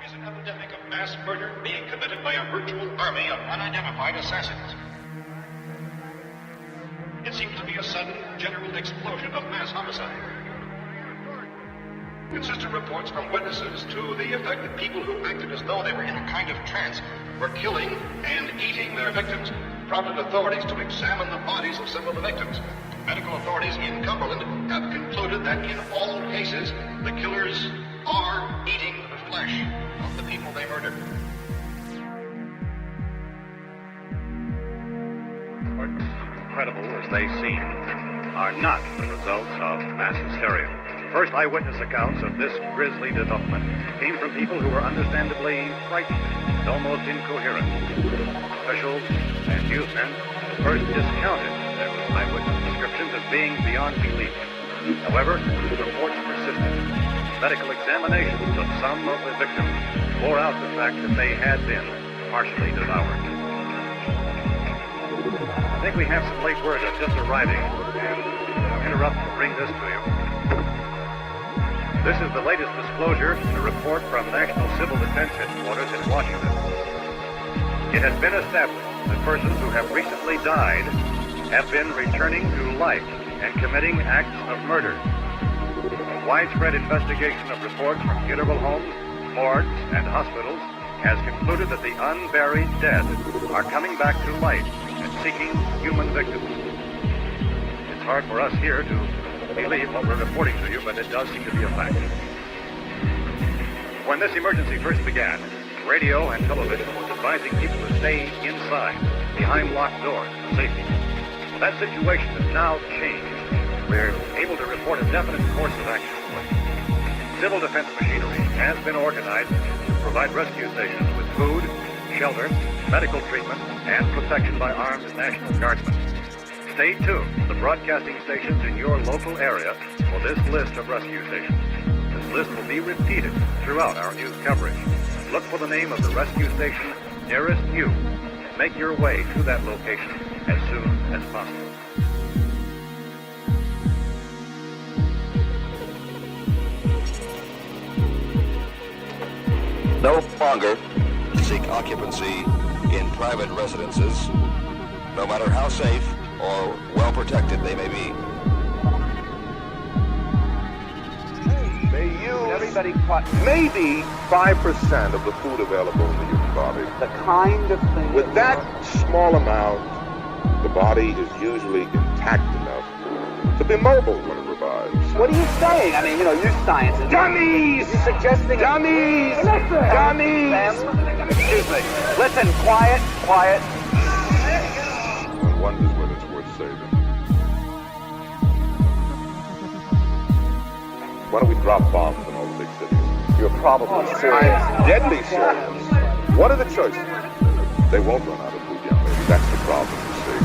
is an epidemic of mass murder being committed by a virtual army of unidentified assassins. It seems to be a sudden, general explosion of mass homicide. Consistent reports from witnesses to the effect that people who acted as though they were in a kind of trance were killing and eating their victims prompted authorities to examine the bodies of several of the victims. Medical authorities in Cumberland have concluded that in all cases, the killers are eating the flesh of the people they murdered. Incredible as they seem, are not the results of mass hysteria. First eyewitness accounts of this grisly development came from people who were understandably frightened and almost incoherent. Officials and newsmen first discounted their eyewitness descriptions as being beyond belief. However, reports persisted. Medical examinations of some of the victims bore out the fact that they had been partially devoured. I think we have some late word that's just arriving, and I'll interrupt to bring this to you. This is the latest disclosure in a report from National Civil Defense Headquarters in Washington. It has been established that persons who have recently died have been returning to life and committing acts of murder. A widespread investigation of reports from funeral homes, morgues, and hospitals has concluded that the unburied dead are coming back to life and seeking human victims. It's hard for us here to believe what we're reporting to you, but it does seem to be a fact. When this emergency first began, radio and television was advising people to stay inside, behind locked doors for safety. Well, that situation has now changed. We're able to report a definite course of action. Civil defense machinery has been organized to provide rescue stations with food, shelter, medical treatment, and protection by armed National Guardsmen. Stay tuned to the broadcasting stations in your local area for this list of rescue stations. This list will be repeated throughout our news coverage. Look for the name of the rescue station nearest you and make your way to that location as soon as possible. No longer seek occupancy in private residences, no matter how safe or well protected they may be. They use everybody maybe 5% of the food available in the human body. The kind of thing. With that small amount, the body is usually intact enough to be mobile when it revives. What are you saying? I mean, you science. Dummies! You're suggesting... Dummies! Listen! Dummies! Excuse me. Listen, quiet. One wonders whether it's worth saving. Why don't we drop bombs in all the big cities? You're probably serious. I'm deadly serious. What are the choices? They won't run out of food, young lady. That's the problem, you see.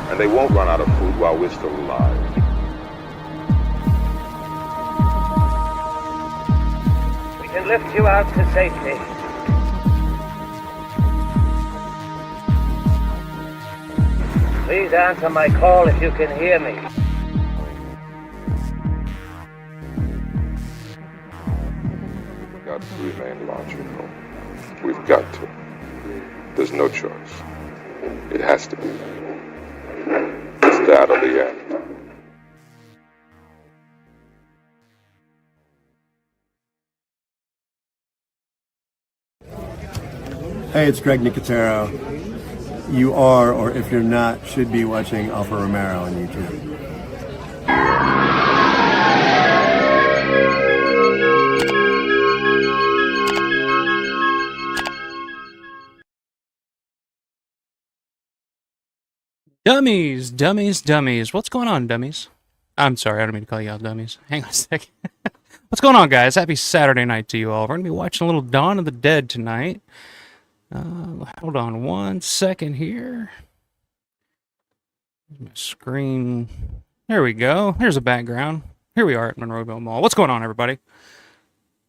And they won't run out of food while we're still alive. We can lift you out to safety. Please answer my call if you can hear me. We've got to remain logical. We've got to. There's no choice. It has to be. It's that or the end. Hey, it's Greg Nicotero. You are, or if you're not, should be watching Alpha Romero on YouTube. Dummies. What's going on, dummies? I'm sorry, I don't mean to call you all dummies. Hang on a second. What's going on, guys? Happy Saturday night to you all. We're going to be watching a little Dawn of the Dead tonight. Hold on one second here. My screen. There we go. Here's a background. Here we are at Monroeville Mall. What's going on, everybody?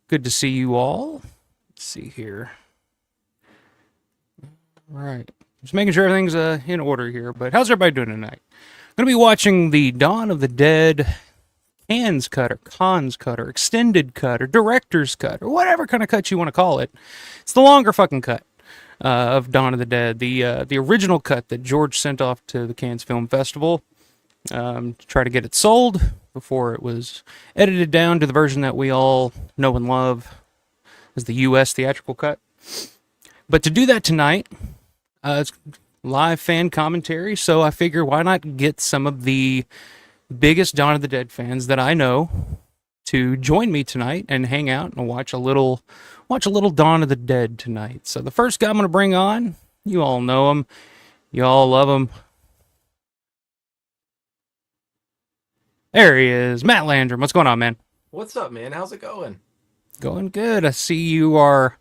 Good to see you all. Let's see here. All right. Just making sure everything's in order here. But how's everybody doing tonight? I'm going to be watching the Dawn of the Dead Can's cut or Con's cut or extended cut or director's cut or whatever kind of cut you want to call it. It's the longer fucking cut of Dawn of the Dead, the original cut that George sent off to the Cannes Film Festival to try to get it sold before it was edited down to the version that we all know and love as the U.S. theatrical cut. But to do that tonight, it's live fan commentary, so I figure why not get some of the biggest Dawn of the Dead fans that I know to join me tonight and hang out and watch a little Dawn of the Dead tonight. So the first guy I'm going to bring on, you all know him, you all love him. There he is, Matt Landrum. What's going on, man? What's up, man? How's it going? Going good. I see you are.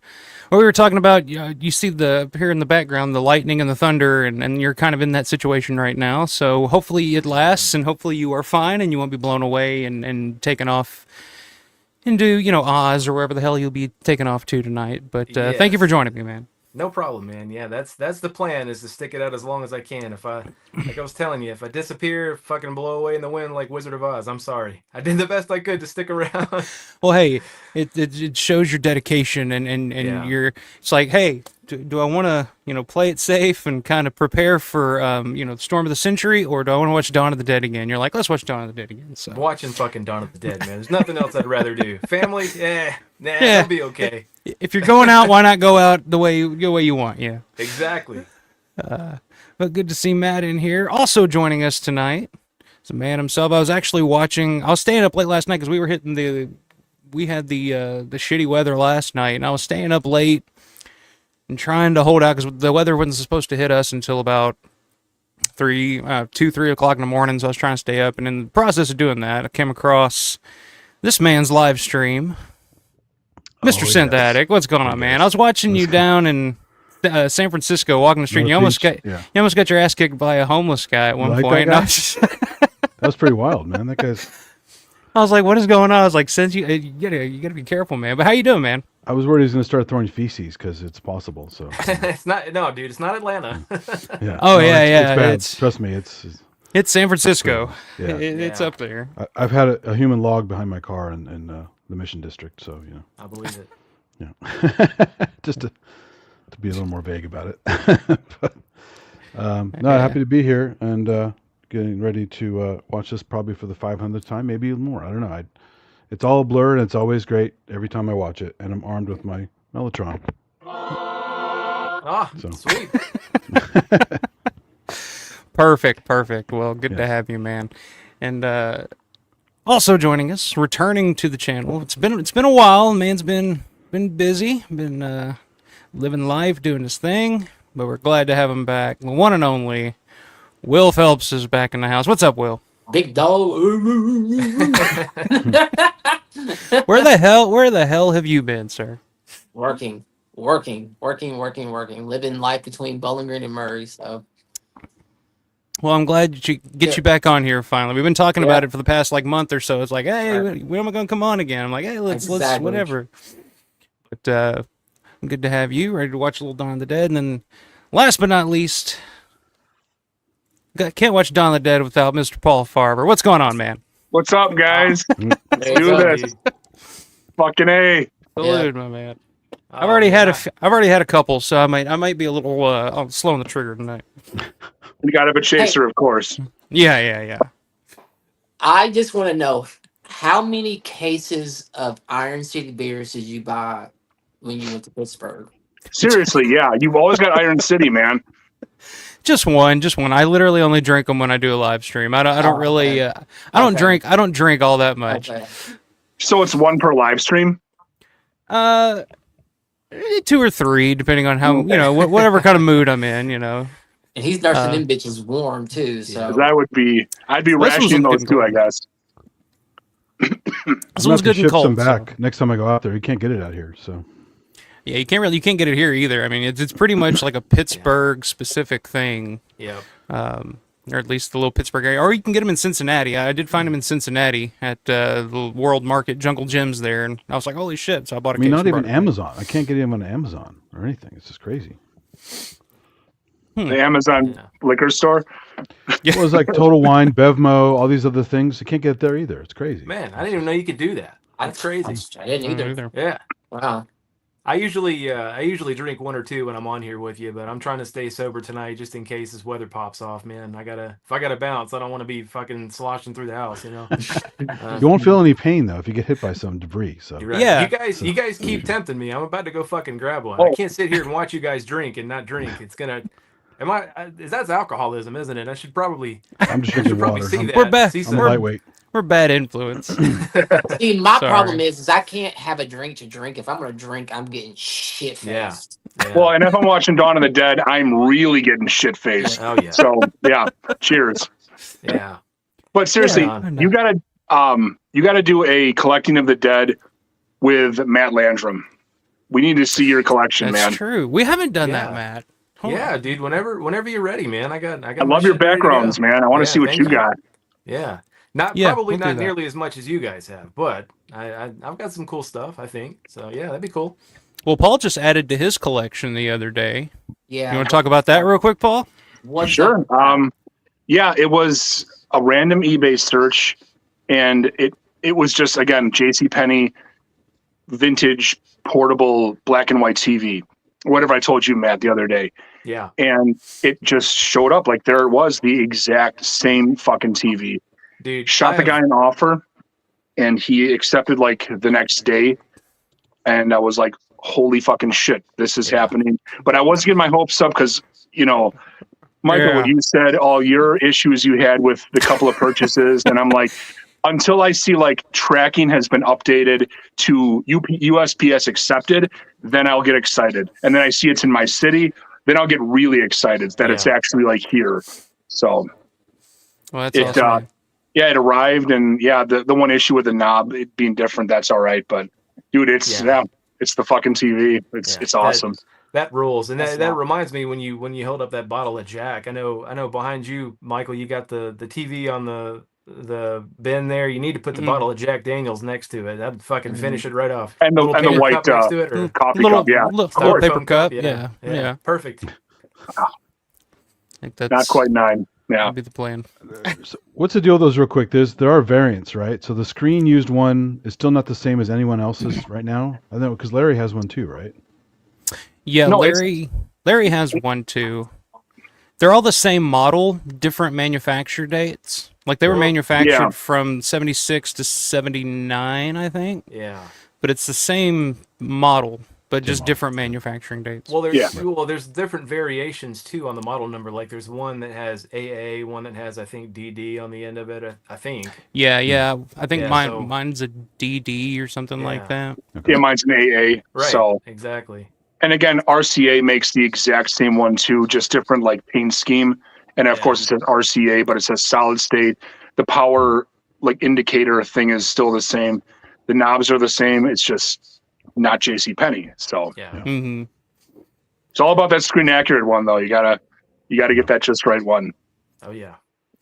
Well, we were talking about, you see here in the background, the lightning and the thunder, and you're kind of in that situation right now. So hopefully it lasts, and hopefully you are fine, and you won't be blown away and taken off into, Oz or wherever the hell you'll be taken off to tonight. But thank you for joining me, man. No problem, man. Yeah, that's the plan, is to stick it out as long as I can. Like I was telling you, if I disappear, fucking blow away in the wind like Wizard of Oz, I'm sorry. I did the best I could to stick around. Well, hey, it shows your dedication and Yeah. it's like, hey, do I want to, play it safe and kind of prepare for, the storm of the century, or do I want to watch Dawn of the Dead again? You're like, let's watch Dawn of the Dead again. So I'm watching fucking Dawn of the Dead, man. There's nothing else I'd rather do. Family, it'll be okay. If you're going out, why not go out the way you want? Yeah. Exactly. But good to see Matt in here. Also joining us tonight is a man himself. I was staying up late last night because we had the shitty weather last night, and I was staying up late and trying to hold out because the weather wasn't supposed to hit us until about 3 o'clock in the morning. So I was trying to stay up, and in the process of doing that, I came across this man's live stream. Mr. Synthetic, what's going on, man? I was watching you down in San Francisco, walking the street. You almost got your ass kicked by a homeless guy at one point. That was pretty wild, man. That guy's. I was like, "What is going on?" I was like, "Since you gotta be careful, man." But how you doing, man? I was worried he was going to start throwing feces because it's possible. So It's not. No, dude, it's not Atlanta. yeah. Oh, No, yeah. It's bad. Trust me, it's San Francisco. Yeah. It's up there. I've had a human log behind my car in the Mission District, so I believe it. Yeah. Just to be a little more vague about it. But, happy to be here and getting ready to watch this probably for the 500th time, maybe even more. I don't know. It's all a blur, and it's always great every time I watch it, and I'm armed with my Mellotron. Sweet. Perfect. Well, good to have you, man. And also joining us, returning to the channel. It's been a while. Man's been busy, been living life, doing his thing, but we're glad to have him back. The one and only Will Phelps is back in the house. What's up, Will? Big dog. Where the hell have you been, sir? Working. Living life between Bowling Green and Murray. So. Well, I'm glad to get you back on here finally. We've been talking about it for the past month or so. It's like, hey, when am I going to come on again? I'm like, hey, let's whatever. But good to have you ready to watch a little Dawn of the Dead. And then, last but not least, can't watch Dawn of the Dead without Mr. Paul Farber. What's going on, man? What's up, guys? Let's do this. Fucking A. Salute, my man. I've already had a couple, so I might be a little slow on the trigger tonight. You got to have a chaser, of course. Yeah. I just want to know, how many cases of Iron City beers did you buy when you went to Pittsburgh? Seriously, yeah. You've always got Iron City, man. Just one. I literally only drink them when I do a live stream. I don't really. I don't drink all that much. Okay. So it's one per live stream? 2 or 3, depending on how whatever kind of mood I'm in. And he's nursing them bitches warm too. So I'd be rationing those too, I guess. This one's good and cold. Some back next time I go out there. You can't get it out here, so. Yeah, you can't get it here either. I mean, it's pretty much like a Pittsburgh specific thing. Yeah. Or at least the little Pittsburgh area. Or you can get them in Cincinnati. I did find them in Cincinnati at the World Market Jungle Gyms there, and I was like, holy shit! So I bought a case. Not even Amazon. I can't get them on Amazon or anything. It's just crazy. The Amazon liquor store. Well, it's like Total Wine, Bevmo, all these other things. You can't get there either. It's crazy. Man, I didn't even know you could do that. That's crazy. I didn't either. Yeah. Wow. I usually drink one or two when I'm on here with you, but I'm trying to stay sober tonight just in case this weather pops off, man. If I gotta bounce, I don't want to be fucking sloshing through the house, you know. You won't feel any pain though if you get hit by some debris. So Right. Yeah, you guys keep tempting me. I'm about to go fucking grab one. I can't sit here and watch you guys drink and not drink. It's gonna. That's alcoholism, isn't it? I should probably. I'm just drinking water. We're bad. I'm lightweight. We're bad influence. See, my problem is I can't have a drink to drink. If I'm gonna drink, I'm getting shit faced. Yeah. Well, and if I'm watching Dawn of the Dead, I'm really getting shit faced. Oh yeah. So yeah, cheers. Yeah. But seriously, you gotta do a collecting of the dead with Matt Landrum. We need to see your collection, That's man. true. We haven't done that, Matt. Yeah, dude. Whenever you're ready, man. I got. I love your backgrounds, man. I want to see what you got. Yeah. Probably not nearly as much as you guys have, but I've got some cool stuff, I think. So yeah, that'd be cool. Well, Paul just added to his collection the other day. Yeah. You want to talk about that real quick, Paul? Sure. Yeah, it was a random eBay search, and it was just, again, JCPenney vintage portable black and white TV. Whatever I told you, Matt, the other day. Yeah. And it just showed up like there was the exact same fucking TV. Dude, shot the guy an offer, and he accepted like the next day, and I was like, holy fucking shit, this is happening. But I wasn't getting my hopes up because, you know, Michael, when you said all your issues you had with the couple of purchases, and I'm like, until I see like tracking has been updated to USPS accepted, then I'll get excited. And then I see it's in my city, then I'll get really excited that it's actually like here. So well, that's awesome. Yeah, it arrived, and the one issue with the knob it being different, that's all right. But dude, it's the fucking TV. It's awesome. That rules, and that reminds me when you held up that bottle of Jack. I know behind you, Michael, you got the TV on the bin there. You need to put the bottle of Jack Daniels next to it. That'd fucking finish it right off. And the white next to it, or coffee cup, little paper cup, yeah, perfect. I think that's not quite 9. Yeah, that'd be the plan. So what's the deal with those real quick? There are variants, right? So the screen used one is still not the same as anyone else's right now. I know because Larry has one too, right? Yeah, no, Larry has one too. They're all the same model, different manufacture dates. Like they were manufactured from 76 to 79, I think. Yeah. But it's the same model, but just different manufacturing dates. Well, there's different variations too on the model number. Like there's one that has AA, one that has I think DD on the end of it. I think. Yeah. I think mine's a DD or something like that. Okay. Yeah, mine's an AA. Right. So exactly. And again, RCA makes the exact same one too, just different like paint scheme. And of course it says RCA, but it says solid state. The power like indicator thing is still the same. The knobs are the same. It's just not JCPenney. So it's all about that screen accurate one though. You gotta get that just right one. Oh yeah.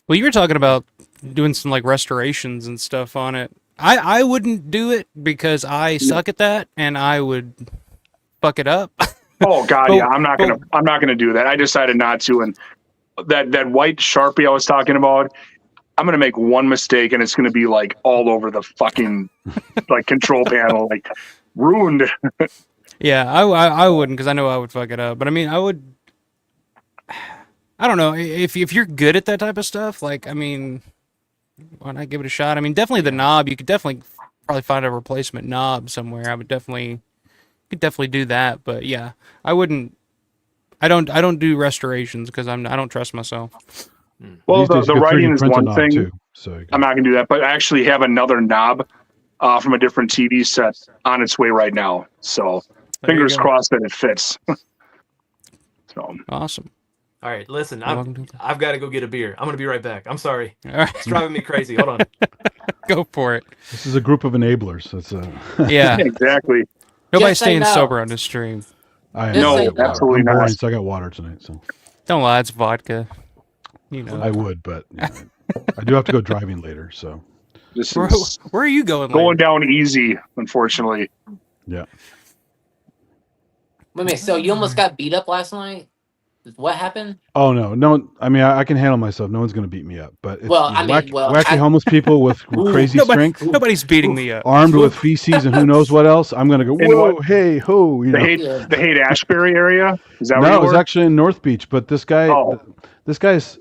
Well, you were talking about doing some like restorations and stuff on it. I wouldn't do it because I suck at that and I would fuck it up. Oh God, I'm not gonna do that. I decided not to. And that white Sharpie I was talking about, I'm gonna make one mistake and it's gonna be like all over the fucking like control panel, like ruined. Yeah, I wouldn't because I know I would fuck it up. But I mean, I would. I don't know if you're good at that type of stuff. Like, I mean, why not give it a shot? I mean, definitely the knob. You could definitely probably find a replacement knob somewhere. I would definitely do that. But yeah, I wouldn't. I don't do restorations because I don't trust myself. Well, the writing is one thing. Too, so I'm not gonna do that. But I actually have another knob from a different TV set on its way right now. So fingers crossed that it fits. So awesome. All right, listen, I've got to go get a beer. I'm gonna be right back. I'm sorry. All right. It's driving me crazy. Hold on. Go for it. This is a group of enablers. That's yeah, exactly. Nobody's staying sober on this stream. I no, absolutely not. Boring, so I got water tonight. So don't lie, it's vodka. You know, I would, but I do have to go driving later. So where are you going? Going down easy, unfortunately. Yeah. Wait a minute. So you almost got beat up last night? What happened? Oh no! I mean, I can handle myself. No one's gonna beat me up. But it's Well, I mean, wacky homeless people with crazy strength, Nobody's beating me up. armed with feces and who knows what else. I'm gonna go. In Whoa, what? hey, ho! You The know. Haight Ashbury area. Is that where No, you it was were? actually in North Beach. But this guy, Oh. this guy's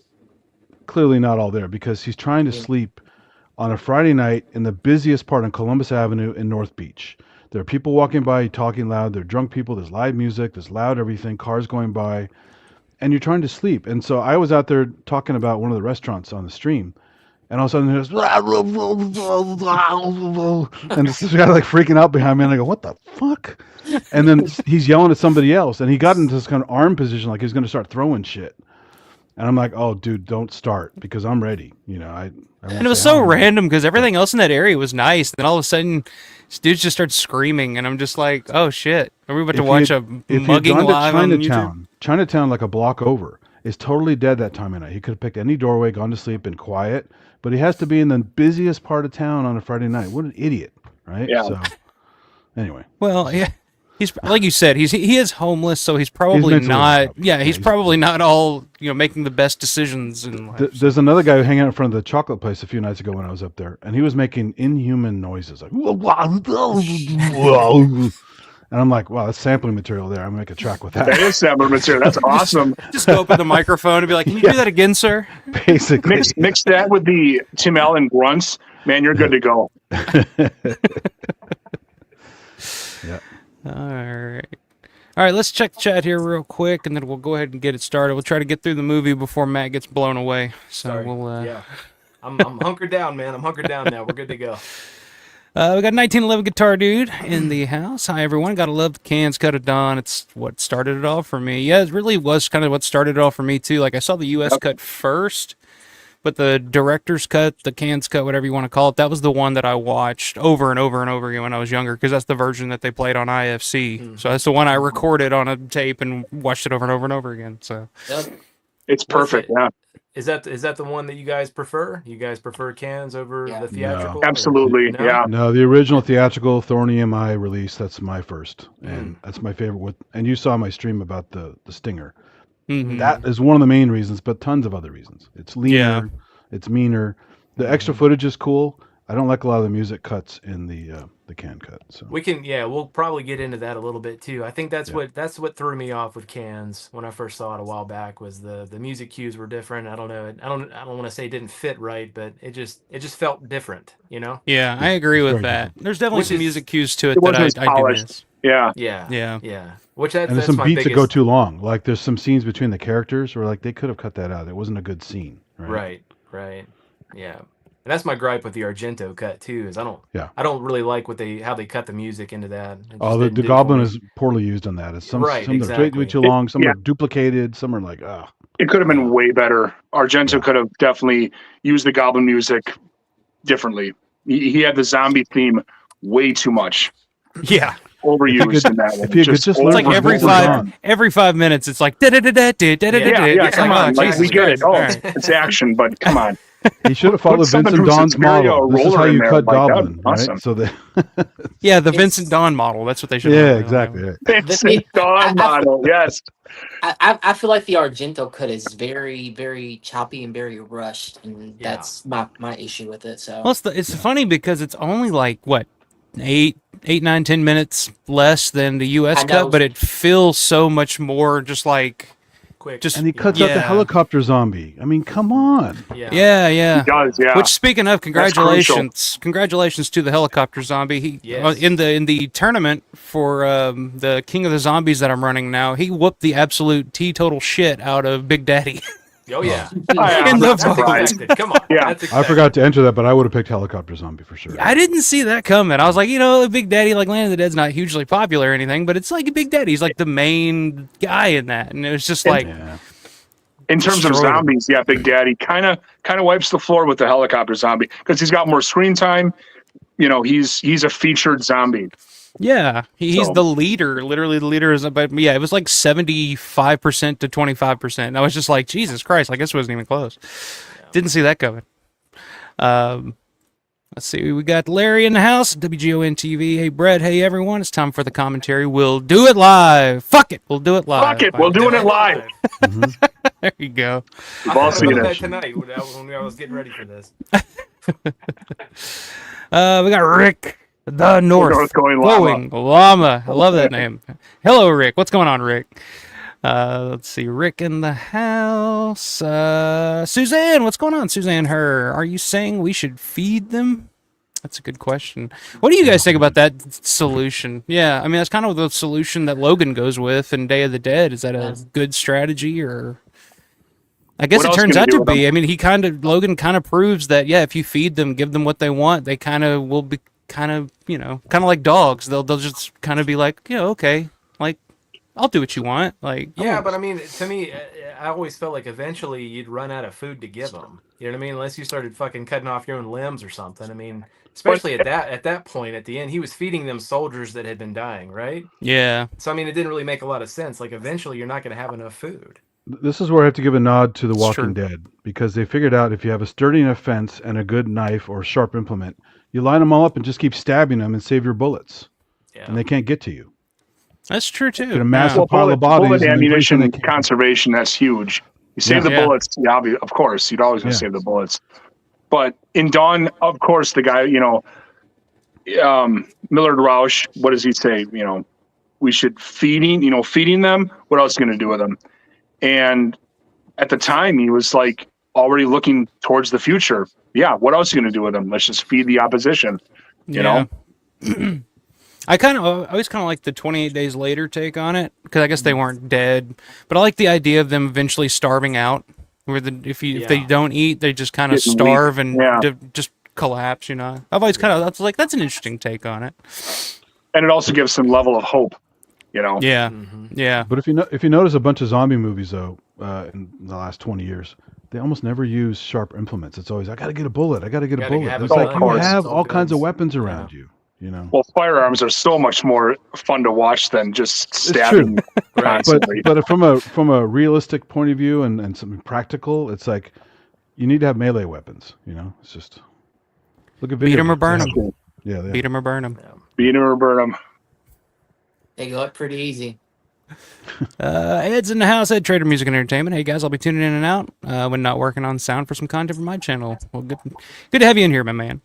clearly not all there because he's trying to sleep on a Friday night in the busiest part on Columbus Avenue in North Beach. There are people walking by, talking loud. There are drunk people. There's live music. There's loud everything. Cars going by. And you're trying to sleep. And so I was out there talking about one of the restaurants on the stream, and all of a sudden there's and this guy like freaking out behind me, and I go, "What the fuck?" And then he's yelling at somebody else, and he got into this kind of arm position, like he's going to start throwing shit. And I'm like, "Oh, dude, don't start because I'm ready." You know, I won't And it was say so how I'm ready. random because everything else in that area was nice. Then all of a sudden, this dude just starts screaming, and I'm just like, "Oh shit! Are we about to watch a If you'd mugging gone to live on YouTube?" Chinatown, like a block over, is totally dead that time of night. He could have picked any doorway, gone to sleep, been quiet, but he has to be in the busiest part of town on a Friday night. What an idiot, right? Yeah. So, anyway. Well, yeah, he's like you said, he is homeless, so he's probably mentally not. unstable. Yeah, he's probably not all making the best decisions in life. There's another guy hanging out in front of the chocolate place a few nights ago when I was up there, and he was making inhuman noises, like, and I'm like, wow, that's sampling material there. I'm gonna make a track with that. That is sampling material. That's awesome. Just go up with the microphone and be like, "Can you do that again, sir?" Basically, Mix that with the Tim Allen grunts, man. You're good to go. Yeah. All right, let's check the chat here real quick, and then we'll go ahead and get it started. We'll try to get through the movie before Matt gets blown away. So Sorry. we'll. Yeah, I'm hunkered down, man. I'm hunkered down now. We're good to go. We got 1911 Guitar Dude in the house. Hi, everyone. Gotta love the Cans Cut of Dawn. It's what started it all for me. Yeah, it really was kind of what started it all for me, too. Like, I saw the U.S. cut first, but the director's cut, the Cans Cut, whatever you want to call it, that was the one that I watched over and over and over again when I was younger, because that's the version that they played on IFC. So that's the one I recorded on a tape and watched it over and over and over again. So it's perfect. Yeah. Is that the one that you guys prefer? You guys prefer Cans over the theatrical? No. Absolutely. No? Yeah. No, the original theatrical Thorny EMI release, that's my first. And that's my favorite. And you saw my stream about the Stinger. Mm-hmm. That is one of the main reasons, but tons of other reasons. It's leaner, it's meaner. The extra footage is cool. I don't like a lot of the music cuts in the can cut. So we'll probably get into that a little bit too. I think that's what threw me off with Cans when I first saw it a while back was the music cues were different. I don't know. I don't want to say it didn't fit right, but it just felt different, you know? Yeah, I agree with that. There's definitely some music cues to it that I do miss. Yeah. Which and there's some beats that go too long. Like there's some scenes between the characters where like they could have cut that out. It wasn't a good scene. Right. Yeah. And that's my gripe with the Argento cut too. Is I don't really like how they cut the music into that. The Goblin is poorly used on that. It's some exactly. are way too long. Some are duplicated. Some are like It could have been way better. Argento could have definitely used the Goblin music differently. He had the zombie theme way too much. Yeah. Overused in that one. Just it's like every 5 minutes, it's like Come on, like we get it. Oh, it's action, but come on. He should have followed Vincent Dawn's model. This is how you cut Goblin, right? Awesome. So the Vincent Dawn model. That's what they should. Yeah, exactly. Right. Vincent Dawn model. Yes. I feel like the Argento cut is very, very choppy and very rushed, and that's my issue with it. So it's funny because it's only like what 8, 9, 10 minutes less than the U.S. cut, but it feels so much more just like quick. And he cuts out the helicopter zombie. I mean, come on. Yeah. He does, yeah. Which, speaking of, congratulations to the helicopter zombie. In the tournament for the King of the Zombies that I'm running now, he whooped the absolute teetotal shit out of Big Daddy. Oh yeah. In the Come on. Yeah. I forgot to enter that, but I would have picked helicopter zombie for sure. I didn't see that coming. I was like, Big Daddy, like Land of the Dead's not hugely popular or anything, but it's like Big Daddy's like the main guy in that, and it was just like. In terms of zombies, Big Daddy kind of wipes the floor with the helicopter zombie because he's got more screen time. He's a featured zombie. Yeah, he's the leader, literally the leader. But it was like 75% to 25%. And I was just like, Jesus Christ, I guess it wasn't even close. Didn't see that coming. Let's see. We got Larry in the house. WGON TV. Hey, Brett. Hey, everyone. It's time for the commentary. We'll do it live. Fuck it. We'll do it live. Fuck it. We're doing it live. There you go. We've all seen that it tonight when I was getting ready for this. We got Rick, the North going Glowing Llama. I love that name. Hello, Rick. What's going on, Rick? Let's see. Rick in the house. Suzanne, what's going on, Suzanne? Are you saying we should feed them? That's a good question. What do you guys think about that solution? Yeah, I mean, that's kind of the solution that Logan goes with in Day of the Dead. Is that a good strategy, or? I guess it turns out to be. I mean, Logan kind of proves that, yeah, if you feed them, give them what they want, they kind of will be kind of like dogs. They'll just kind of be like, yeah, okay, like, I'll do what you want. Like, yeah, but I mean, to me, I always felt like eventually you'd run out of food to give them. You know what I mean? Unless you started fucking cutting off your own limbs or something. I mean, especially at that point at the end, he was feeding them soldiers that had been dying, right? Yeah. So I mean, it didn't really make a lot of sense. Like, eventually, you're not going to have enough food. This is where I have to give a nod to The Walking Dead, because they figured out if you have a sturdy enough fence and a good knife or sharp implement, you line them all up and just keep stabbing them and save your bullets. Yeah. And they can't get to you. That's true too. Get a massive pile of bodies. Bullet ammunition conservation, that's huge. You save the bullets, of course, you'd always save the bullets. But in Dawn, of course, the guy, Millard Rausch, what does he say? We should feeding them. What else are you going to do with them? And at the time, he was like already looking towards the future. Yeah, what else are you going to do with them? Let's just feed the opposition. You know. I always kind of like the 28 days later take on it, because I guess they weren't dead, but I like the idea of them eventually starving out, where if they don't eat, they just kind of starve and just collapse. I've always that's an interesting take on it, and it also gives some level of hope. Yeah, yeah. But if you notice a bunch of zombie movies though, in the last 20 years, they almost never use sharp implements. It's always, I got to get a bullet. I got to get a bullet. It's like you have all kinds of weapons around you. Well, firearms are so much more fun to watch than just stabbing. But from a realistic point of view and something practical, it's like you need to have melee weapons. It's just look at beat them or burn them. Yeah, beat them or burn them. Beat them or burn them. They go up pretty easy. Ed's in the house. Ed, Trader Music and Entertainment. Hey guys, I'll be tuning in and out when not working on sound for some content for my channel. Well, good to have you in here, my man.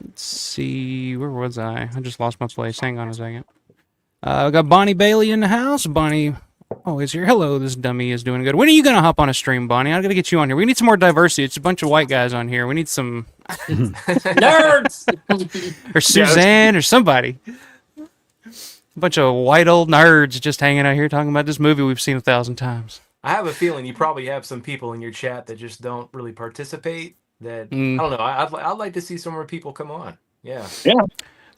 Let's see, where was I? I just lost my place. Hang on a second. I got Bonnie Bailey in the house. Bonnie always here. Hello, this dummy is doing good. When are you gonna hop on a stream, Bonnie? I gotta get you on here. We need some more diversity. It's a bunch of white guys on here. We need some nerds or Suzanne or somebody. A bunch of white old nerds just hanging out here talking about this movie we've seen 1,000 times. I have a feeling you probably have some people in your chat that just don't really participate. That I don't know. I'd like to see some more people come on. Yeah.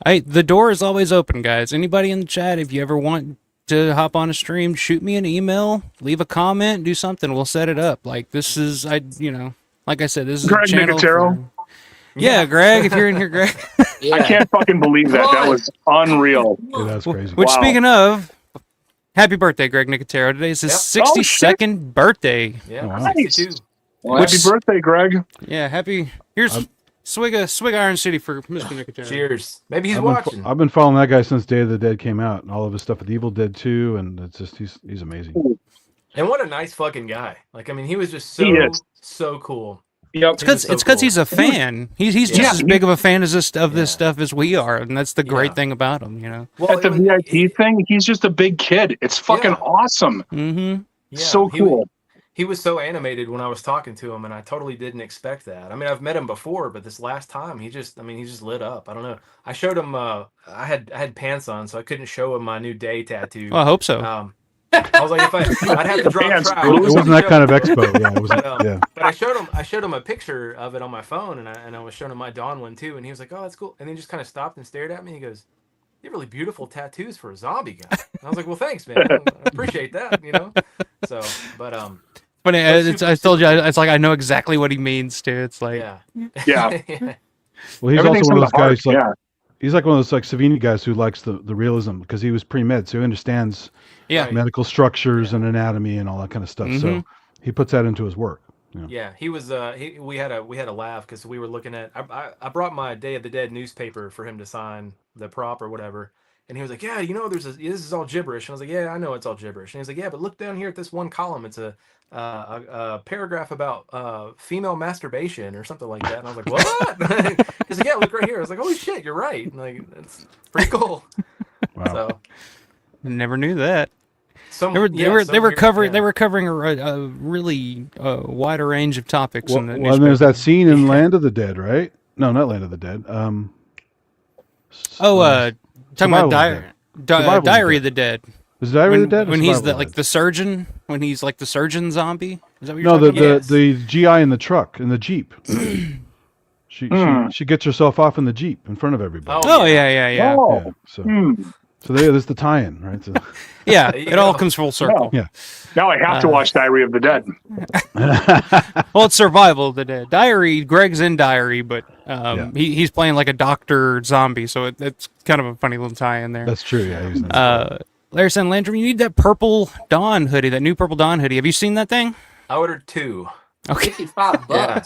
Hey, the door is always open, guys. Anybody in the chat, if you ever want to hop on a stream, shoot me an email, leave a comment, do something. We'll set it up. Like this is, like I said, this is Greg a channel. Yeah, Greg, if you're in here, Greg. I can't fucking believe that. That was unreal. Yeah, that's crazy. Which, speaking of, happy birthday, Greg Nicotero. Today is his 62nd birthday. Yeah, nice. Well, happy birthday, Greg. Yeah, happy. Here's swig Iron City for Mr. Nicotero. Cheers. Maybe he's watching. I've been following that guy since Day of the Dead came out, and all of his stuff with Evil Dead 2, and it's just he's amazing. And what a nice fucking guy. Like, I mean, he was just so cool. Yep. It's because he's a fan. He's just as big of a fan of this stuff as we are, and that's the great thing about him, Well, at the VIP thing, he's just a big kid. It's fucking awesome. Mm-hmm. Yeah, so cool. He was so animated when I was talking to him, and I totally didn't expect that. I mean, I've met him before, but this last time, he just lit up. I don't know. I showed him. I had pants on, so I couldn't show him my new day tattoo. Well, I hope so. I was like, I'd have to drop trout. It wasn't that kind of expo. Yeah, it was. But I showed him a picture of it on my phone, and I was showing him my Dawn one too, and he was like, "Oh, that's cool." And then he just kind of stopped and stared at me. He goes, "You have really beautiful tattoos for a zombie guy." And I was like, "Well, thanks, man. I appreciate that." So, but funny. I told you. It's like I know exactly what he means too. It's like yeah. Well, he's also one of those guys. He's like one of those Savini guys who likes the realism because he was pre-med, so he understands medical structures and anatomy and all that kind of stuff. So he puts that into his work. Yeah, he was. We had a laugh because we were looking at. I brought my Day of the Dead newspaper for him to sign the prop or whatever, and he was like, "Yeah, this is all gibberish." And I was like, "Yeah, I know it's all gibberish." And he's like, "Yeah, but look down here at this one column. It's a paragraph about female masturbation or something like that." And I was like, "What?" He's like, "Yeah, look right here." I was like, "Holy shit, you're right!" And like, that's pretty cool. Wow. So, never knew that. They were covering a really wider range of topics. Well, in the well, there's that scene in Land of the Dead, right? No, not Land of the Dead. Talking about Diary of the Dead. Is Diary of the Dead? When he's the surgeon? When he's like the surgeon zombie? Is that what you're talking about? No, the GI in the truck, in the Jeep. She gets herself off in the Jeep in front of everybody. Oh, yeah. Oh. Yeah, so there's the tie-in, right? So, yeah, it all comes full circle. Yeah. Now I have to watch Diary of the Dead. Well, it's Survival of the Dead. Diary, Greg's in Diary, but he's playing like a doctor zombie, so it's kind of a funny little tie-in there. That's true, yeah. Larry said, Landrum, you need that Purple Dawn hoodie, that new Purple Dawn hoodie. Have you seen that thing? I ordered 2. Okay. $55. Yeah.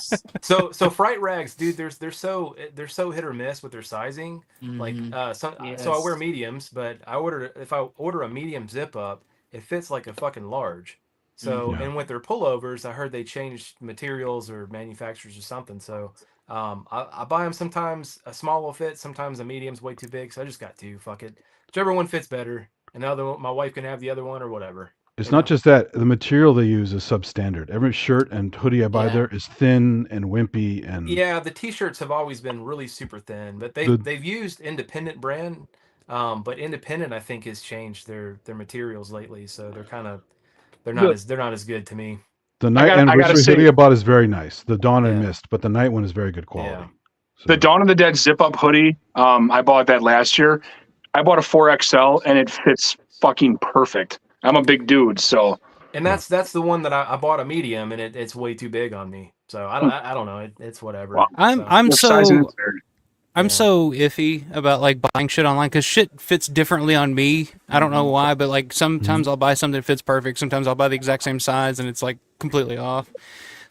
So Fright Rags, dude, they're so hit or miss with their sizing. Like so I wear mediums, but if I order a medium zip up, it fits like a fucking large. So and with their pullovers, I heard they changed materials or manufacturers or something. So I buy them sometimes a small will fit, sometimes a medium's way too big. So I just got 2. Fuck it, whichever one fits better. And the other one, my wife can have the other one or whatever. It's not just that. The material they use is substandard. Every shirt and hoodie I buy there is thin and wimpy. And the T-shirts have always been really super thin, but they've used independent brand. But independent, I think, has changed their materials lately, so they're not as good to me. The night anniversary hoodie I bought is very nice. The Dawn and Mist, but the night one is very good quality. Yeah. So. The Dawn of the Dead zip-up hoodie, I bought that last year. I bought a 4XL, and it fits fucking perfect. I'm a big dude, so. And that's the one that I bought a medium, and it's way too big on me. So I don't know. It's whatever. Well, I'm so iffy about like buying shit online because shit fits differently on me. I don't know why, but like sometimes I'll buy something that fits perfect. Sometimes I'll buy the exact same size and it's like completely off.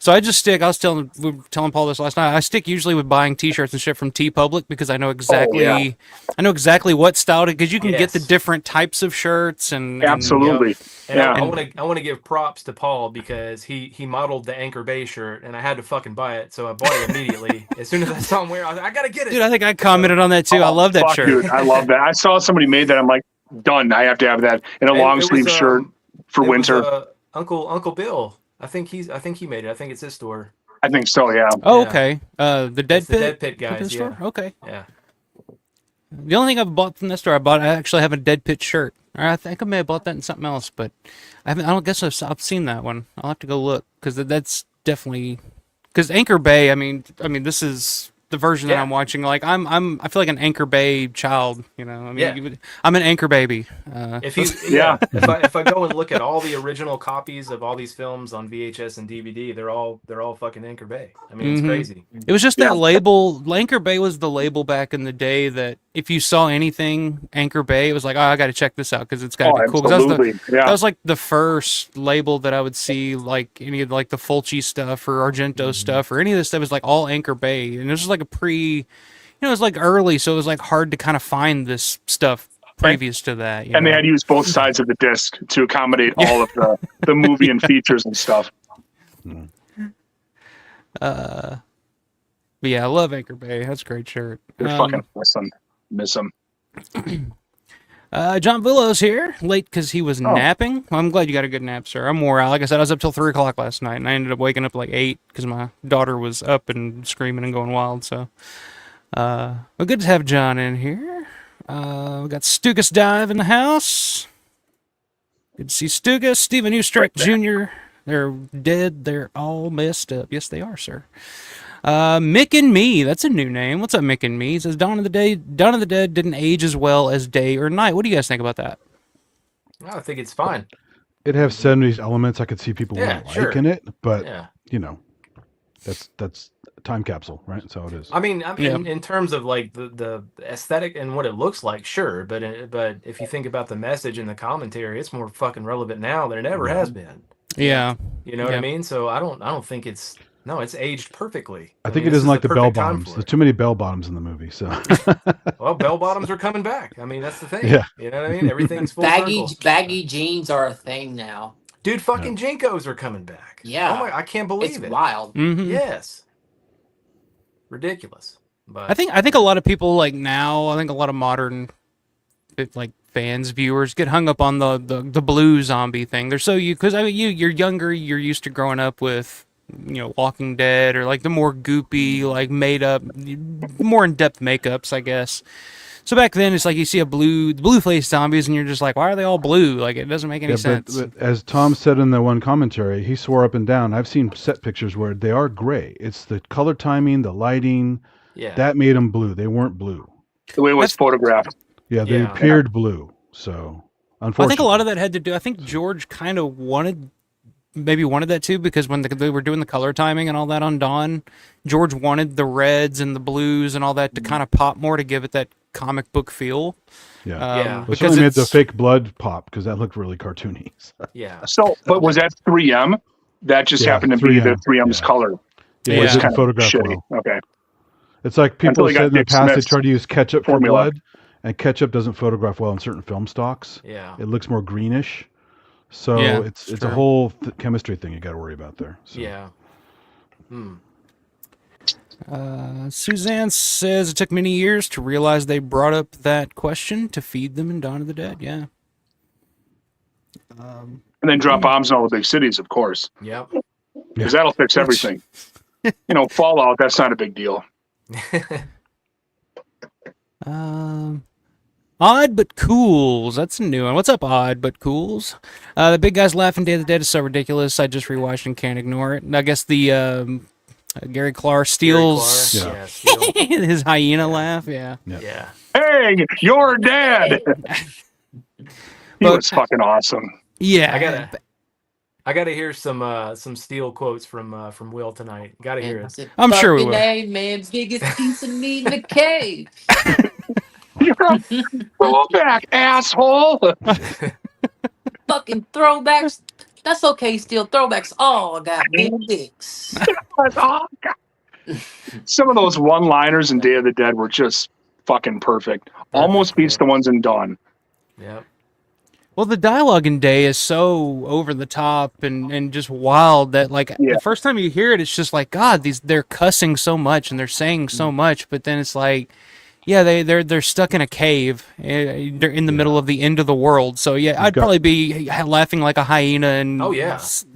So I just stick. We were telling Paul this last night. I stick usually with buying T-shirts and shit from TeePublic because I know exactly. I know exactly what style to, because you can get the different types of shirts and absolutely. And I want to give props to Paul because he modeled the Anchor Bay shirt and I had to fucking buy it, so I bought it immediately as soon as I saw him wear it. I was like, I gotta get it. Dude, I think I commented on that too. I love that shirt. Dude, I love that. I saw somebody made that. I'm like, done. I have to have that in a long sleeve shirt for winter. Uncle Bill. I think he made it. I think it's his store. I think so, yeah. Oh, okay. The Dead Pit? The Dead Pit guys, store? Okay. Yeah. The only thing I've bought from this store, I actually have a Dead Pit shirt. I think I may have bought that in something else, but I guess I've seen that one. I'll have to go look, because that's definitely, because Anchor Bay, I mean, this is the version that I'm watching. Like I feel like an Anchor Bay child, you know. I mean, I'm an Anchor baby. If I go and look at all the original copies of all these films on VHS and DVD, they're all fucking Anchor Bay. I mean, it's crazy. It was just that label. Anchor Bay was the label back in the day that if you saw anything Anchor Bay, it was like, oh, I got to check this out because it's got to be cool. That was like the first label that I would see, like any of like the Fulci stuff or Argento stuff or any of this stuff was like all Anchor Bay, and it was like a it was like early, so it was like hard to kind of find this stuff previous to that. And they had to use both sides of the disc to accommodate all of the movie and features and stuff. But yeah, I love Anchor Bay. That's a great shirt. They're fucking awesome. Miss them. John Villo's here, late because he was napping. Well, I'm glad you got a good nap, sir. I'm wore out. Like I said, I was up till 3 o'clock last night, and I ended up waking up like 8 because my daughter was up and screaming and going wild. So, well, good to have John in here. We got Stukas Dive in the house. Good to see Stukas. Stephen Ustrek Jr. They're dead. They're all messed up. Yes, they are, sir. Mick and Me, that's a new name. What's up, Mick and Me? He says Dawn of the Dead didn't age as well as Day or Night. What do you guys think about that? I think it's fine. It has 70s elements. I could see people not liking it, but you know, that's a time capsule, right? So it is. I mean, in terms of like the aesthetic and what it looks like, sure, but if you think about the message and the commentary, it's more fucking relevant now than it ever has been. Yeah. You know what I mean? So I don't think it's aged perfectly. I think mean, it this isn't is like the the bell perfect time bottoms. for There's it. too many bell bottoms in the movie. So Well, bell bottoms are coming back. I mean, that's the thing. Yeah. You know what I mean? Everything's full Baggy circle. baggy jeans are a thing now. Dude, fucking Jinkos are coming back. Yeah. Oh my, I can't It's believe it. wild. Yes. Ridiculous. But I think a lot of people like now. I think a lot of modern like fans, viewers get hung up on the blue zombie thing. They're so because I mean you're younger. You're used to growing up with Walking Dead or like the more goopy, like made up, more in depth makeups, I guess. So back then, it's like you see blue face zombies, and you're just like, why are they all blue? Like it doesn't make any sense. but as Tom said in the one commentary, he swore up and down. I've seen set pictures where they are gray. It's the color timing, the lighting, that made them blue. They weren't blue. The way it was photographed. Yeah, they appeared blue. So, unfortunately, I think a lot of that had to do. I think George kind of wanted that too, because when they were doing the color timing and all that on Dawn, George wanted the reds and the blues and all that to kind of pop more to give it that comic book feel. It because certainly made the fake blood pop because that looked really cartoony. Yeah. So, but was that 3M? That just happened to be the 3M's color. Yeah, it didn't photograph well. Okay. It's like people said in the past they Smith's tried to use ketchup for formula. blood, and ketchup doesn't photograph well in certain film stocks. Yeah. It looks more greenish. So it's a whole chemistry thing you got to worry about there. So. Yeah. Suzanne says it took many years to realize they brought up that question to feed them in Dawn of the Dead. Yeah. And then drop bombs in all the big cities, of course. Yep. Because that'll fix everything. Fallout, that's not a big deal. Odd but Cools. That's a new one. What's up, Odd but Cools? The big guy's laughing Day of the Dead is so ridiculous. I just rewatched and can't ignore it. And I guess the Gary Clark steals his hyena laugh. Yeah. Hey, you're dead. He was fucking awesome. Yeah. I gotta hear some Steel quotes from Will tonight. Gotta hear it. I'm sure we will. Man's biggest piece of meat in the cave. You're a throwback, asshole. Fucking throwbacks. That's okay, Steel. Throwbacks all got big dicks. Some of those one-liners in Day of the Dead were just fucking perfect. Almost beats the ones in Dawn. Yep. Well, the dialogue in Day is so over the top and just wild that the first time you hear it, it's just like, God, they're cussing so much and they're saying so much, but then it's like, yeah, they're stuck in a cave. They're in the middle of the end of the world. So yeah, I'd probably be laughing like a hyena and going nuts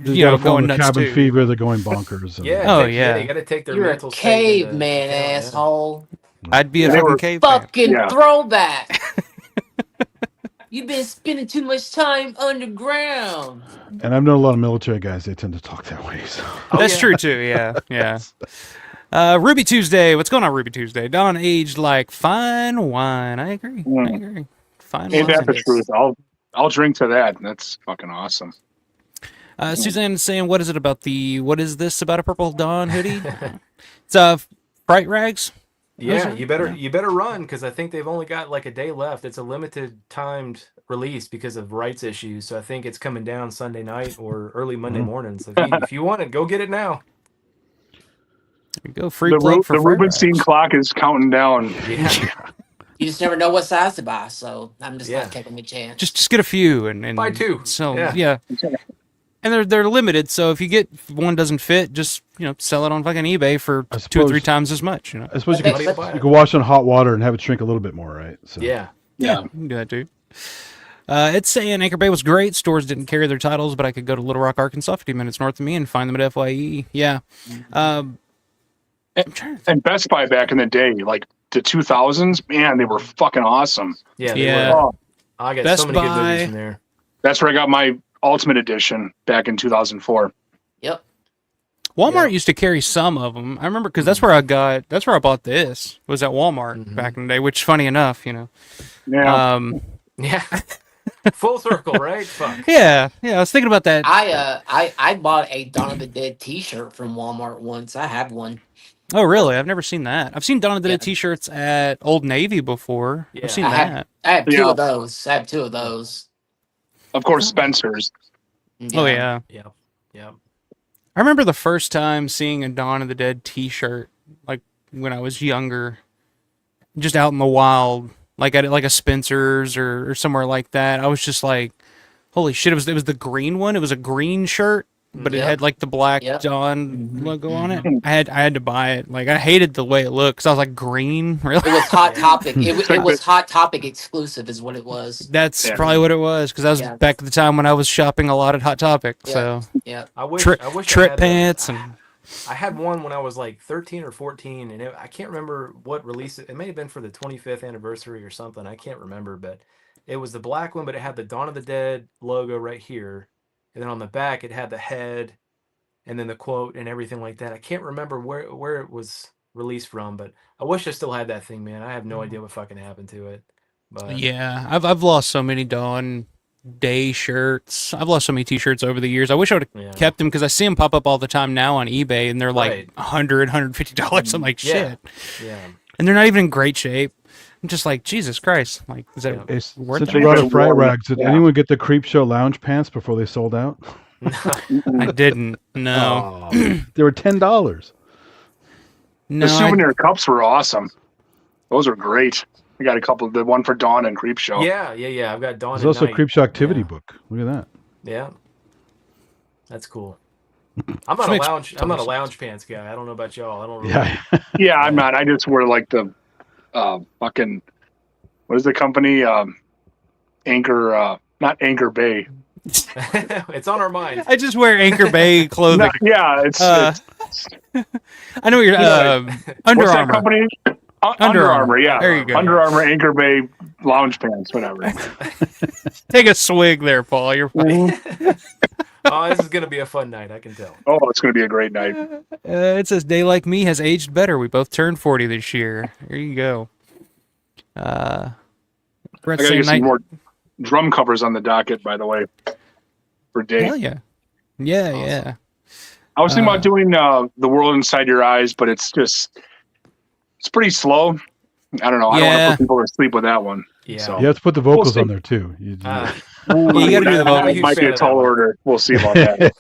cabin too. fever. They're going bonkers. And, you got to take their You're mental a state into caveman, account, asshole. I'd be a fucking caveman. Fucking throwback. You've been spending too much time underground. And I've known a lot of military guys. They tend to talk that way. So. That's true too. Yeah. Ruby Tuesday. What's going on, Ruby Tuesday? Dawn aged like fine wine. I agree. Fine Ain't wine. that the truth? I'll drink to that. That's fucking awesome. Suzanne saying, what is this about a Purple Dawn hoodie? It's Fright Rags. Yeah, you better run because I think they've only got like a day left. It's a limited timed release because of rights issues. So I think it's coming down Sunday night or early Monday morning. So if you want it, go get it now. There you go, free plug for the Rubenstein clock is counting down. Yeah. You just never know what size to buy, so I'm just not taking a chance. Just get a few and buy two. So yeah. And they're limited, so if one doesn't fit, just sell it on fucking eBay for 2 or 3 times as much. I suppose you could wash in hot water and have it shrink a little bit more, right? So. Yeah, you can do that too. It's saying Anchor Bay was great. Stores didn't carry their titles, but I could go to Little Rock, Arkansas, 50 minutes north of me, and find them at FYE. Yeah. And Best Buy back in the day, like the 2000s, man, they were fucking awesome. Yeah. I got so many good movies in there. That's where I got my Ultimate Edition back in 2004. Yep. Walmart used to carry some of them. I remember because that's where I bought this. Was at Walmart back in the day. Which, funny enough, Yeah. Yeah. Full circle, right? Fuck. Yeah. I was thinking about that. I bought a Dawn of the Dead T-shirt from Walmart once. I have one. Oh, really? I've never seen that. I've seen Dawn of the Dead T-shirts at Old Navy before. I've seen that. I have two of those. Of course, Spencer's. Oh yeah. Yep. I remember the first time seeing a Dawn of the Dead T-shirt, like when I was younger, just out in the wild, like at like a Spencer's or somewhere like that. I was just like, holy shit! It was the green one. It was a green shirt, but it had like the black Dawn logo on it. I had to buy it. Like I hated the way it looked because I was like, green, really? It was Hot Topic. It was Hot Topic exclusive, is what it was. That's probably what it was because that was back at the time when I was shopping a lot at Hot Topic. So I wish trip I had pants and. I had one when I was like 13 or 14, and I can't remember what release it. It may have been for the 25th anniversary or something. I can't remember, but it was the black one, but it had the Dawn of the Dead logo right here, and then on the back it had the head, and then the quote and everything like that. I can't remember where it was released from, but I wish I still had that thing, man. I have no idea what fucking happened to it. But Yeah, I've lost so many Dawn Day shirts. I've lost so many T-shirts over the years. I wish I would have kept them because I see them pop up all the time now on eBay, and they're like $100, $150. I'm like, shit. Yeah. And they're not even in great shape. I'm just like, Jesus Christ. Like, is that worth Since it? you brought up Fright Rags, did anyone get the Creep Show lounge pants before they sold out? I didn't. No. They were $10. No, The souvenir cups were awesome. Those are great. I got a couple. The one for Dawn and Creep Show. Yeah. I've got Dawn. There's also a Creep Show activity book. Look at that. Yeah, that's cool. I'm not a lounge pants guy. I don't know about y'all. I don't. Really Yeah, I'm not. I just wear like the fucking what is the company? Anchor, not Anchor Bay. It's on our mind. I just wear Anchor Bay clothing. It's I know what you're. Under what's that Armour. company? Under Armour. Yeah, there you go. Under Armour Anchor Bay lounge pants, whatever. Take a swig there, Paul. You're fine. Oh, this is gonna be a fun night. I can tell. Oh, it's gonna be a great night. It says Day Like Me has aged better. We both turned 40 this year. Here you go. I gotta get some more drum covers on the docket, by the way, for Day. Hell yeah. Yeah. I was thinking about doing The World Inside Your Eyes, but it's pretty slow. I don't know. I don't want to put people to sleep with that one. Yeah. So. You have to put the vocals on there too. You you got to do the vocals. Might be a tall order. We'll see about that.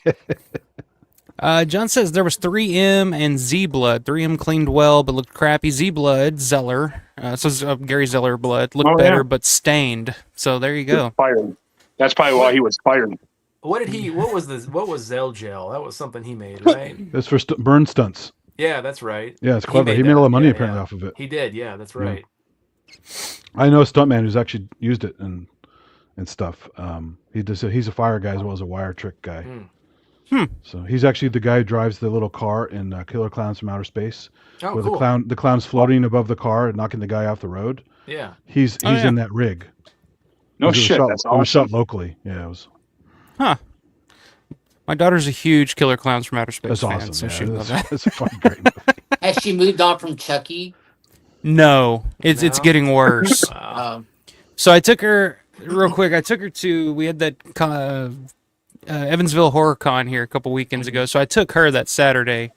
John says there was 3M and Z Blood. 3M cleaned well, but looked crappy. Z Blood, Zeller. So Gary Zeller blood looked better, but stained. So there you go. Fired. That's probably why he was fired. What was Zell Gel? That was something he made, right? It's for burn stunts. Yeah, that's right. Yeah, it's clever. He made a lot of money apparently off of it. He did. Yeah, that's right. I know a stuntman who's actually used it and stuff. He's a fire guy as well as a wire trick guy. So he's actually the guy who drives the little car in Killer Clowns from Outer Space, where cool. the clown's floating above the car and knocking the guy off the road. Yeah, he's in that rig. No shit, that's awesome. It was shot locally. Yeah, it was. Huh. My daughter's a huge Killer Clowns from Outer Space That's fan, awesome. so Yeah, she loves that. it's a fucking great movie. Has she moved on from Chucky? No, it's getting worse. So I took her real quick. We had that Evansville Horror Con here a couple weekends ago. So I took her that Saturday,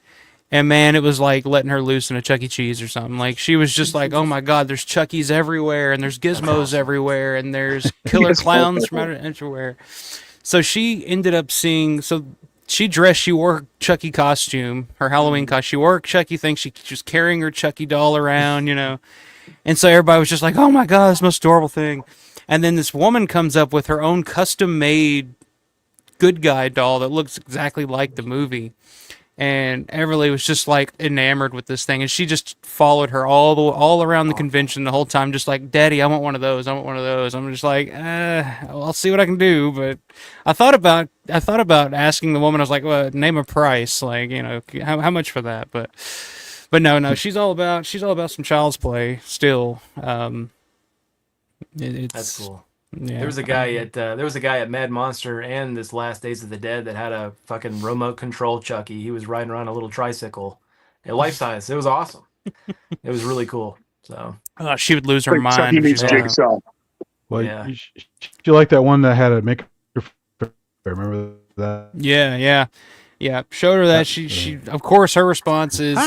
and man, it was like letting her loose in a Chuck E. Cheese or something. Like she was just like, oh my God, there's Chuckies everywhere, and there's gizmos everywhere, and there's killer clowns from everywhere. So she ended up seeing. So she wore her Chucky costume, her Halloween costume. She wore her Chucky thing. She was carrying her Chucky doll around, And so everybody was just like, oh my God, this most adorable thing. And then this woman comes up with her own custom-made good guy doll that looks exactly like the movie. And Everly was just like enamored with this thing. And she just followed her all around the convention the whole time, just like, Daddy, I want one of those. I want one of those. I'm just like, I'll see what I can do. But I thought about asking the woman. I was like, well, name a price. Like, how much for that? But no, she's all about some child's play still. That's cool. Yeah, there was a guy at Mad Monster and this Last Days of the Dead that had a fucking remote control Chucky. He was riding around a little tricycle, life size. It was awesome. It was really cool. So she would lose her mind. Chucky meets Jigsaw. Well, you like that one that had a maker. Remember that? Yeah. Showed her that. She of course her response is,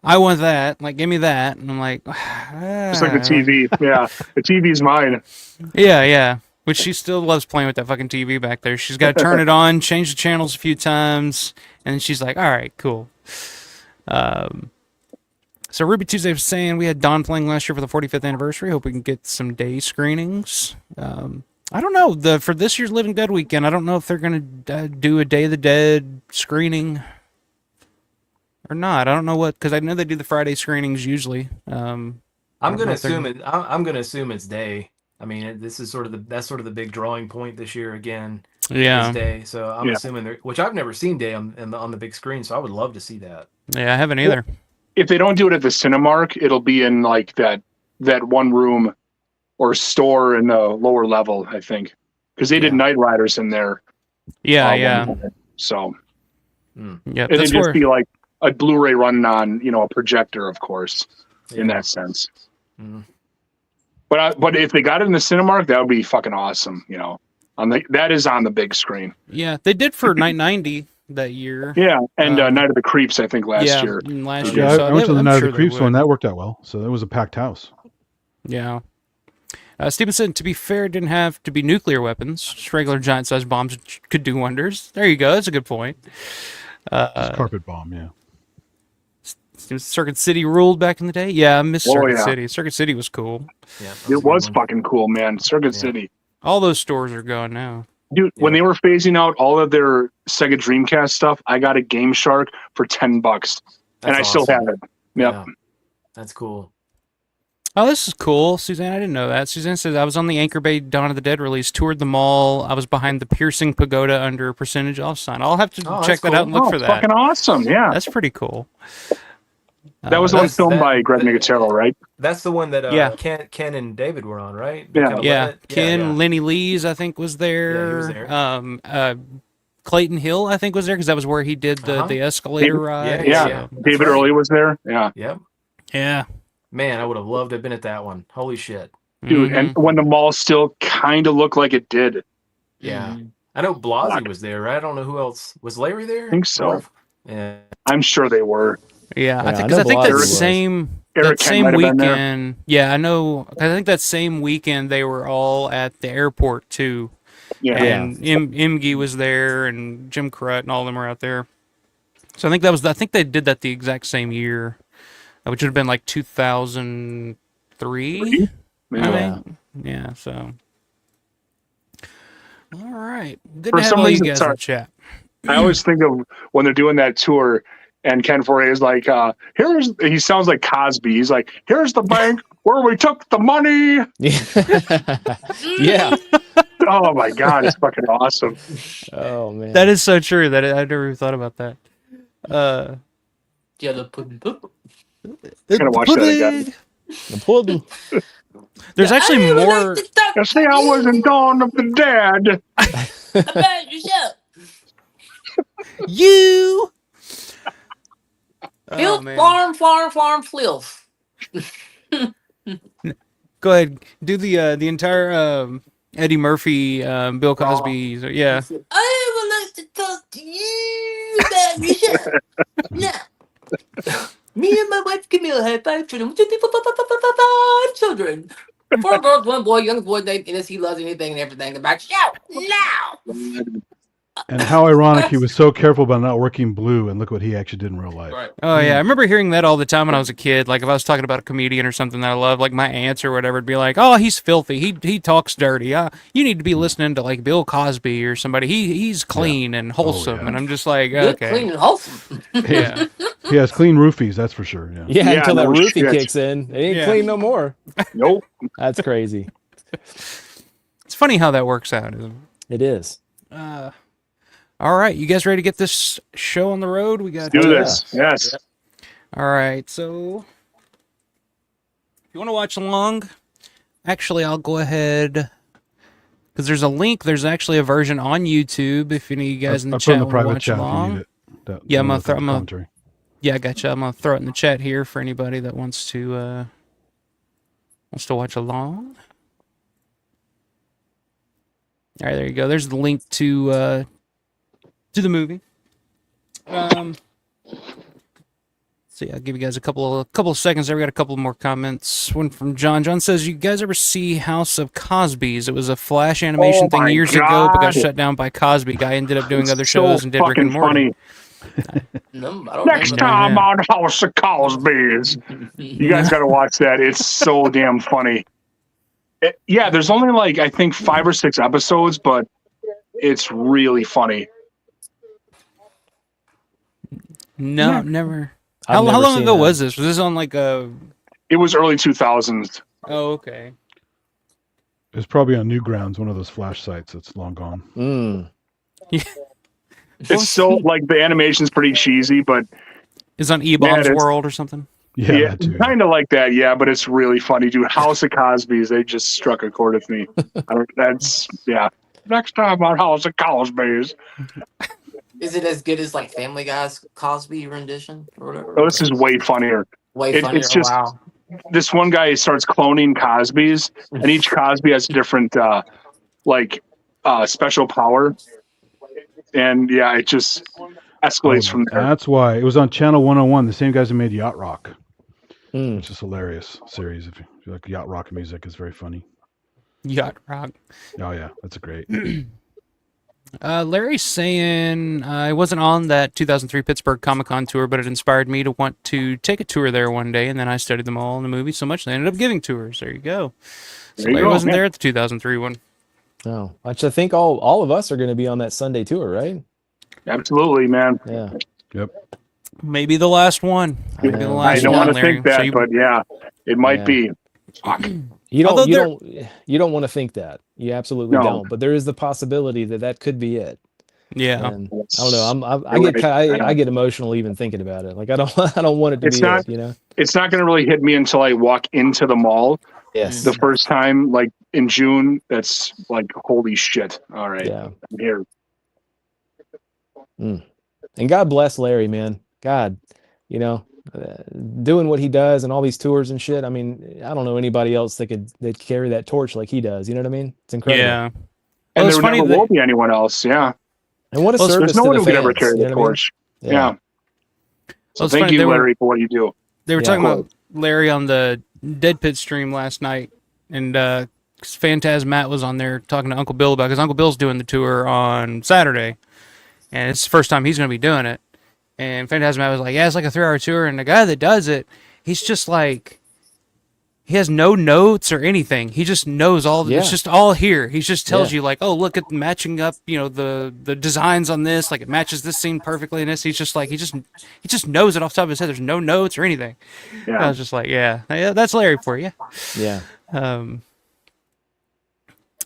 I want that. Like, give me that. And I'm like, It's like the TV. Yeah, the TV's mine. Yeah. Which she still loves playing with that fucking TV back there. She's got to turn it on, change the channels a few times, and then she's like, all right, cool. So Ruby Tuesday was saying we had Dawn playing last year for the 45th anniversary. Hope we can get some day screenings. I don't know. For this year's Living Dead weekend, I don't know if they're going to do a Day of the Dead screening or not. I don't know what, because I know they do the Friday screenings usually. I'm gonna assume it's day. I mean, this is that's sort of the big drawing point this year again. Yeah. Is day. So I'm assuming which I've never seen day on the big screen. So I would love to see that. Yeah, I haven't either. If they don't do it at the Cinemark, it'll be in like that one room or store in the lower level, I think, because they did Night Riders in there. Yeah. So yeah, it'd just be like a Blu-ray running on, a projector, of course, in that sense. Mm. But if they got it in the Cinemark, that would be fucking awesome. That is on the big screen. Yeah, they did for Night 90 that year. Yeah, and Night of the Creeps, I think, last year. Last year. Yeah, so I went to the Night of the Creeps would. one. That worked out well. So it was a packed house. Yeah. Steven said, to be fair, it didn't have to be nuclear weapons. Just regular giant-sized bombs could do wonders. There you go. That's a good point. Just carpet bomb, yeah. Circuit City ruled back in the day. Yeah, I miss Circuit City. Circuit City was cool. Yeah, it was fucking cool, man. Circuit City. All those stores are gone now. Dude, when they were phasing out all of their Sega Dreamcast stuff, I got a Game Shark for $10, and I still have it. Yep. Yeah. That's cool. Oh, this is cool. Suzanne, I didn't know that. Suzanne says, I was on the Anchor Bay Dawn of the Dead release, toured the mall. I was behind the piercing pagoda under a percentage off sign. I'll have to check that out and look for that. Fucking awesome, yeah. That's pretty cool. That was the one filmed by Greg Nicotero, right? That's the one that Ken and David were on, right? Ken, Lenny Lees, I think, was there. Yeah, he was there. Clayton Hill, I think, was there because that was where he did the escalator ride. Yeah. David Early was there. Yeah. Yep. Yeah. Man, I would have loved to have been at that one. Holy shit. Dude, and when the mall still kind of looked like it did. Yeah. I know Blasey was there, right? I don't know who else. Was Larry there? I think so. Yeah. I'm sure they were. Yeah, I think that same weekend. Yeah, I know. I think that same weekend they were all at the airport too. Yeah, and Imge was there, and Jim Crut, and all of them were out there. So I think they did that the exact same year, which would have been like 2003. Yeah. Yeah. So. All right. Good For to have some all reason, you guys in the chat. I always think of when they're doing that tour. And Ken Foray is like, he sounds like Cosby. He's like, here's the bank where we took the money. Yeah. Oh my God, it's fucking awesome. Oh man. That is so true. That I never even thought about that. Yeah, the pudding. I'm gonna watch that again. The pudding. There's actually more. You see, I wasn't Dawn of the Dead. About yourself. You. Built farm, fliff. Go ahead. Do the entire Eddie Murphy, Bill Cosby. Yeah. I would like to talk to you about yourself. Now, me and my wife Camille had 5 children. 5 children. 4 girls, 1 boy, youngest boy named Ennis. He loves anything and everything about shout now. And how ironic he was so careful about not working blue, and look what he actually did in real life. Right. Oh yeah, I remember hearing that all the time when I was a kid. Like if I was talking about a comedian or something that I love, like my aunts or whatever, would be like, "Oh, he's filthy. He talks dirty. You need to be listening to like Bill Cosby or somebody. He's clean and wholesome." And I'm just like, Good, okay, clean and wholesome. yeah, He has clean roofies, that's for sure. Yeah, until no that roofie shit. kicks in. It ain't clean no more. Nope. That's crazy. it's funny how that works out. Isn't It is. it? All right, you guys ready to get this show on the road? We got Do this. Yes. All right, so if you want to watch along, actually, I'll go ahead because there's a link. There's actually a version on YouTube. If any of you guys in the I put chat in the want to private watch chat if you along, need it. Yeah, I'm gonna throw. commentary. Yeah, I gotcha. I'm gonna throw it in the chat here for anybody that wants to watch along. All right, there you go. There's the link to the movie. So yeah, I'll give you guys a couple of seconds there. We got a couple more comments. One from John. John says, "You guys ever see House of Cosby's? It was a Flash animation thing my years ago, but got God. shut down by Cosby. Guy ended up doing It's other so shows and did Rick and fucking Morty." funny. No, I don't Next remember time Yeah. on House of Cosby's. You guys got to watch that. It's so damn funny. Yeah, there's only like, I think 5 or 6 episodes, but it's really funny. No, Yeah. never. I've How never long seen ago that. was this? Was this on like a? It was early 2000s. Oh, okay. It's probably on Newgrounds, one of those Flash sites that's long gone. Mm. It's so, like, the animation's pretty cheesy, but It's on Man, E-Bomb's it's- World or something. yeah, kind of like that, yeah, but it's really funny, dude. House of Cosby's, they just struck a chord with me. Yeah. Next time on House of Cosby's. Is it as good as like Family Guy's Cosby rendition or whatever? Oh, this is way funnier. Way funnier. It's just, Wow. this one guy starts cloning Cosby's, and each Cosby has a different, special power. And yeah, it just escalates from there. That's why it was on Channel 101. The same guys who made Yacht Rock, Mm. which is hilarious series. If you like yacht rock music, it's very funny. Yacht Rock. Oh yeah, that's a great. Larry's saying I wasn't on that 2003 Pittsburgh Comic-Con tour, but it inspired me to want to take a tour there one day, and then I studied them all in the movie so much they ended up giving tours. There you go. So There you Larry go, wasn't yeah. there at the 2003 one. Oh, which I think all of us are going to be on that Sunday tour, right? Absolutely, man. Yeah. Yep. Maybe the last one. Maybe the I last don't one, want to Larry. think that, So you- but yeah, it might Yeah. be. Fuck. You Although you don't want to think that. You absolutely No. don't. But there is the possibility that could be it. yeah. And I don't know. I You're get right. I get emotional even thinking about it. Like I don't want it to It's be not- it. You know. It's not going to really hit me until I walk into the mall Yes. the first time, like in June. That's like, holy shit. All right. Yeah. I'm here. And God bless Larry, man. God, doing what he does and all these tours and shit. I mean, I don't know anybody else that could carry that torch like he does. You know what I mean? It's incredible. Yeah. And Well, it's there funny never that- will be anyone else. Yeah. And what a Well, service There's no to one the who could ever fans, carry you the know what I mean? torch. Yeah. So Well, it's thank funny, you, they were- Larry, for what you do. They were Yeah. talking about Larry on the Dead Pit stream last night, and Phantasm Matt was on there talking to Uncle Bill about, because Uncle Bill's doing the tour on Saturday, and it's the first time he's going to be doing it. And Phantasm Matt was like, "Yeah, it's like a 3-hour tour," and the guy that does it, he's just like, he has no notes or anything. He just knows all. Yeah. It's just all here. He just tells Yeah. you like, "Oh, look at matching up. The designs on this. Like it matches this scene perfectly." And this, he's just like, he just knows it off the top of his head. There's no notes or anything. Yeah. I was just like, yeah, that's Larry for you. Yeah.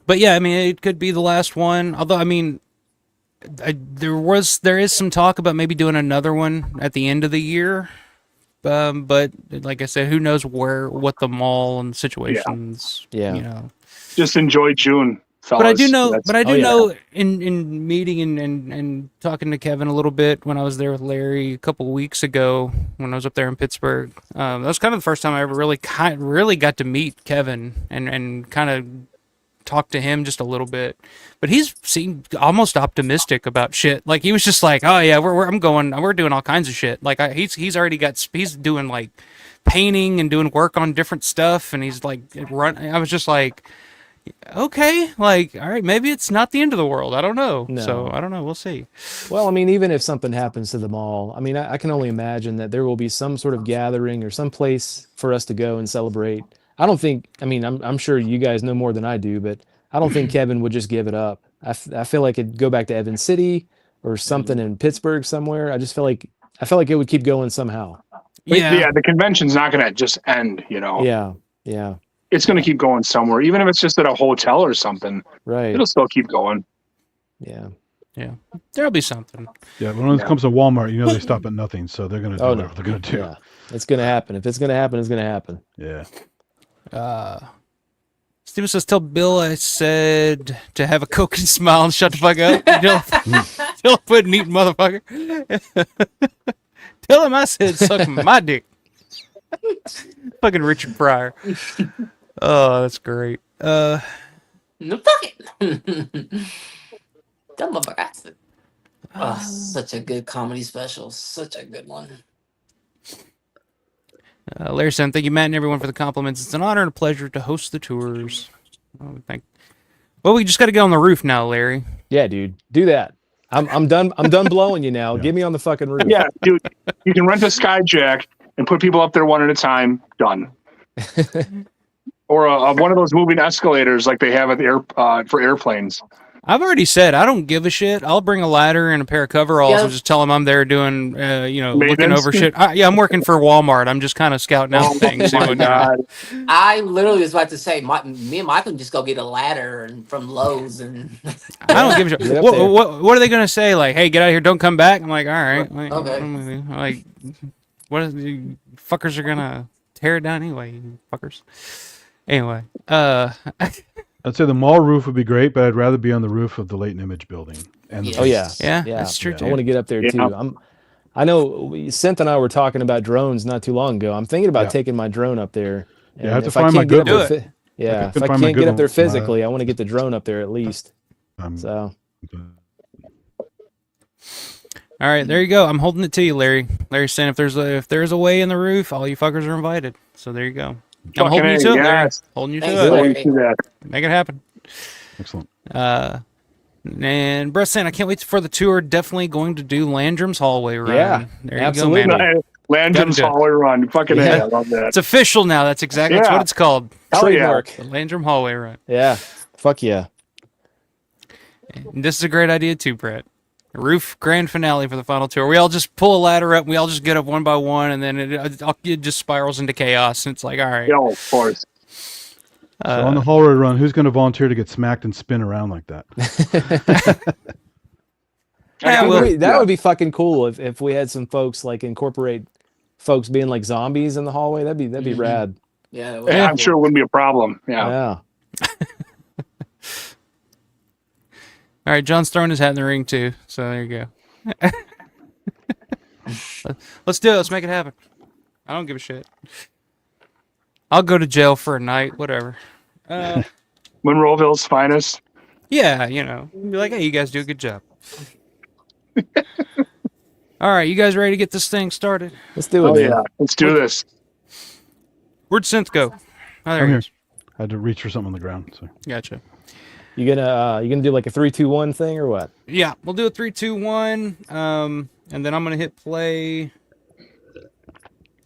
But yeah, I mean, it could be the last one. Although, I mean, there is some talk about maybe doing another one at the end of the year. But like I said, who knows what the mall and situations. Yeah. Just enjoy June, fellas. But I do know. That's- But I do Oh, yeah. know in meeting and talking to Kevin a little bit when I was there with Larry a couple weeks ago when I was up there in Pittsburgh. That was kind of the first time I ever really got to meet Kevin and kind of talk to him just a little bit. But he's seemed almost optimistic about shit. Like he was just like, "Oh yeah, we're doing all kinds of shit." Like he's already got, he's doing like painting and doing work on different stuff, and he's like I was just like, okay, like, all right, maybe it's not the end of the world. I don't know. No. So I don't know. We'll see. Well, I mean, even if something happens to the mall, I mean, I can only imagine that there will be some sort of gathering or some place for us to go and celebrate. I don't think, I mean, I'm sure you guys know more than I do, but I don't think Kevin would just give it up. I feel like it'd go back to Evans City or something in Pittsburgh somewhere. I feel like it would keep going somehow. But Yeah. the convention's not going to just end, Yeah. Yeah. It's going to keep going somewhere. Even if it's just at a hotel or something, Right. it'll still keep going. Yeah. Yeah. There'll be something. Yeah, when it comes to Walmart, they stop at nothing, so they're gonna do Oh, no. whatever they're gonna do. Yeah. It's going to happen. If it's going to happen, it's going to happen. Yeah. Steven says, "Tell Bill I said to have a Coke and smile and shut the fuck up." Tell put neat motherfucker. Tell him I said suck my dick. Fucking Richard Pryor. Oh, that's great. No, fuck it. That motherfucker. Oh, such a good comedy special. Such a good one. Larry said, thank you, Matt, and everyone for the compliments. It's an honor and a pleasure to host the tours. Well, we just got to get on the roof now, Larry. Yeah, dude, do that. I'm done. I'm done blowing you now. Get me on the fucking roof. Yeah, dude, you can rent a skyjack and put people up there one at a time. Done. Or one of those moving escalators like they have at the for airplanes. I've already said I don't give a shit. I'll bring a ladder and a pair of coveralls and just tell them I'm there doing, looking over shit. I'm working for Walmart. I'm just kind of scouting out things. Oh my God. I literally was about to say, me and Michael can just go get a ladder from Lowe's, and I don't give a shit. What are they gonna say? Like, hey, get out of here! Don't come back. I'm like, all right. Okay. What are you fuckers are gonna tear it down anyway? You fuckers. Anyway, I'd say the mall roof would be great, but I'd rather be on the roof of the Latent Image building. And yeah, that's true too. I want to get up there too. I know Synth and I were talking about drones not too long ago. I'm thinking about taking my drone up there. And I have to find my good one. If I can't get up there physically, I want to get the drone up there at least. So. All right, there you go. I'm holding it to you, Larry. Larry's saying if there's a way in the roof, all you fuckers are invited. So there you go. I'm holding you to it, Larry. Holding you to it. Make it happen. Excellent. And Brett's saying, I can't wait for the tour. Definitely going to do Landrum's hallway run. Yeah, there absolutely. You go, man. Landrum's hallway run. Fucking A, I love that. It's official now. That's exactly what it's called. Trademark. The Landrum hallway run. Yeah. Fuck yeah. And this is a great idea too, Brett. A roof grand finale for the final tour. We all just pull a ladder up. We all just get up one by one, and then it just spirals into chaos. And it's like, all right. Yeah, of course. So on the hallway run, who's going to volunteer to get smacked and spin around like that? That would be fucking cool if we had some folks like incorporate folks being like zombies in the hallway. That'd be rad. Yeah, I'm sure it wouldn't be a problem. Yeah. All right, John's throwing his hat in the ring too. So there you go. Let's do it. Let's make it happen. I don't give a shit. I'll go to jail for a night, whatever. Monroeville's finest. Yeah, be like, hey, you guys do a good job. All right, you guys ready to get this thing started? Let's do it. Oh, yeah, let's do this. Where'd Synth go? Oh, there he is. I had to reach for something on the ground. So. Gotcha. You gonna do like a 3, 2, 1 thing or what? Yeah, we'll do a 3, 2, 1, and then I'm gonna hit play.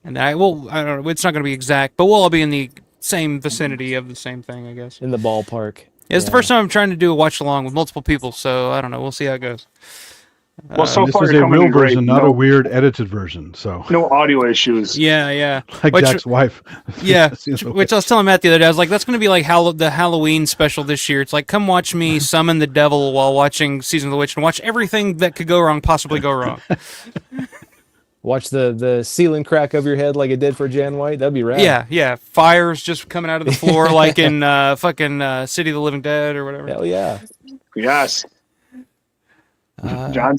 And I don't know. It's not gonna be exact, but we'll all be in the same vicinity of the same thing, I guess. In the ballpark. Yeah, it's the first time I'm trying to do a watch along with multiple people, so I don't know. We'll see how it goes. Well, so this far is a real version, not a weird edited version. So no audio issues. Yeah. Like Jack's wife. Yeah, which I was telling Matt the other day. I was like, that's going to be like the Halloween special this year. It's like, come watch me summon the devil while watching Season of the Witch and watch everything that could go wrong possibly go wrong. Watch the ceiling crack over your head like it did for Jan White. That'd be rad. Yeah. Fires just coming out of the floor like in fucking City of the Living Dead or whatever. Hell yeah. Yes. John.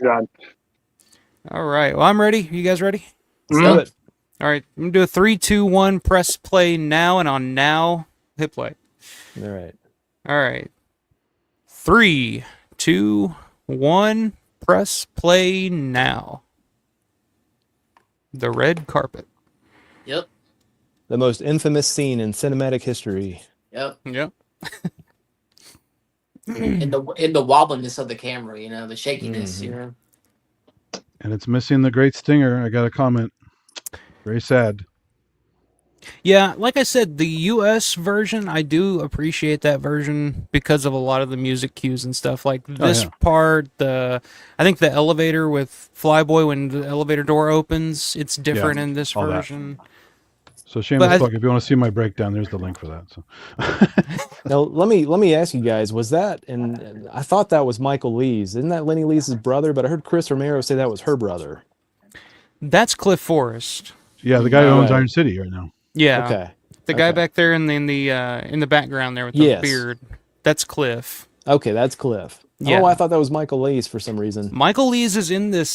All right. Well, I'm ready. You guys ready? Let's do it. All right. I'm going to do a 3, 2, 1, press play now, and on now, hit play. All right. All right. 3, 2, 1, press play now. The red carpet. Yep. The most infamous scene in cinematic history. Yep. In the wobbliness of the camera, the shakiness, And it's missing the great stinger. I got a comment. Very sad. Yeah, like I said, the U.S. version, I do appreciate that version because of a lot of the music cues and stuff. Like this part, I think the elevator with Flyboy, when the elevator door opens, it's different in this version. So shameless plug. If you want to see my breakdown, there's the link for that. So. Now let me ask you guys: was that? And I thought that was Michael Lee's. Isn't that Lenny Lee's brother? But I heard Chris Romero say that was her brother. That's Cliff Forrest. Yeah, the guy who owns Iron City right now. Yeah. Okay. The guy back there in the background there with the beard. That's Cliff. Okay, that's Cliff. Yeah. Oh, I thought that was Michael Lee's for some reason. Michael Lee's is in this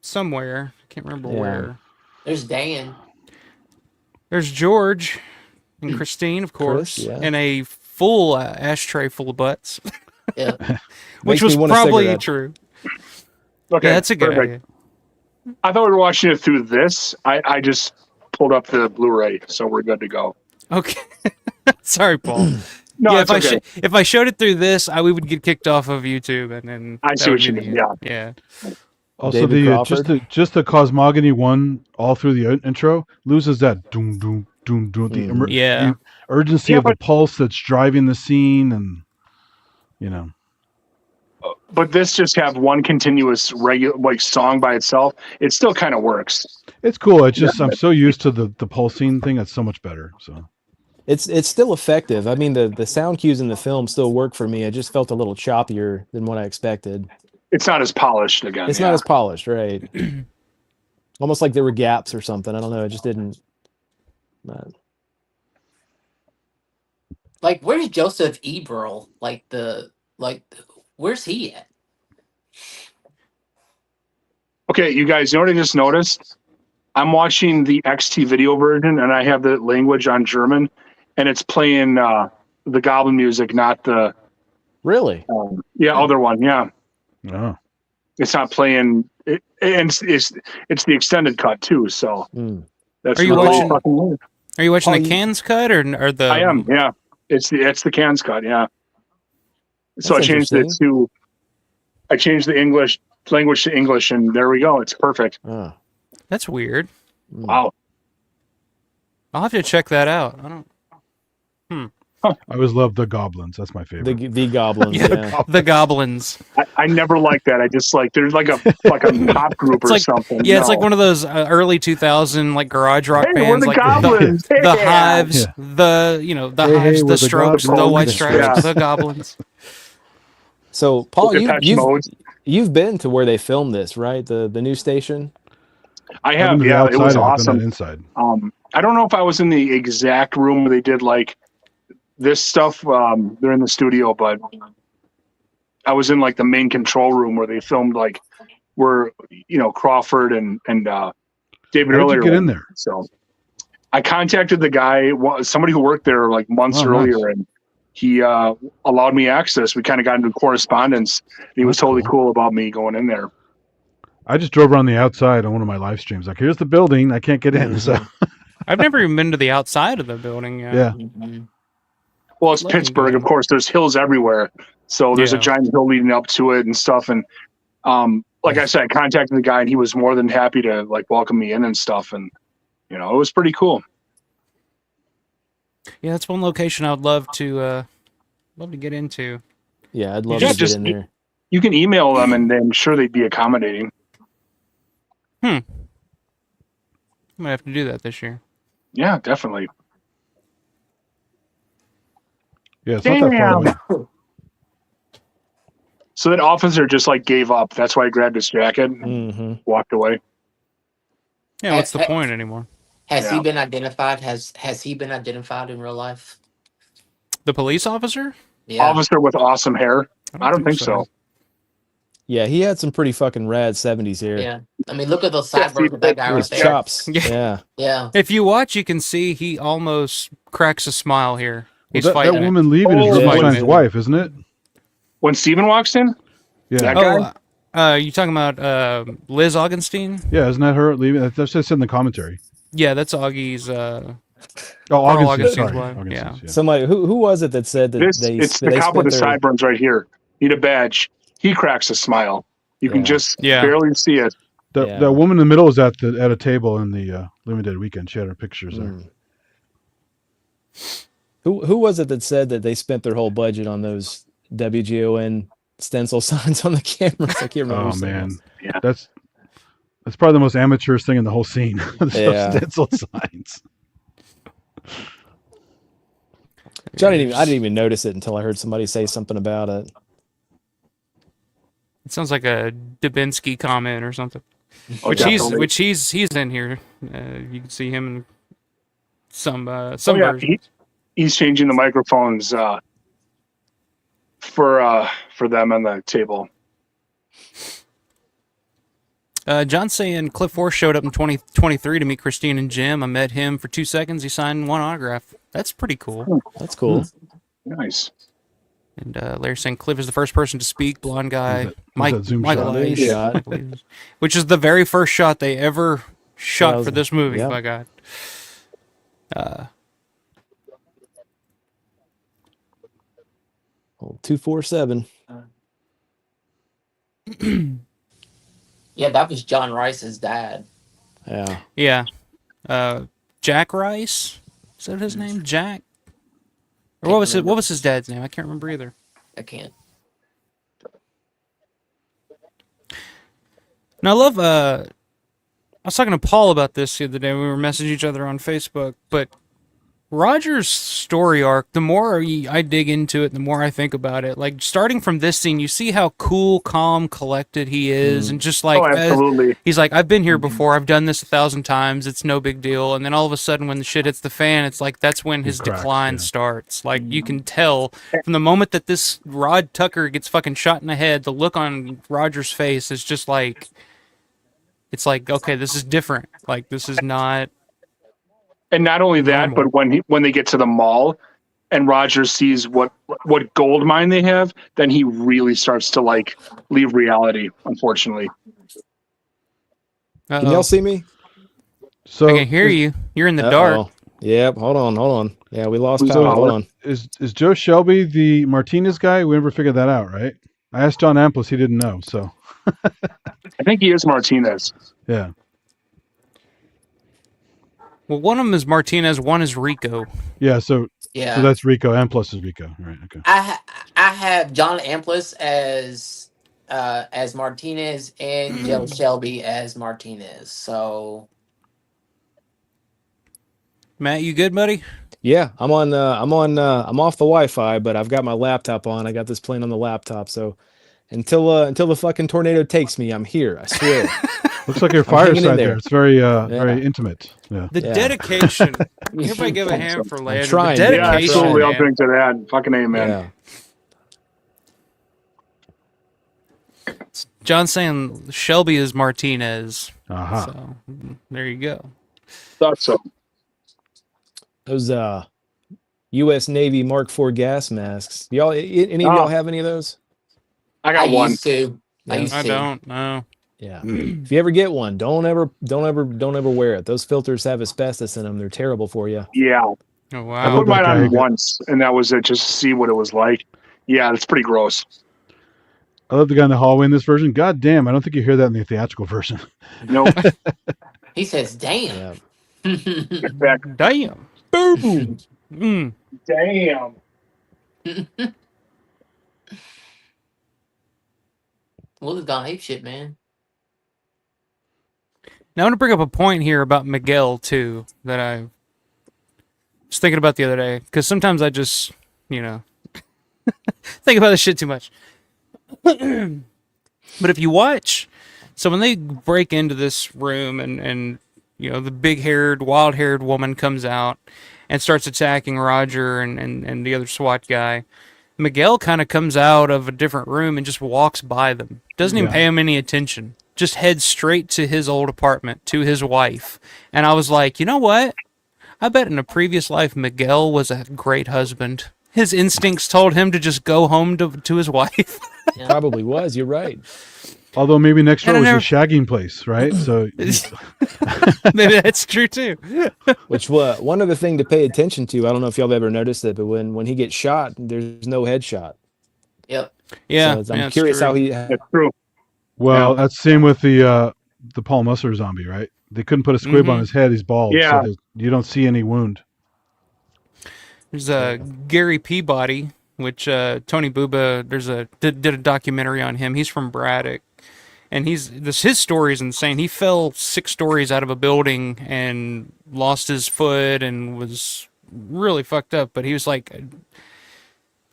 somewhere. I can't remember where. There's Dan. There's George and Christine, of course, and a full ashtray full of butts. Yeah. Which was probably true. Okay, yeah, that's a good idea. I thought we were watching it through this. I just pulled up the Blu-ray, so we're good to go. Okay. Sorry, Paul. No, yeah, it's okay. if I showed it through this, we would get kicked off of YouTube, and then I see what you mean. Yeah. Yeah. Also, just the cosmogony one all through the intro loses that doom doom doom doom the urgency of the pulse that's driving the scene, and But this just have one continuous regular song by itself. It still kind of works. It's cool. It's just I'm so used to the pulsing thing. That's so much better. So it's still effective. I mean, the sound cues in the film still work for me. I just felt a little choppier than what I expected. It's not as polished again. It's not as polished, right? Almost like there were gaps or something. I don't know. It just didn't. Like, where's Joseph Eberl? Where's he at? Okay, you guys, you know what I just noticed? I'm watching the XT video version, and I have the language on German, and it's playing the Goblin music, not the... Really? Other one, yeah. Oh. It's not playing... and it's the extended cut, too, so... That's Are you really watching? fucking weird. Are you watching the cans cut or the? I am, yeah. It's the cans cut, yeah. So That's I changed it to... I changed the English language to English, and there we go. It's perfect. That's weird. Wow. I'll have to check that out. I don't. I always love the goblins. That's my favorite. The goblins. Yeah. The goblins. I never like that. I just like there's like a pop group or something. Yeah, it's like one of those early 2000 like garage rock Hey, bands, we're the like Goblins. the Yeah. Hives, the Hives, we're the the Strokes, the Goblins. White Stripes, Yeah. the Goblins. So, Paul, Depeche Mode. you've been to where they filmed this, right? The new station. I I've have, been to the yeah. It was outside, I've been awesome. inside. I don't know if I was in the exact room where they did like this stuff. They're in the studio, but I was in like the main control room where they filmed like where Crawford and David How did earlier. you get in there? So I contacted the guy, somebody who worked there like months earlier, nice. and he allowed me access. We kind of got into correspondence. He was totally cool about me going in there. I just drove around the outside on one of my live streams. Like, here's the building. I can't get in. So I've never even been to the outside of the building yet. yeah. Well, it's Pittsburgh, of course. There's hills everywhere, so there's a giant hill leading up to it and stuff. And like I said, I contacted the guy, and he was more than happy to like welcome me in and stuff. And it was pretty cool. Yeah, that's one location I would love to get into. Yeah, I'd love to get in there. You can email them, and I'm sure they'd be accommodating. I might have to do that this year. Yeah, definitely. Yeah, it's not that far away. So that officer just like gave up. That's why he grabbed his jacket and walked away. Yeah, what's the point anymore? Has he been identified? Has he been identified in real life? The police officer? Yeah. Officer with awesome hair? I don't think so. Yeah, he had some pretty fucking rad 70s hair. Yeah. I mean, look at those sideburns of that guy right His there. chops. Yeah. Yeah. If you watch, you can see he almost cracks a smile here. He's That fighting woman leaving is Rubenstein's wife, isn't it? When Steven walks in? Yeah. That guy? You talking about Liz Augenstein? Yeah, isn't that her leaving? That's just in the commentary. Yeah, that's Augie's. Augustine, Augustin's sorry. wife. Augustine's, Yeah. Somebody who was it that said that It's the cop with the sideburns right here. Need a badge. He cracks a smile. You can just barely see it. The woman in the middle is at a table in the limited weekend. She had her pictures there. Who was it that said that they spent their whole budget on those WGON stencil signs on the cameras? I can't remember. Oh man, that's probably the most amateurish thing in the whole scene. Those stencil signs. I didn't even notice it until I heard somebody say something about it. It sounds like a Dubinsky comment or something. Oh, which he's in here. You can see him in some version. He's changing the microphones for them on the table. John's saying Cliff Force showed up in 2023 to meet Christine and Jim. I met him for 2 seconds. He signed one autograph. That's pretty cool. That's cool. Nice. And Larry saying Cliff is the first person to speak. Blonde guy, that zoom Michael shot? Ice, Yeah. Michael Ice, which is the very first shot they ever shot for this movie. Yep. By God. 247. Yeah, that was John Rice's dad. Yeah. Yeah. Jack Rice? Is that his name? Jack? Or what was his dad's name? I can't remember either. I can't. Now I love I was talking to Paul about this the other day. We were messaging each other on Facebook, but Roger's story arc, the more I dig into it, the more I think about it. Like, starting from this scene, you see how cool, calm, collected he is. And just like, absolutely. He's like, I've been here before. I've done this 1,000 times. It's no big deal. And then all of a sudden, when the shit hits the fan, it's like, that's when his decline starts. Like, you can tell from the moment that this Rod Tucker gets fucking shot in the head, the look on Roger's face is just like, it's like, okay, this is different. Like, this is not... And not only that, but when they get to the mall and Roger sees what gold mine they have, then he really starts to like leave reality, unfortunately. Can y'all see me? So I can hear you. You're in the dark. Yep. Hold on. Yeah, we lost power. Hold on. Is Joe Shelby the Martinez guy? We never figured that out, right? I asked John Amplis, he didn't know. So I think he is Martinez. Yeah. Well, one of them is Martinez, one is Rico. Yeah, so Yeah. that's Rico. Amplis is Rico. Right, okay. I have John Amplis as Martinez and Joe Shelby as Martinez. So Matt, you good, buddy? Yeah, I'm off the Wi-Fi, but I've got my laptop on. I got this playing on the laptop, so until the fucking tornado takes me, I'm here. I swear. Looks like your fireside there. It's very very intimate. Yeah. The dedication. Everybody give a hand for Landon. trying, The dedication. Yeah, absolutely. I'll man. drink to that. Fucking amen. Yeah. John's saying Shelby is Martinez. Uh-huh. So there you go. Thought so. Those U.S. Navy Mark IV gas masks. Y'all, any of y'all have any of those? I got one. Used to. I don't know. Yeah. If you ever get one, don't ever wear it. Those filters have asbestos in them. They're terrible for you. Yeah. Oh I wow. put mine on once, and that was it. Just to see what it was like. Yeah, it's pretty gross. I love the guy in the hallway in this version. God damn, I don't think you hear that in the theatrical version. Nope. He says, "Damn." Damn. Boom. Damn. Will's gone ape shit, man. Now I want to bring up a point here about Miguel too that I was thinking about the other day, because sometimes I just, think about this shit too much. But if you watch, so when they break into this room and the big-haired, wild-haired woman comes out and starts attacking Roger and the other SWAT guy, Miguel kind of comes out of a different room and just walks by them. Doesn't even pay him any attention. Just heads straight to his old apartment, to his wife. And I was like, you know what? I bet in a previous life Miguel was a great husband. His instincts told him to just go home to his wife. Probably was. You're right. Although maybe next door was your shagging place, right? So maybe that's true too. Which one other thing to pay attention to, I don't know if y'all have ever noticed it, but when he gets shot, there's no headshot. Yep. Yeah. So I'm curious how he. That's true. Well, that's the same with the Paul Musser zombie, right? They couldn't put a squib on his head; he's bald. Yeah. So you don't see any wound. There's Gary Peabody, which Tony Buba did a documentary on him. He's from Braddock, and his story is insane. He fell 6 stories out of a building and lost his foot and was really fucked up. But he was like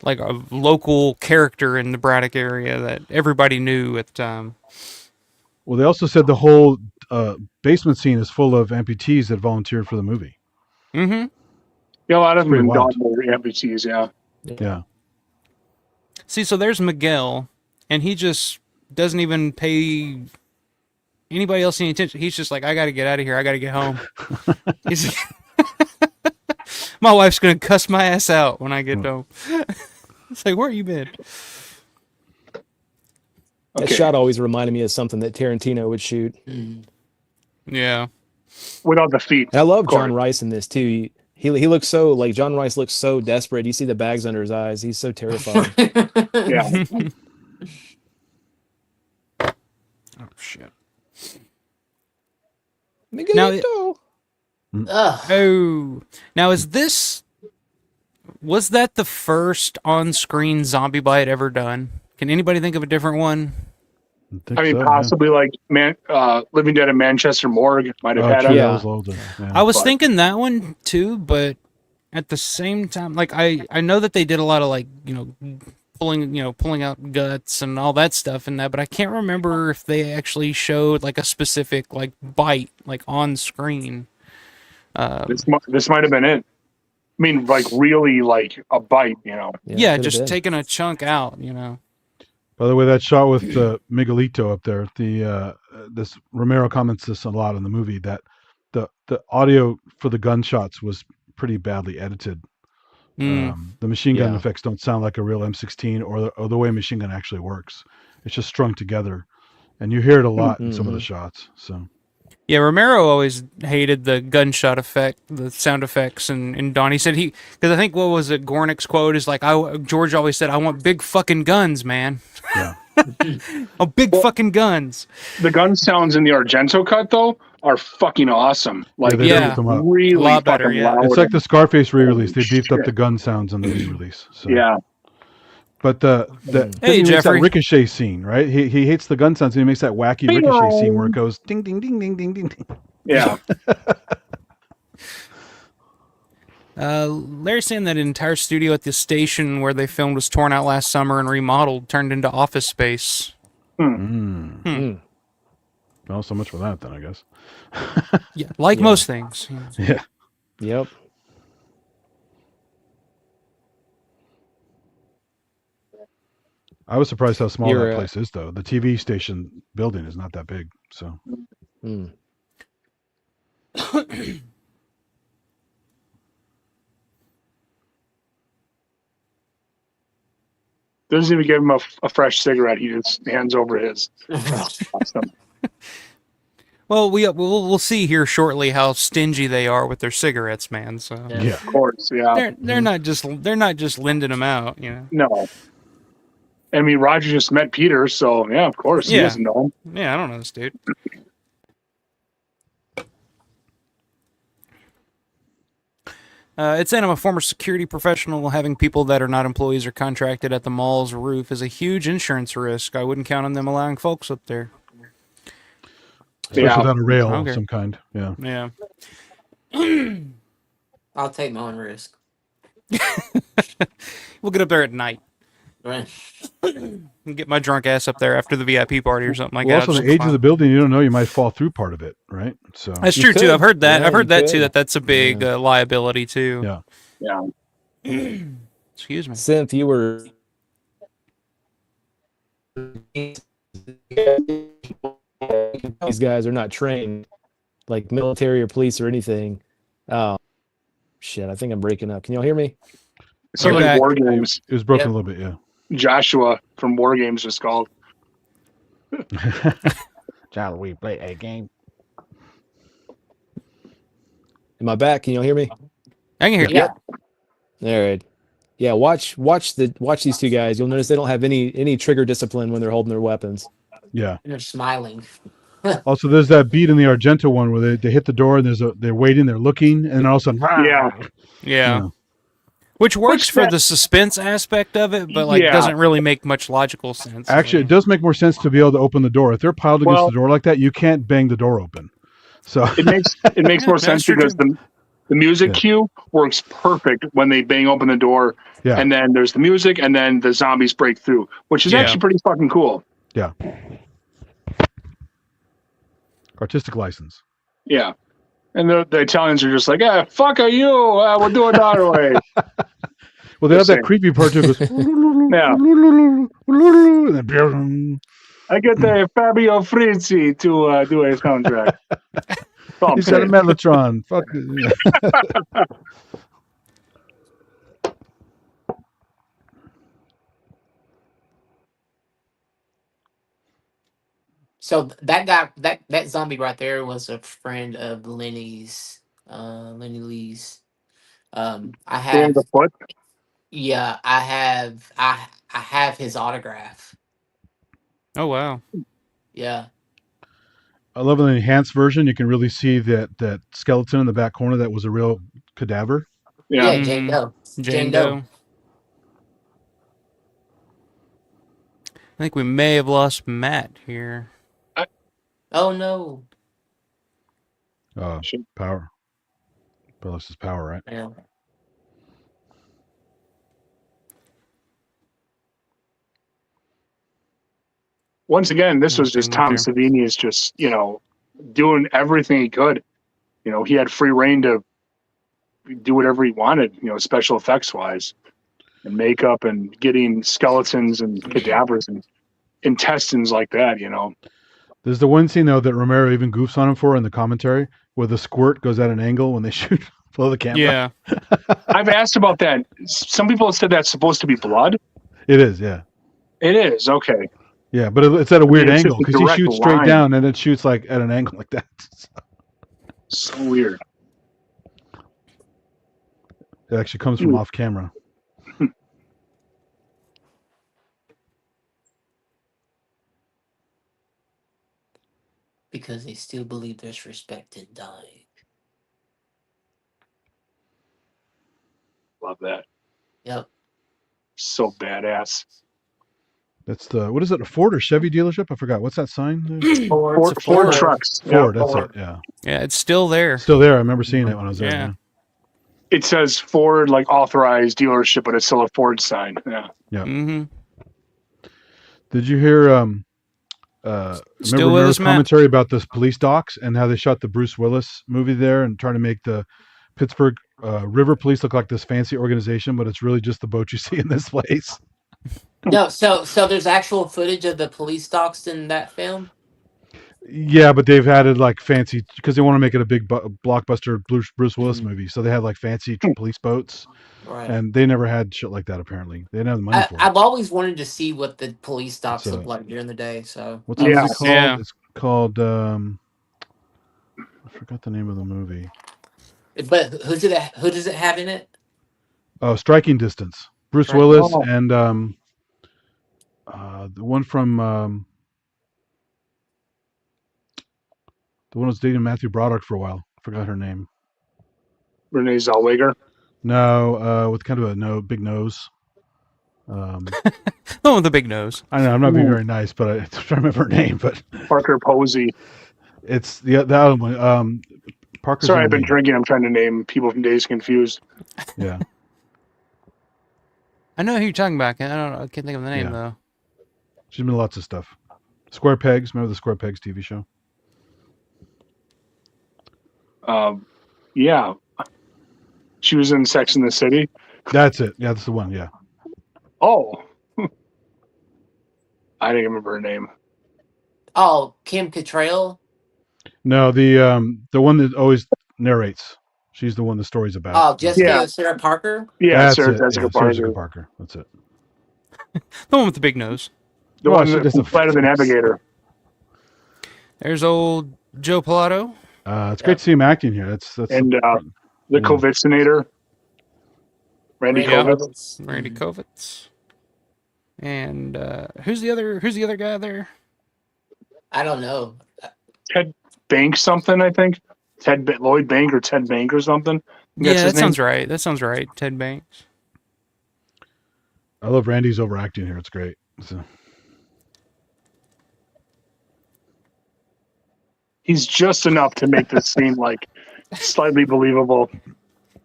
a local character in the Braddock area that everybody knew at the time. Well, they also said the whole basement scene is full of amputees that volunteered for the movie. Mm-hmm. Yeah, a lot of them Pretty are wild. amputees, yeah. Yeah. See, so there's Miguel, and he just doesn't even pay anybody else any attention. He's just like, I got to get out of here. I got to get home. My wife's going to cuss my ass out when I get home. It's like, where you been? That shot always reminded me of something that Tarantino would shoot. Yeah. Without the feet. And I love of course. John Rice in this too. He looks so like John Rice looks so desperate. You see the bags under his eyes. He's so terrifying. Yeah. Oh shit. Miguelito. Oh, now was that the first on-screen zombie bite ever done? Can anybody think of a different one? I mean, possibly like Living Dead in Manchester Morgue might have had it. That was older. Yeah. I was thinking that one too, but at the same time, like I know that they did a lot of like pulling out guts and all that stuff in that, but I can't remember if they actually showed like a specific like bite like on screen. This might have been it. I mean, like really like a bite, Yeah, just taking a chunk out, By the way, that shot with Miguelito up there, this Romero comments this a lot in the movie that the audio for the gunshots was pretty badly edited. The machine gun effects don't sound like a real M16 or the way a machine gun actually works. It's just strung together, and you hear it a lot in some of the shots. So. Yeah, Romero always hated the gunshot effect, the sound effects, and Don. He said because I think what was it? Gornick's quote is like, George always said, "I want big fucking guns, man." Yeah. Big fucking guns. The gun sounds in the Argento cut though are fucking awesome. Like really a lot better. fucking Yeah, loud. It's like the Scarface re-release. They beefed up the gun sounds in the re-release. So. Yeah. But hey, he makes Jeffrey. that ricochet scene, right? He hates the gun sounds, and he makes that wacky ricochet scene where it goes ding, ding, ding, ding, ding, ding, ding. Yeah. Larry's saying that entire studio at the station where they filmed was torn out last summer and remodeled, turned into office space. Well, so much for that then, I guess. Yeah, like most things. Yeah. Yep. I was surprised how small that place is, though. The TV station building is not that big, so. Doesn't even give him a fresh cigarette. He just hands over his. Awesome. Well, we'll see here shortly how stingy they are with their cigarettes, man. So yeah, of course, yeah. They're not just lending them out, No. I mean, Roger just met Peter, so yeah, of course, he doesn't know him. Yeah, I don't know this dude. It's saying I'm a former security professional. Having people that are not employees or contracted at the mall's roof is a huge insurance risk. I wouldn't count on them allowing folks up there. Especially without a rail of some kind. Yeah. Yeah. I'll take my own risk. We'll get up there at night. Right. Get my drunk ass up there after the VIP party or something like Well, that. also, the age of the building, you don't know, you might fall through part of it, right? So that's true too. I've heard that. I've heard that too. That's a big liability too. Yeah. Yeah. Excuse me. Synth, you were. These guys are not trained like military or police or anything. Oh, shit. I think I'm breaking up. Can y'all hear me? So like War Games. It was broken a little bit, yeah. Joshua from War Games was called. Shall we play a game? Am I back? Can y'all hear me? I can hear you. Yeah. All right. Yeah, watch these two guys. You'll notice they don't have any trigger discipline when they're holding their weapons. Yeah. And they're smiling. Also, there's that beat in the Argento one where they hit the door and they're waiting, they're looking, and then all of a sudden, yeah. Which works for the suspense aspect of it, but doesn't really make much logical sense. Actually, it does make more sense to be able to open the door. If they're piled against the door like that, you can't bang the door open. So it makes more sense because the music cue works perfect when they bang open the door, and then there's the music, and then the zombies break through, which is actually pretty fucking cool. Yeah. Artistic license. Yeah. And the Italians are just like, fuck are you? We'll do it our way. Well, they have that creepy part too. Goes, I get the Fabio Frizzi to do a soundtrack. He said a Mellotron. Fuck. So that guy, that zombie right there, was a friend of Lenny's, Lenny Lee's. I Dan have, the Foot. yeah, I have his autograph. Oh wow. Yeah, I love an enhanced version. You can really see that skeleton in the back corner that was a real cadaver. Yeah. yeah, Jane Doe, Jane Doe. I think we may have lost Matt here. Oh no. Power. Bellis is power, right? Yeah. Once again, this was See just him up Tom there. Savini is just, doing everything he could. He had free reign to do whatever he wanted, special effects wise and makeup and getting skeletons and cadavers and intestines like that, There's the one scene though that Romero even goofs on him for in the commentary, where the squirt goes at an angle when they shoot below the camera. Yeah. I've asked about that. Some people have said that's supposed to be blood. It is, yeah. It is, okay. Yeah, but it's at a weird it's angle just a because he direct shoots straight line. down and it shoots like at an angle like that. So weird. It actually comes from off camera. Because they still believe there's respect in dying. Love that. Yep. So badass. That's what is it, a Ford or Chevy dealership? I forgot. What's that sign? Ford trucks. Ford, Yeah. that's Ford. it, yeah. Yeah, it's still there. Still there. I remember seeing it when I was there. Yeah. Yeah. It says Ford, like authorized dealership, but it's still a Ford sign. Yeah. Yeah. Mm-hmm. Did you hear remember Still with Romero's us, Matt? commentary about this police docs and how they shot the Bruce Willis movie there and trying to make the Pittsburgh River Police look like this fancy organization, but it's really just the boat you see in this place. No, so there's actual footage of the police docs in that film. Yeah, but they've added like fancy because they want to make it a big blockbuster Bruce Willis movie. So they had like fancy police boats, Right. and they never had shit like that. Apparently, they didn't have the money for it. I've always wanted to see what the police docs So- look like during the day. So What's the Yeah. movie called? Yeah. It's called I forgot the name of the movie. But who does it have in it? Oh, Striking Distance. Bruce Right. Willis Oh. and the one from the one who was dating Matthew Broderick for a while. I forgot her name. Renee Zellweger. No, with kind of a big nose. The one with the big nose. I know I'm not being Ooh. very nice, but I don't remember her name. But Parker Posey. it's the other one. Parker's Sorry, in I've been the lead. drinking. I'm trying to name people from Days Confused. Yeah, I know who you're talking about. I don't know. I can't think of the name Yeah. though. she's been in lots of stuff. Square Pegs. Remember the Square Pegs TV show? Yeah. She was in Sex in the City. That's it. Yeah, that's the one. Yeah. Oh. I didn't remember her name. Oh, Kim Cattrall. No, the one that always narrates. She's the one the story's about. Oh, Jessica Yeah. Sarah Parker. Yeah, That's Sarah it. Jessica Yeah, Parker. Sarah Jessica Parker. That's it. The one with the big nose. The Well, one she that doesn't- Flight of the Navigator. There's old Joe Pilato. It's great to see him acting here. That's And the Yeah. Kovitsinator. Randy Yeah. Kovitz. Randy Kovitz. And who's the other guy there? I don't know. Ted Bank something, I think. Lloyd Bank or Ted Bank or something. Yeah, That's his that sounds name. right. That sounds right. Ted Banks. I love Randy's overacting here. It's great. So, He's just enough to make this seem like slightly believable.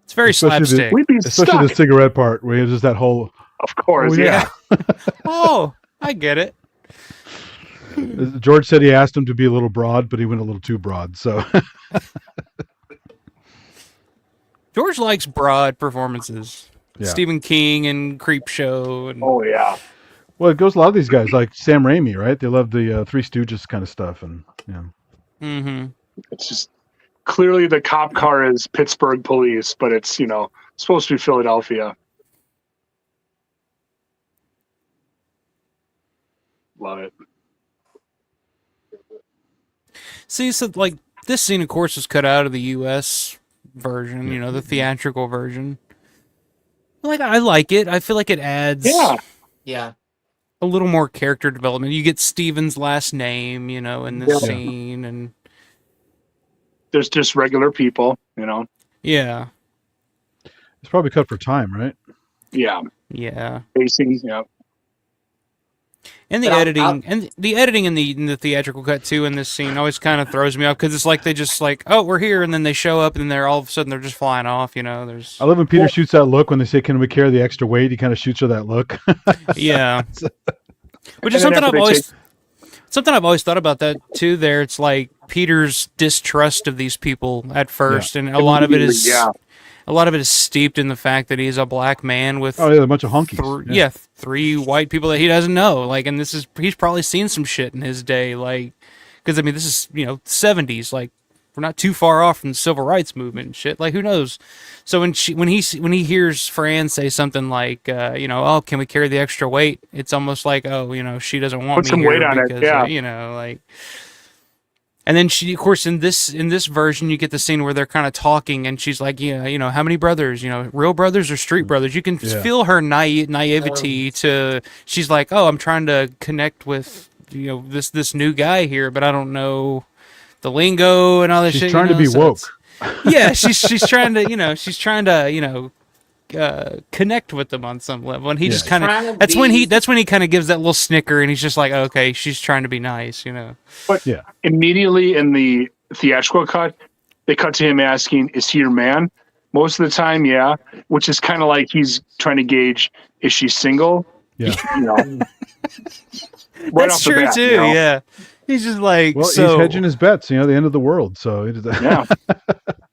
It's very especially slapstick. We'd be especially stuck. the cigarette part where he has just that whole. Of course, Oh, yeah. Oh, I get it. George said he asked him to be a little broad, but he went a little too broad. So George likes broad performances. Yeah. Stephen King and Creep Show. And, Oh yeah. well, it goes a lot of these guys like Sam Raimi, right? They love the Three Stooges kind of stuff, and yeah. Mm-hmm. It's just clearly the cop car is Pittsburgh police, but it's supposed to be Philadelphia. Love it. See, so like this scene, of course, was cut out of the U.S. version. You know, the theatrical version. Like, I like it. I feel like it adds Yeah. a little more character development. You get Steven's last name, you know, in this scene, and there's just regular people, you know. yeah, It's probably cut for time, right? Yeah. Pacing, yeah. And the editing, and the editing in the theatrical cut too in this scene always kind of throws me off because it's like they just like, oh, we're here, and then they show up, and they're all of a sudden they're just flying off. You know, there's. I love when Peter shoots that look when they say, "Can we carry the extra weight?" He kind of shoots her that look. Yeah, which is something I've always thought about that too. There, it's like Peter's distrust of these people at first, and a lot of it is steeped in the fact that he's a black man with a bunch of honkies. Three white people that he doesn't know. Like, and he's probably seen some shit in his day. Like, because I mean, this is 70s. Like, we're not too far off from the civil rights movement and shit. Like, who knows? So when he hears Fran say something like, oh, can we carry the extra weight? It's almost like, oh, she doesn't want Put me some here weight on it, because yeah. like. And then she, of course, in this version, you get the scene where they're kind of talking, and she's like, how many brothers? Real brothers or street brothers? You can feel her naivety to. She's like, oh, I'm trying to connect with this new guy here, but I don't know the lingo and all that shit. She's trying to be woke. Yeah, she's trying to connect with them on some level, and he just kind of that's when he kind of gives that little snicker, and he's just like, okay, she's trying to be nice, But immediately in the theatrical cut, they cut to him asking, "Is he your man?" Most of the time, yeah, which is kind of like he's trying to gauge, is she single? Yeah, right that's off the true bat, too. Yeah, he's just like, he's hedging his bets. The end of the world. So yeah,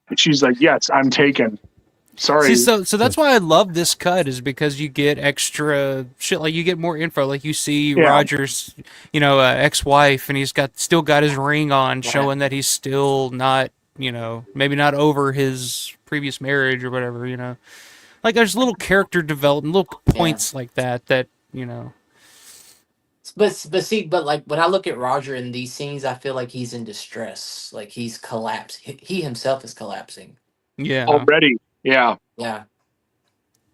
and she's like, "Yes, I'm taken." Sorry. See, so that's why I love this cut, is because you get extra shit. Like, you get more info. Like, you see Roger's, ex-wife, and he's still got his ring on, showing that he's still not, maybe not over his previous marriage or whatever. Like, there's little character development, little points like that. But like when I look at Roger in these scenes, I feel like he's in distress. Like, he's collapsed. He himself is collapsing. Yeah. Already. Yeah. Yeah.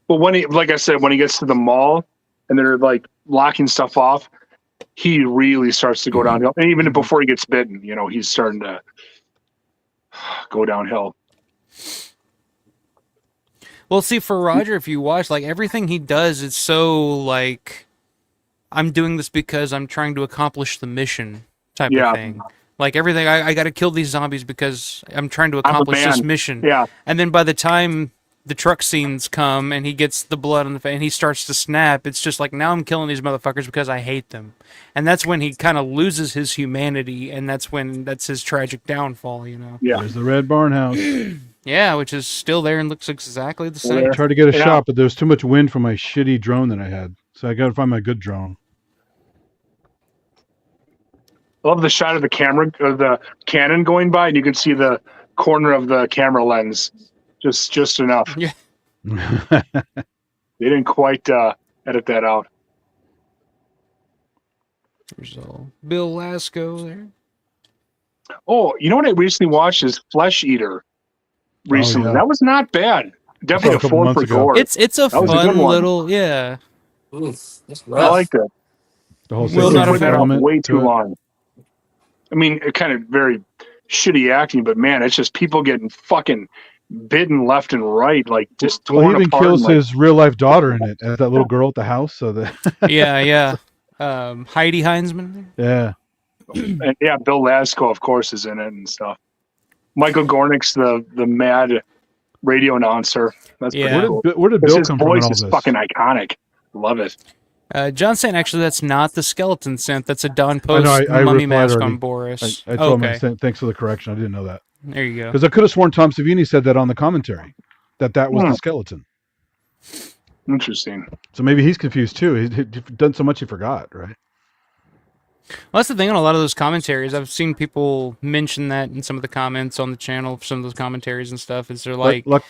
But like I said, when he gets to the mall and they're like locking stuff off, he really starts to go downhill. And even before he gets bitten, he's starting to go downhill. Well, see, for Roger, if you watch, like, everything he does, it's so like, I'm doing this because I'm trying to accomplish the mission type of thing. Like, everything, I got to kill these zombies because I'm trying to accomplish this mission. Yeah. And then by the time the truck scenes come and he gets the blood on the face and he starts to snap, it's just like, now I'm killing these motherfuckers because I hate them. And that's when he kind of loses his humanity, and that's his tragic downfall, Yeah. There's the red barn house. Yeah, which is still there and looks exactly the same. I tried to get a shot, but there was too much wind for my shitty drone that I had. So I got to find my good drone. I love the shot of the camera, of the cannon going by, and you can see the corner of the camera lens, just enough. Yeah. They didn't quite edit that out. There's Bill Lasco there. Oh, you know what I recently watched is Flesh Eater. Recently, that was not bad. Definitely a 4 for gore. It's a fun little Oof, that's I rough. liked it. The whole Will not have been element way too to it. long. I mean, it kind of very shitty acting, but man, it's just people getting fucking bitten left and right, like just torn Well, he even apart. kills his real life daughter in it, that little girl at the house. So that yeah. Heidi Heinzman. Yeah. And yeah, Bill Lasco, of course, is in it and stuff. Michael Gornick's the mad radio announcer. That's pretty cool. Where did Bill his come from in voice all is this? fucking iconic. Love it. John saying, actually, that's not the skeleton scent. That's a Don I Post know, I mummy replied mask already. on Boris. I told okay. him, thanks for the correction. I didn't know that. There you go. Because I could have sworn Tom Savini said that on the commentary, that was the skeleton. Interesting. So maybe he's confused too. He'd done so much he forgot, right? Well, that's the thing on a lot of those commentaries. I've seen people mention that in some of the comments on the channel, some of those commentaries and stuff. Is they're like the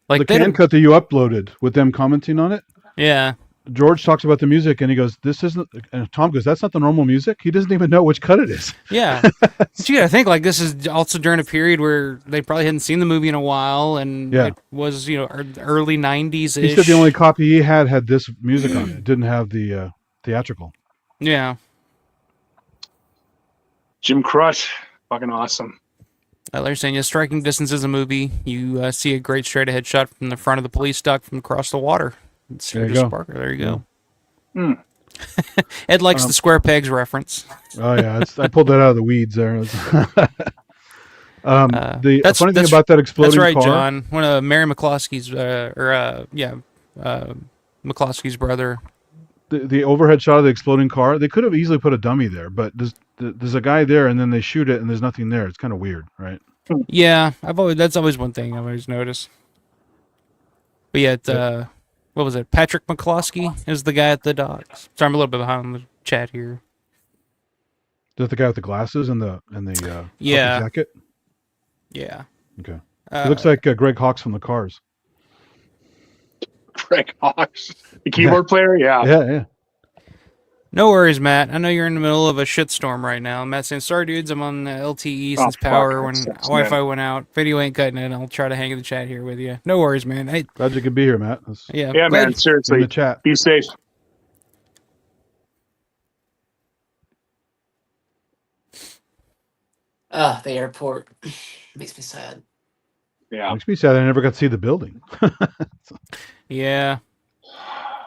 they can don't- cut that you uploaded with them commenting on it. Yeah. George talks about the music, and he goes, "This isn't." And Tom goes, "That's not the normal music." He doesn't even know which cut it is. Yeah. But you gotta think, like, this is also during a period where they probably hadn't seen the movie in a while, and Yeah. it was, early 90s He ish. said the only copy he had this music on it. It didn't have the theatrical. Yeah. Jim Crush, fucking awesome. They're saying, yeah, Striking Distance is a movie. You see a great straight ahead shot from the front of the police dock from across the water. It's There you just go. Parker. There you go. Hmm. Ed likes the square pegs reference. Oh yeah, I pulled that out of the weeds there. The funny thing about that exploding That's right, car, John. One of Mary McCloskey's, McCloskey's brother. the overhead shot of the exploding car, they could have easily put a dummy there, but there's a guy there, and then they shoot it, and there's nothing there. It's kind of weird, right? Yeah, that's always one thing I've always noticed. But yeah, what was it? Patrick McCloskey is the guy at the docks. Sorry, I'm a little bit behind the chat here. Is that the guy with the glasses and the Yeah. puffy jacket? Yeah. Okay. He looks like Greg Hawkes from the Cars. Greg Hawkes, the keyboard player. Yeah. Yeah. No worries, Matt. I know you're in the middle of a shitstorm right now. Matt's saying, sorry, dudes, I'm on LTE since power when Wi-Fi went out. Video ain't cutting it. I'll try to hang in the chat here with you. No worries, man. Hey, glad you could be here, Matt. Yeah, man. Seriously, in the chat. Be safe. The airport makes me sad. Yeah, makes me sad. I never got to see the building. Yeah.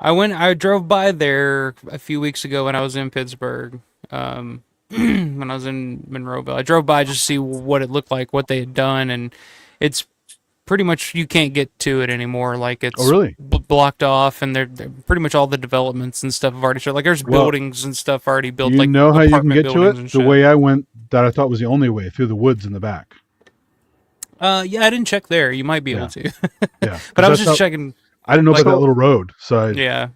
I drove by there a few weeks ago when I was in Pittsburgh. When I was in Monroeville, I drove by just to see what it looked like, what they had done, and it's pretty much you can't get to it anymore. Like it's really? Blocked off, and they're pretty much all the developments and stuff have already started. Like there's buildings and stuff already built. You know how you can get to it? The shit. way I went, that I thought was the only way, through the woods in the back. Yeah, I didn't check there. You might be able to. Yeah, but I was just checking. I didn't know about that little road, so yeah.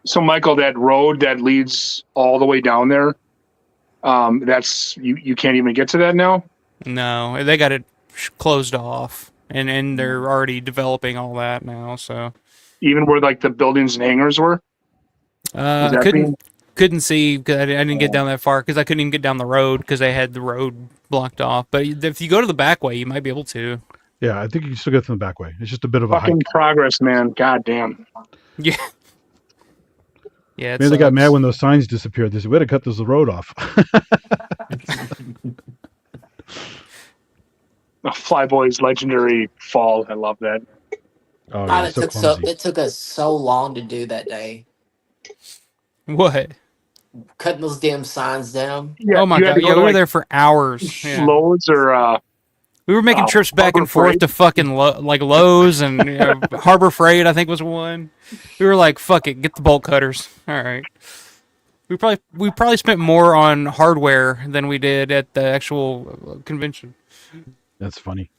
So Michael, that road that leads all the way down there, that's you can't even get to that now. No, they got it closed off, and they're already developing all that now. So even where like the buildings and hangars were. Couldn't see because I didn't get down that far because I couldn't even get down the road because they had the road blocked off. But if you go to the back way, you might be able to. Yeah, I think you can still get to the back way. It's just a bit of a fucking hike. Progress, man. God damn. Yeah. Yeah. Maybe they got mad when those signs disappeared. They said, "We had to cut this road off." Flyboy's legendary fall. I love that. Oh, God, it took us so long to do that day. What? Cutting those damn signs down. Yeah, oh my god! Yeah, we were there for hours. Yeah. Lowe's or we were making trips back and forth to fucking like Lowe's and Harbor Freight. I think was one. We were like, "Fuck it, get the bolt cutters." All right. We probably spent more on hardware than we did at the actual convention. That's funny.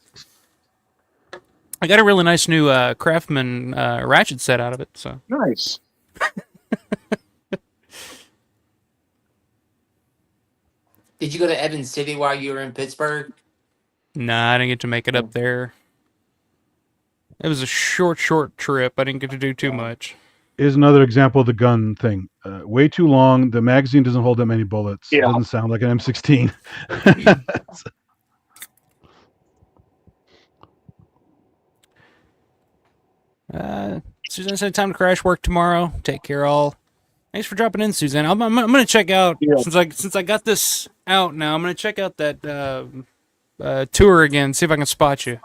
I got a really nice new Craftsman ratchet set out of it. So nice. Did you go to Evans City while you were in Pittsburgh? Nah, I didn't get to make it up there. It was a short trip. I didn't get to do too much. Here's another example of the gun thing. Way too long. The magazine doesn't hold that many bullets. Yeah. It doesn't sound like an M16. Suzanne said, "Time to crash work tomorrow. Take care, all." Thanks for dropping in, Suzanne. I'm gonna check out since I got this out now. I'm gonna check out that tour again. See if I can spot you.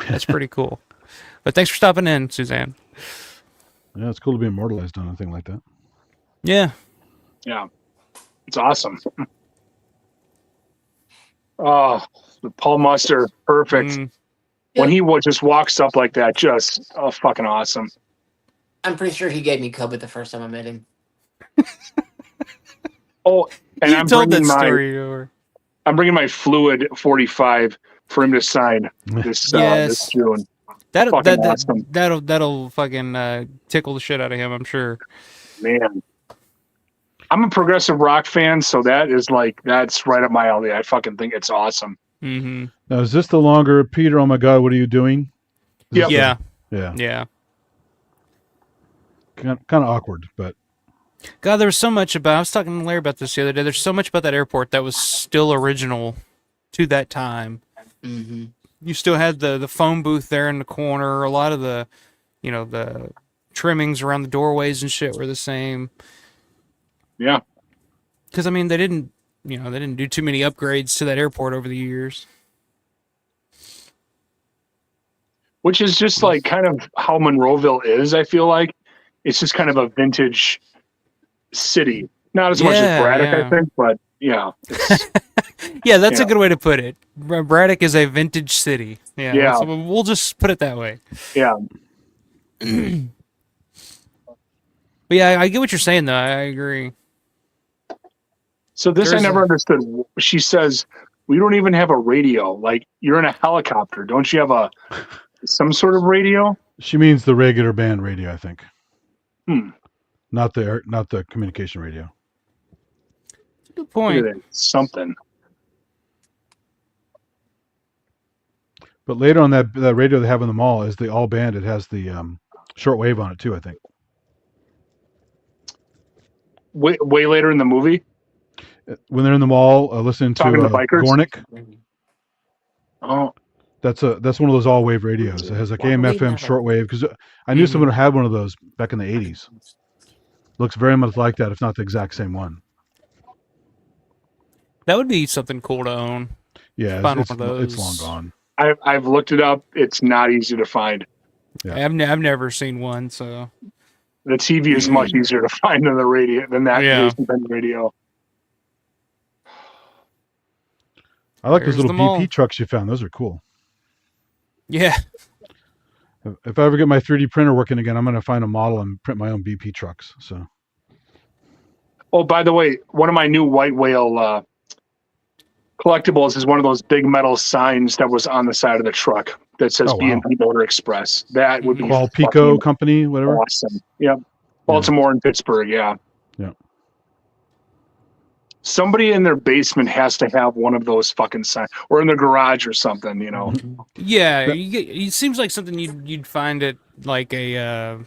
That's pretty cool. But thanks for stopping in, Suzanne. Yeah, it's cool to be immortalized on a thing like that. Yeah. Yeah. It's awesome. Oh, the Paul Muster, perfect. When he just walks up like that, just fucking awesome. I'm pretty sure he gave me COVID the first time I met him. Oh, and I'm bringing my Fluid 45 for him to sign this June. That'll fucking tickle the shit out of him, I'm sure. Man, I'm a progressive rock fan, so that's right up my alley. I fucking think it's awesome. Mm-hmm. Now, is this the longer Peter? Oh my God, what are you doing? Yeah. Yeah. Yeah. kind of awkward, but God, there was so much about. I was talking to Larry about this the other day. There's so much about that airport that was still original to that time. Mm-hmm. You still had the phone booth there in the corner. A lot of the, the trimmings around the doorways and shit were the same. Yeah. Because I mean, they didn't do too many upgrades to that airport over the years. Which is just like kind of how Monroeville is. I feel like it's just kind of a vintage city. Not as much as Braddock, I think, but yeah. Yeah, that's a good way to put it. Braddock is a vintage city. Yeah. So we'll just put it that way. Yeah. But yeah, I get what you're saying, though. I agree. So I never understood. She says, we don't even have a radio. Like, you're in a helicopter. Don't you have some sort of radio? She means the regular band radio, I think. Not the communication radio. Good point. Something. But later on, that radio they have in the mall is the all band. It has the shortwave on it too, I think. Way later in the movie, when they're in the mall listening to bikers? Gornick. Oh, that's one of those all wave radios. It has like AM, FM, shortwave. Because I knew someone who had one of those back in the 80s. Looks very much like that, if not the exact same one. That would be something cool to own. Yeah, it's long gone. I've looked it up. It's not easy to find. Yeah. I've never seen one, so the TV is much easier to find than the radio radio. I like those little BP trucks you found. Those are cool. Yeah. If I ever get my 3D printer working again, I'm going to find a model and print my own BP trucks. So. Oh, by the way, one of my new White Whale collectibles is one of those big metal signs that was on the side of the truck that says B&B Motor Express. That would be Pico Company, whatever. Awesome. Yep. Baltimore and Pittsburgh. Yeah. Yeah. Somebody in their basement has to have one of those fucking signs, or in their garage or something, Yeah, it seems like something you'd find at like a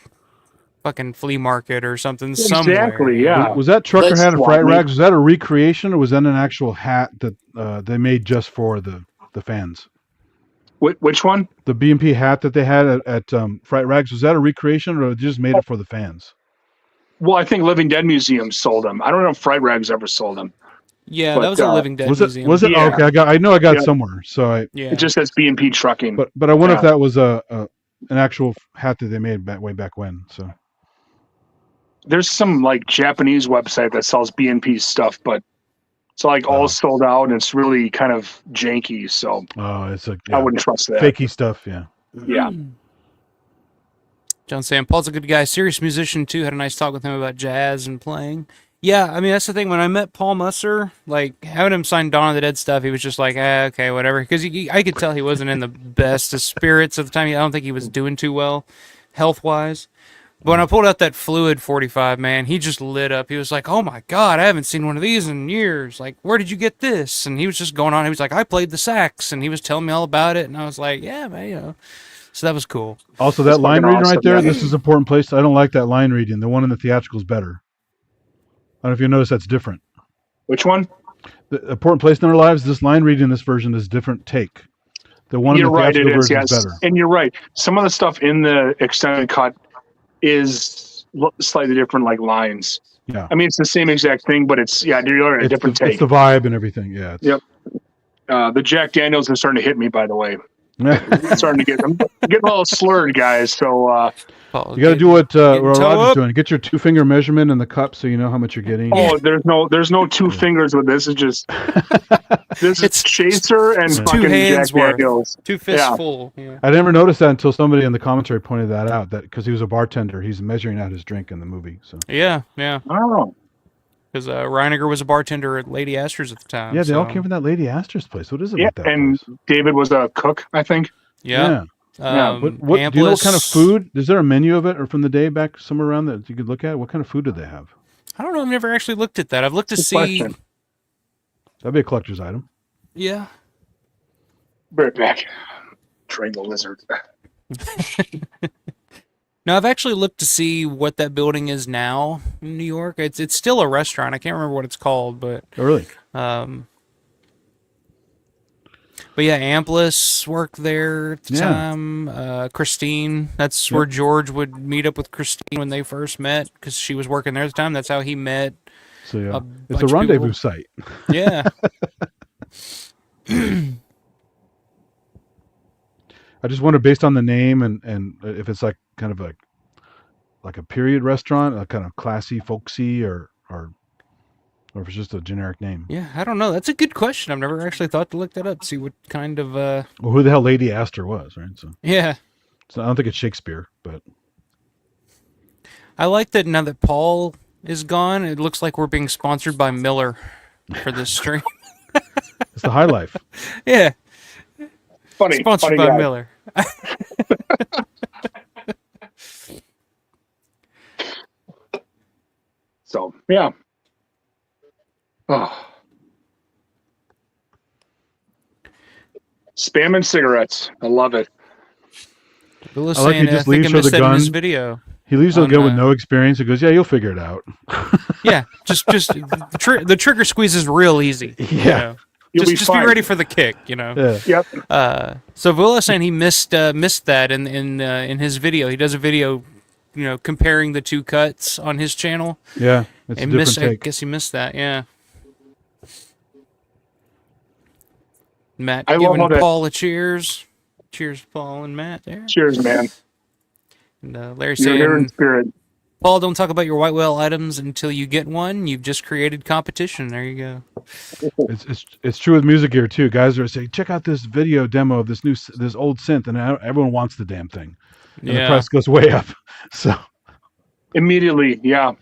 fucking flea market or something. Exactly. Somewhere. Yeah. Was that trucker hat of Fright Rags? Was that a recreation, or was that an actual hat that they made just for the fans? Which one? The B&P hat that they had at Fright Rags, was that a recreation, or they just made it for the fans? Well, I think Living Dead Museum sold them. I don't know if Fright Rags ever sold them. Yeah, that was a Living Dead Museum. Was it? Yeah. Oh, okay, I know I got it somewhere. So it just says B&P Trucking. But I wonder if that was an actual hat that they made way back when. So there's some like Japanese website that sells B&P stuff, but it's like all sold out, and it's really kind of janky. So I wouldn't trust that. Fakey stuff. Yeah. Yeah. John Sam Paul's a good guy, serious musician too. Had a nice talk with him about jazz and playing. Yeah, I mean that's the thing. When I met Paul Musser, like having him sign Dawn of the Dead stuff, he was just like, okay, whatever. Because I could tell he wasn't in the best of spirits at the time. I don't think he was doing too well, health wise. But when I pulled out that Fluid 45, man, he just lit up. He was like, "Oh my God, I haven't seen one of these in years. Like, where did you get this?" And he was just going on. He was like, "I played the sax," and he was telling me all about it. And I was like, "Yeah, man, So that was cool. Also, that line reading right there, this is an important place. I don't like that line reading. The one in the theatrical is better. I don't know if you notice that's different. Which one? The important place in our lives, this line reading in this version is different take. The one in the theatrical version is better. And you're right. Some of the stuff in the extended cut is slightly different, like lines. Yeah. I mean, it's the same exact thing, but it's, you're right, a different take. It's the vibe and everything, yeah. Yep. The Jack Daniels is starting to hit me, by the way. I'm starting to I'm getting a little slurred, guys. So you got to do what Roger's doing. Get your 2-finger measurement in the cup so you know how much you're getting. Oh, there's no 2 fingers with this. It's just it's Chaser and fucking two hands Jack Daniels. 2 fists full. Yeah. I never noticed that until somebody in the commentary pointed that out. That because he was a bartender, he's measuring out his drink in the movie. So yeah. Oh. Because Reiniger was a bartender at Lady Astor's at the time. Yeah, they all came from that Lady Astor's place. What is it about that and place? David was a cook, I think. Yeah. Do you know what kind of food? Is there a menu of it or from the day back somewhere around that you could look at? What kind of food did they have? I don't know. I've never actually looked at that. I've looked to see. Question. That'd be a collector's item. Yeah. Right back. Train the lizard. Now I've actually looked to see what that building is now in New York. It's still a restaurant. I can't remember what it's called, but Oh, really? But yeah, Amplis worked there at the Yeah. time. Christine, that's Yep. where George would meet up with Christine when they first met, because she was working there at the time. That's how he met. So yeah, it's bunch a of rendezvous people. site. Yeah. I just wonder, based on the name and if it's like kind of like a period restaurant, a kind of classy, folksy, or if it's just a generic name. Yeah, I don't know. That's a good question. I've never actually thought to look that up, see what kind of Well, who the hell Lady Astor was, right? So yeah. So I don't think it's Shakespeare, but I like that now that Paul is gone, it looks like we're being sponsored by Miller for this stream. it's the high life. Yeah. Funny, Sponsored funny by guy. Miller. So yeah. Oh. Spamming cigarettes. I love it. Bill was I like saying, he just I think I leaves her missed the that in his gun. video. He leaves her on, gun with no experience. He goes, "Yeah, you'll figure it out." Yeah, just the trigger squeeze is real easy. Yeah. You know? You'll Just be fine. ready for the kick, you know. Yeah. Yep. So Villa saying he missed that in his video. He does a video, you know, comparing the two cuts on his channel. Yeah, it's a And different I take. guess he missed that. Yeah. Matt I love giving how that- Paul a cheers. Cheers, Paul and Matt there. Cheers, man. And Larry You're here in saying, spirit. Paul, don't talk about your white whale items until you get one. You've just created competition. There you go. It's true with music gear too. Guys are saying, "Check out this video demo of this old synth," and everyone wants the damn thing, and the Yeah. price goes way up. So Immediately, yeah.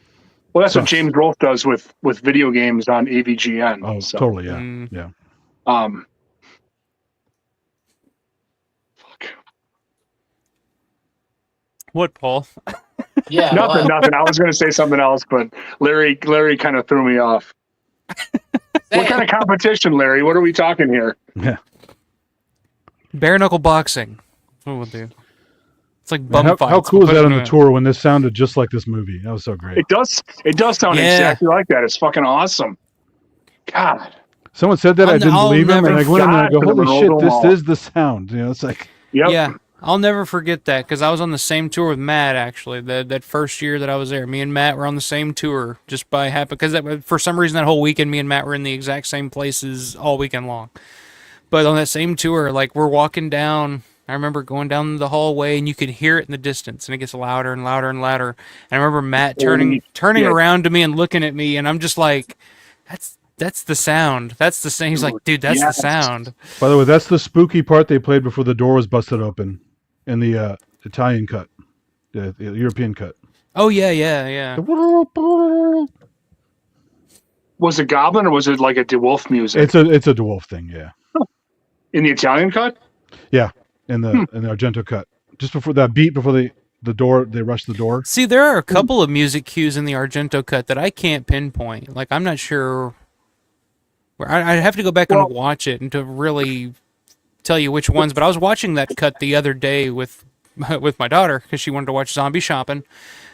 Well, that's what Sucks. James Rolfe does with video games on AVGN. Oh, so, totally, yeah, Mm. yeah. What, Paul? Yeah. Nothing. I was going to say something else, but Larry kind of threw me off. What kind of competition, Larry? What are we talking here? Yeah. Bare knuckle boxing. That's what we'll do. It's like Man, bum fights. how cool We'll is put that it on in the a- tour when this sounded just like this movie? That was so great. It does sound Yeah. exactly like that. It's fucking awesome. God. Someone said that I didn't I'll believe him, and I never went in there and go, forget the "Holy shit, Ronaldo this is the sound." You know, it's like, Yep. Yeah, I'll never forget that because I was on the same tour with Matt. Actually, that first year that I was there, me and Matt were on the same tour just by happen because for some reason that whole weekend, me and Matt were in the exact same places all weekend long. But on that same tour, like we're walking down. I remember going down the hallway and you could hear it in the distance, and it gets louder and louder and louder. And I remember Matt turning shit. around to me and looking at me, and I'm just like, "That's the sound. That's the sound." He's like, "Dude, that's Yes. the sound." by the way, that's the spooky part they played before the door was busted open in the Italian cut, the European cut. Oh yeah. Was it Goblin or was it like a DeWolf music? It's a DeWolf thing, yeah, In the Italian cut? yeah, in the Argento cut, just before that beat, before the door, they rush the door. See, there are a couple of music cues in the Argento cut that I can't pinpoint. Like, I'm not sure. I'd have to go back and watch it and to really tell you which ones. But I was watching that cut the other day with my daughter because she wanted to watch Zombie Shopping.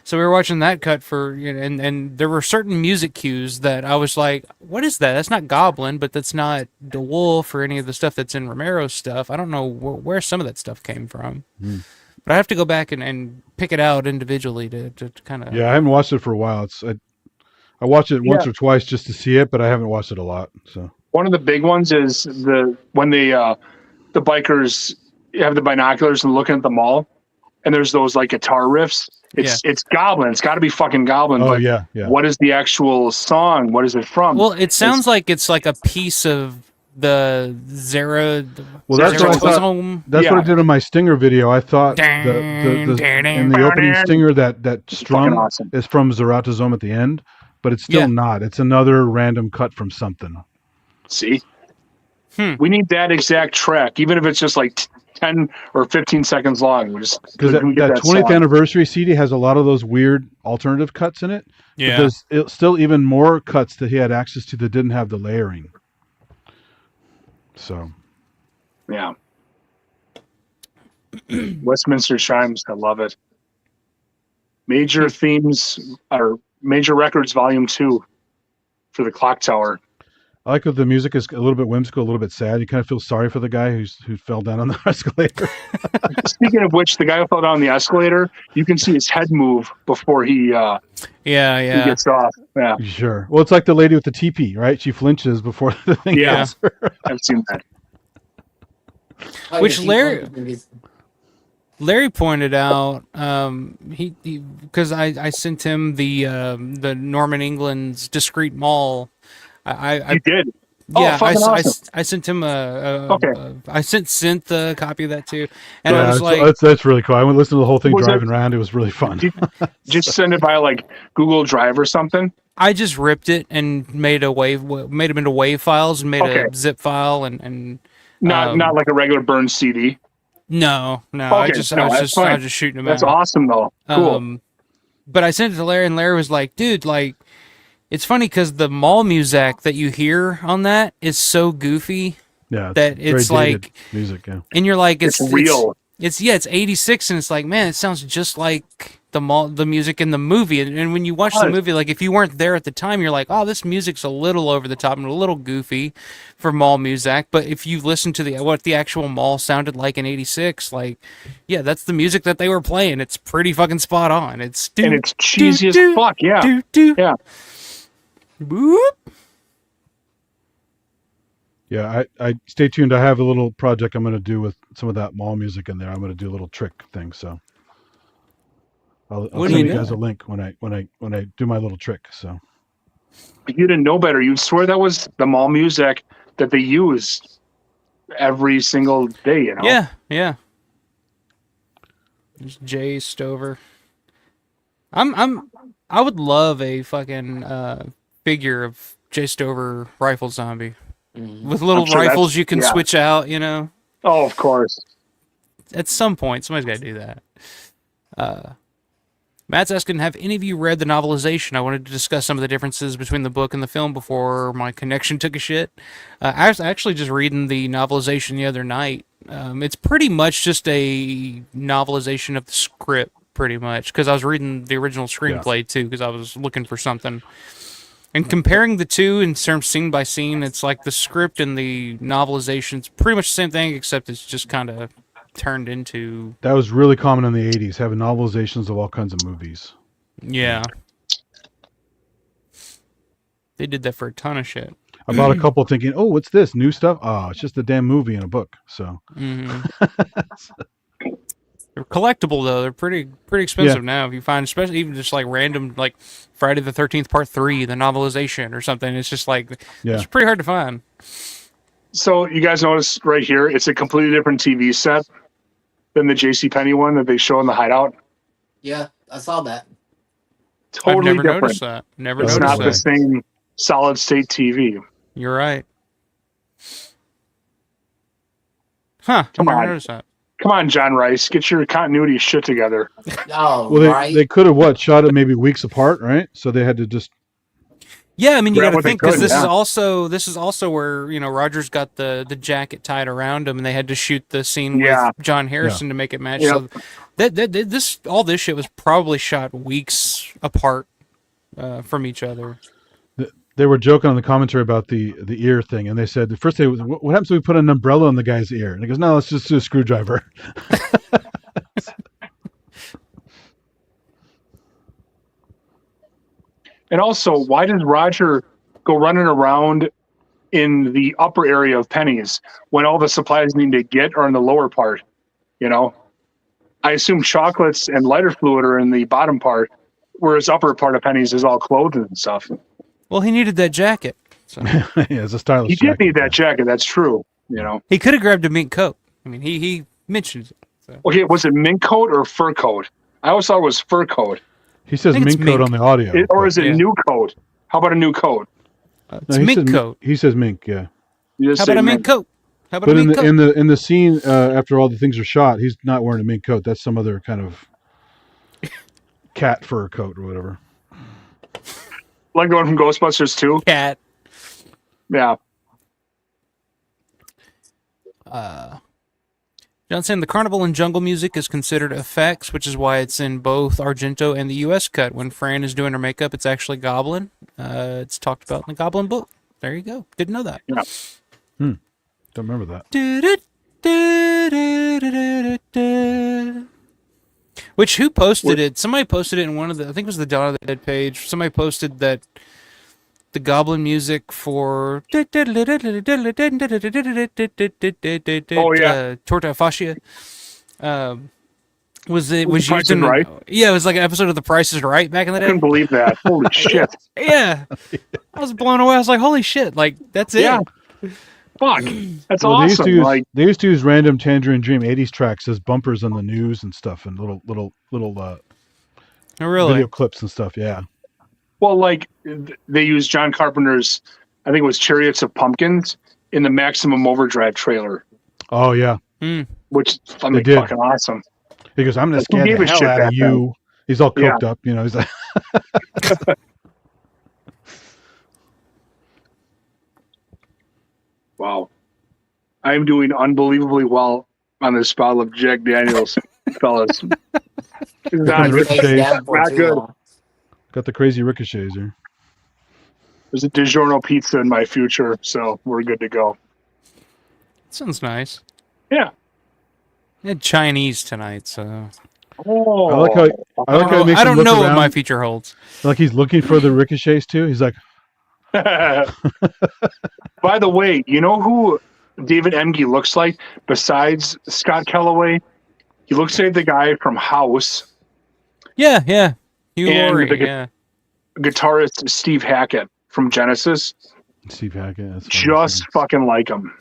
So we were watching that cut and there were certain music cues that I was like, "What is that? That's not Goblin, but that's not DeWolf or any of the stuff that's in Romero's stuff. I don't know where some of that stuff came from." But I have to go back and pick it out individually to kind of. Yeah, I haven't watched it for a while. I watched it once or twice just to see it, but I haven't watched it a lot. So One of the big ones is when the bikers have the binoculars and looking at the mall, and there's those like guitar riffs. It's Goblin. It's got to be fucking Goblin. Oh, but yeah. What is the actual song? What is it from? Well, it sounds like it's like a piece of the Zara. Well, that's what I thought. Home. That's what I did in my Stinger video. I thought in the opening Stinger that strum awesome. is from Zeratazome at the end, but it's still not. It's another random cut from something. See, we need that exact track, even if it's just like 10 or 15 seconds long. Because that 20th anniversary CD has a lot of those weird alternative cuts in it. Yeah. But there's still even more cuts that he had access to that didn't have the layering. So. Yeah. Westminster Chimes. I love it. Major Themes or Major Records Volume 2 for the Clock Tower. I like that the music is a little bit whimsical, a little bit sad. You kind of feel sorry for the guy who fell down on the escalator. Speaking of which, the guy who fell down the escalator, you can see his head move before he he gets off. Yeah, Sure. Well, it's like the lady with the teepee, right? She flinches before the thing hits her. I've seen that. Which Larry pointed out, he because I sent him the Norman England's Discreet Mall. I did. Yeah, awesome. I sent him I sent Synth a copy of that too, and Yeah, I was like, that's really cool. I went listen to the whole thing driving around. It was really fun. Just send it by like Google Drive or something. I just ripped it and made them into WAV files and made a zip file and not like a regular burn CD. No. Okay, I was just shooting them That's out. awesome though. Cool. But I sent it to Larry, and Larry was like, "Dude, like, it's funny because the mall music that you hear on that is so goofy that it's very like dated music, yeah. And you're like, it's real. It's 86, and it's like, man, it sounds just like the music in the movie. And when you watch the movie, like if you weren't there at the time, you're like, oh, this music's a little over the top and a little goofy for mall music. But if you listen to what the actual mall sounded like in '86, like, yeah, that's the music that they were playing. It's pretty fucking spot on. And it's cheesy as fuck. Yeah. Yeah. Boop. Yeah, I stay tuned. I have a little project I'm going to do with some of that mall music in there. I'm going to do a little trick thing, so I'll send you guys a link when I do my little trick. So if you didn't know better, you'd swear that was the mall music that they use every single day. You know? Yeah. There's Jay Stover. I would love a fucking figure of Jay Stover rifle zombie. With little rifles you can switch out, you know? Oh, of course. At some point, somebody's got to do that. Matt's asking, have any of you read the novelization? I wanted to discuss some of the differences between the book and the film before my connection took a shit. I was actually just reading the novelization the other night. It's pretty much just a novelization of the script, pretty much, because I was reading the original screenplay, too, because I was looking for something. And comparing the two in terms scene by scene, it's like the script and the novelization's pretty much the same thing, except it's just kind of turned into... That was really common in the 80s, having novelizations of all kinds of movies. Yeah. They did that for a ton of shit. I bought a couple thinking, oh, what's this? New stuff? Oh, it's just a damn movie in a book. So... They're collectible though. They're pretty expensive now. If you find, especially even just like random, like Friday the 13th Part 3, the novelization or something, it's just like it's pretty hard to find. So you guys notice right here, it's a completely different TV set than the JCPenney one that they show in the Hideout. Yeah, I saw that. Totally I've never different. noticed that. It's not the same solid state TV. You're right. Huh? Come on. Noticed that. Come on, John Rice, get your continuity shit together. Oh, well, they could have shot it maybe weeks apart, right? So they had to just. Yeah, I mean, you got to think because this is also where Rogers got the jacket tied around him, and they had to shoot the scene with John Harrison to make it match. So all this shit was probably shot weeks apart from each other. They were joking on the commentary about the ear thing, and they said the first day was, "What happens if we put an umbrella on the guy's ear?" And he goes, "No, let's just do a screwdriver." And also, why does Roger go running around in the upper area of Penny's when all the supplies need to get are in the lower part? You know, I assume chocolates and lighter fluid are in the bottom part, whereas upper part of Penny's is all clothing and stuff. Well, he needed that jacket. So. Yeah, it's a stylish. He did need that jacket. That's true. You know, he could have grabbed a mink coat. I mean, he mentioned it. So. Okay, was it mink coat or fur coat? I always thought it was fur coat. He says mink coat on the audio. Or is it new coat? How about a new coat? It's mink coat. He says mink, yeah. How about a mink coat? How about but a mink coat? in the scene after all the things are shot, he's not wearing a mink coat. That's some other kind of cat fur coat or whatever. Like the one from Ghostbusters 2? Cat. Yeah. John saying the carnival and jungle music is considered effects, which is why it's in both Argento and the U.S. cut. When Fran is doing her makeup, it's actually Goblin. It's talked about in the Goblin book. There you go. Didn't know that. Yeah. Don't remember that. Which, who posted it? Somebody posted it in one of the, I think it was the Dawn of the Dead page. Somebody posted that the Goblin music for Torta Fascia was used in, Right? Yeah, it was like an episode of The Price is Right back in the day. I couldn't believe that. Holy shit. Yeah. I was blown away. I was like, holy shit, like that's it. Yeah. Fuck. That's Well, awesome. They used to use random Tangerine Dream 80s tracks as bumpers on the news and stuff, and little really? video clips and stuff. Yeah. Well, like they used John Carpenter's, I think it was Chariots of Pumpkins in the Maximum Overdrive trailer. Oh yeah. Which I mean, fucking awesome. He goes, "I'm gonna Like, scare who the gave a hell shit out back of you." He's all coked up, you know. He's like, Wow. I'm doing unbelievably well on this bottle of Jack Daniels, fellas. It's not good. Not good. Got the crazy ricochets here. There's a DiGiorno pizza in my future, so we're good to go. Sounds nice. Yeah. I had Chinese tonight, so. Oh. I like how he makes I don't him look know what around. my future holds. Like he's looking for the ricochets too. He's like, By the way, you know who David Emge looks like besides Scott Kellaway? He looks like the guy from House. Yeah. Hugh And Laurie, the yeah. Guitarist Steve Hackett from Genesis. Steve Hackett. That's Just fucking like him.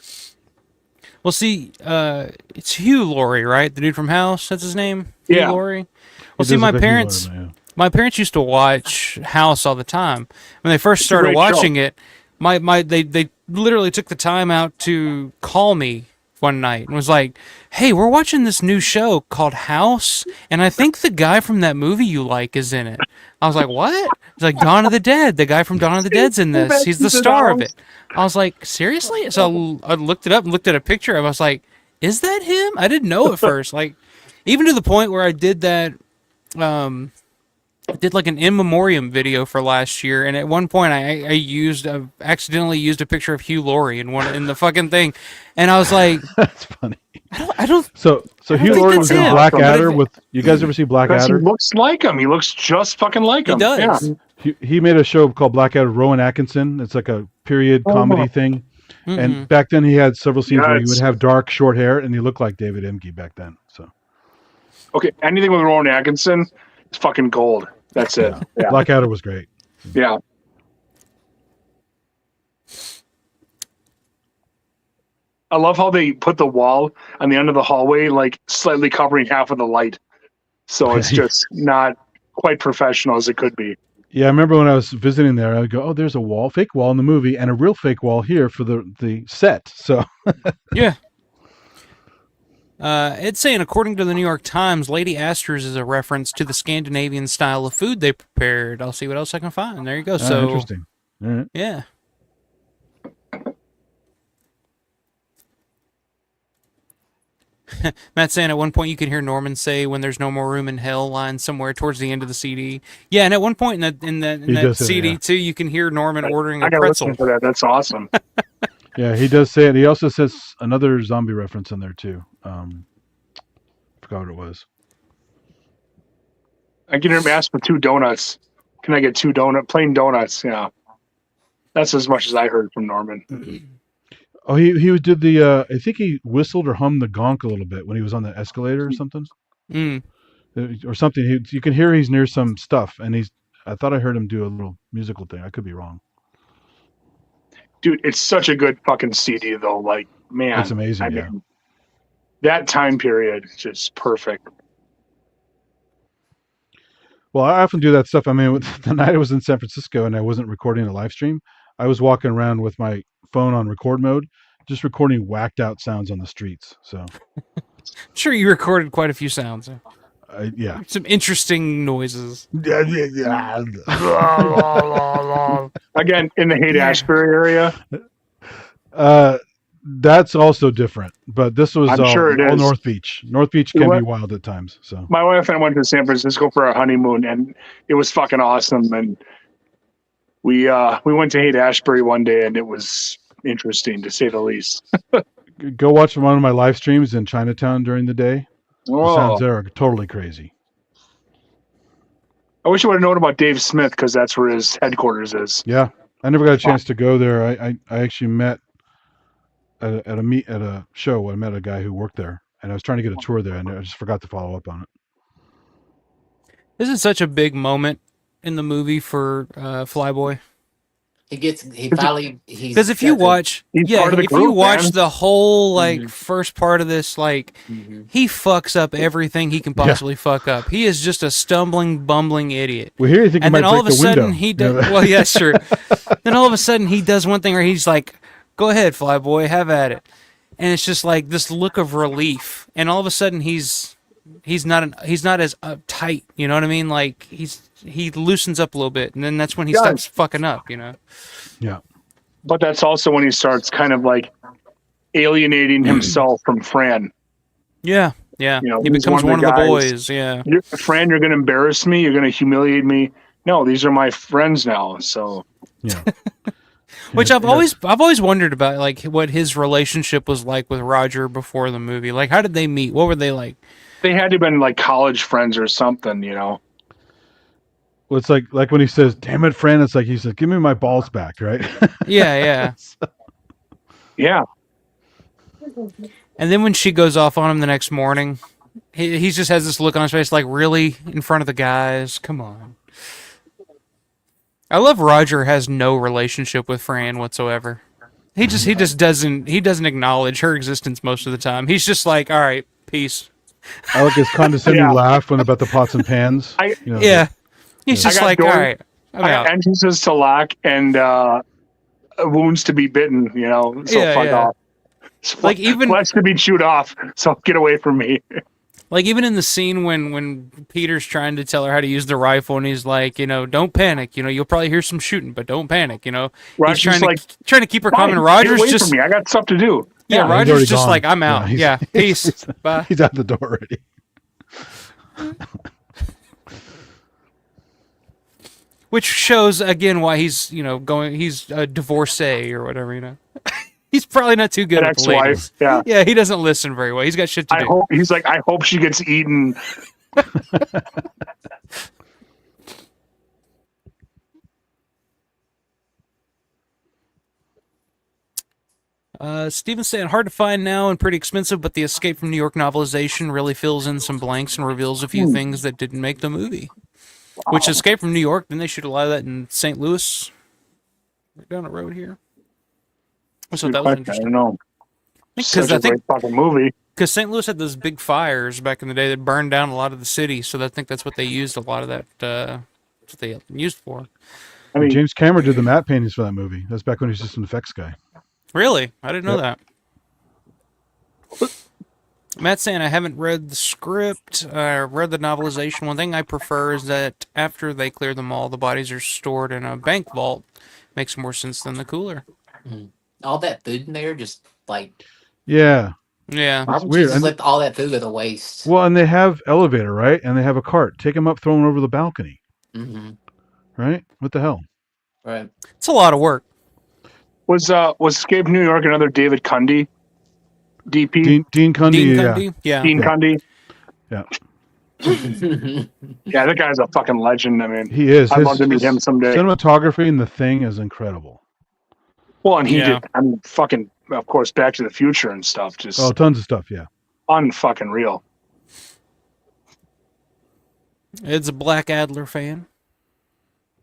Well, see, it's Hugh Laurie, right? The dude from House. That's his name. Yeah. Hugh Laurie. He Well, see, does my look like Hugh parents, Laurie, yeah. my parents used to watch House all the time. When they first It's a started great watching show. it, they literally took the time out to call me one night and was like, "Hey, we're watching this new show called House, and I think the guy from that movie you like is in it." I was like, "What?" It's like Dawn of the Dead. The guy from Dawn of the Dead's in this. He's the star of it. I was like, "Seriously?" So I looked it up and looked at a picture. I was like, "Is that him?" I didn't know at first. Like, even to the point where I did that. I did like an in memoriam video for last year, and at one point I accidentally used a picture of Hugh Laurie in the fucking thing, and I was like, "That's funny." I don't. So Hugh think Laurie that's was in him. Blackadder with. You guys ever see Because Blackadder? he looks like him. He looks just fucking like him. He does. Yeah. He made a show called Blackadder. Rowan Atkinson. It's like a period comedy thing. Mm-hmm. And back then he had several scenes where he Yes. would have dark, short hair, and he looked like David Emge back then. So Okay, anything with Rowan Atkinson, it's fucking gold. That's it. Yeah. Blackadder was great. Yeah. I love how they put the wall on the end of the hallway, like slightly covering half of the light. So it's just not quite professional as it could be. Yeah, I remember when I was visiting there, I would go, "Oh, there's a fake wall in the movie, and a real fake wall here for the set." So Yeah. It's saying, according to the New York Times, Lady Astor's is a reference to the Scandinavian style of food they prepared. I'll see what else I can find. There you go. So interesting. All right. yeah. Matt's saying at one point you can hear Norman say "When there's no more room in hell" line somewhere towards the end of the CD. Yeah, and at one point in that does say that, CD yeah. too, you can hear Norman ordering I a gotta pretzel. listen to that. That's awesome. Yeah, he does say it. He also says another zombie reference in there too. Forgot what it was. I can hear him ask for 2 donuts. Can I get 2 plain donuts? Yeah. That's as much as I heard from Norman. Oh, he did the. I think he whistled or hummed the gonk a little bit when he was on the escalator or something. Or something. You can hear he's near some stuff, and I thought I heard him do a little musical thing. I could be wrong. Dude, it's such a good fucking CD though. Like, man, It's amazing. Yeah. mean, that time period is just perfect. Well, I often do that stuff. I mean, the night I was in San Francisco and I wasn't recording a live stream, I was walking around with my phone on record mode, just recording whacked out sounds on the streets. So, I'm sure you recorded quite a few sounds. yeah. Some interesting noises. Again, in the Haight-Ashbury area. That's also different, but this was I'm sure it all is. North Beach. North Beach can be wild at times. So My wife and I went to San Francisco for our honeymoon, and it was fucking awesome. And we went to Haight-Ashbury one day, and it was interesting to say the least. go watch one of my live streams in Chinatown during the day. The sounds Oh, there are totally crazy. I wish I would have known about Dave Smith because that's where his headquarters is. Yeah, I never got a chance to go there. I actually met at a show. I met a guy who worked there, and I was trying to get a tour there, and I just forgot to follow up on it. This is such a big moment in the movie for Flyboy. He finally, he's Because if you watch, He's part of the if group, you watch man. the whole like first part of this, like he fucks up everything he can possibly fuck up. He is just a stumbling, bumbling idiot. Well, here you think and he then might all of break a the sudden window. he does. Well, yeah, sure. Then all of a sudden he does one thing where he's like, "Go ahead, Flyboy, have at it," and it's just like this look of relief. And all of a sudden he's not as uptight. You know what I mean? Like he loosens up a little bit, and then that's when he starts fucking up. You know? Yeah. But that's also when he starts kind of like alienating himself from Fran. Yeah, yeah. You know, He he's becomes one of the guys, boys. Yeah. Fran, you're going to embarrass me. You're going to humiliate me. No, these are my friends now. So, yeah. Which I've always wondered about, like what his relationship was like with Roger before the movie. Like, how did they meet? What were they like? they had to have been like college friends or something, you know. Well, it's like when he says, "Damn it, Fran," it's like he says, "Give me my balls back," right? Yeah. Yeah. And then when she goes off on him the next morning, he just has this look on his face, like, really, in front of the guys? Come on. I love Roger has no relationship with Fran whatsoever. He just doesn't acknowledge her existence most of the time. He's just like, all right, peace. I like his condescending laugh when about the pots and pans. Yeah. He's just like, all right, I'm out. Entrances to lock and wounds to be bitten, you know. So fuck off. Like even flesh to be chewed off. So get away from me. Like even in the scene when Peter's trying to tell her how to use the rifle, and he's like, you know, don't panic. You know, you'll probably hear some shooting, but don't panic. You know, Roger's he's trying to keep her calm. And Get Roger's away just from me. I got stuff to do. Yeah, Roger's just like, I'm out. Yeah, peace. Bye. He's out the door already. Which shows again why he's, you know, he's a divorcee or whatever, you know. He's probably not too good at the ladies. Yeah. Yeah, he doesn't listen very well. He's got shit to do. I hope she gets eaten. Steven's saying hard to find now and pretty expensive, but the Escape from New York novelization really fills in some blanks and reveals a few things that didn't make the movie. Wow. Which Escape from New York, didn't they shoot a lot of that in St. Louis? Right down the road here. So that was interesting. I don't know. Because I think fucking movie. Because St. Louis had those big fires back in the day that burned down a lot of the city, so I think that's what they used a lot of that. That's what they used for. I mean, James Cameron did the matte paintings for that movie. That's back when he was just an effects guy. Really? I didn't know that. Matt's saying I haven't read the script, read the novelization. One thing I prefer is that after they clear them all, the bodies are stored in a bank vault. Makes more sense than the cooler. All that food in there, just like... Yeah. Yeah. Why would you just let all that food go to waste? Well, and they have elevator, right? And they have a cart. Take them up, throw them over the balcony. Mm-hmm. Right? What the hell? Right. It's a lot of work. Was Escape New York another David Cundy? DP? Dean Cundy, yeah. Dean Cundy? Yeah. Yeah, that guy's a fucking legend. I mean, he is. I'd love to meet him someday. Cinematography in The Thing is incredible. Well, and he did, I mean, fucking, of course, Back to the Future and stuff. Just tons of stuff, yeah. Unfucking real. Ed's a Black Adler fan.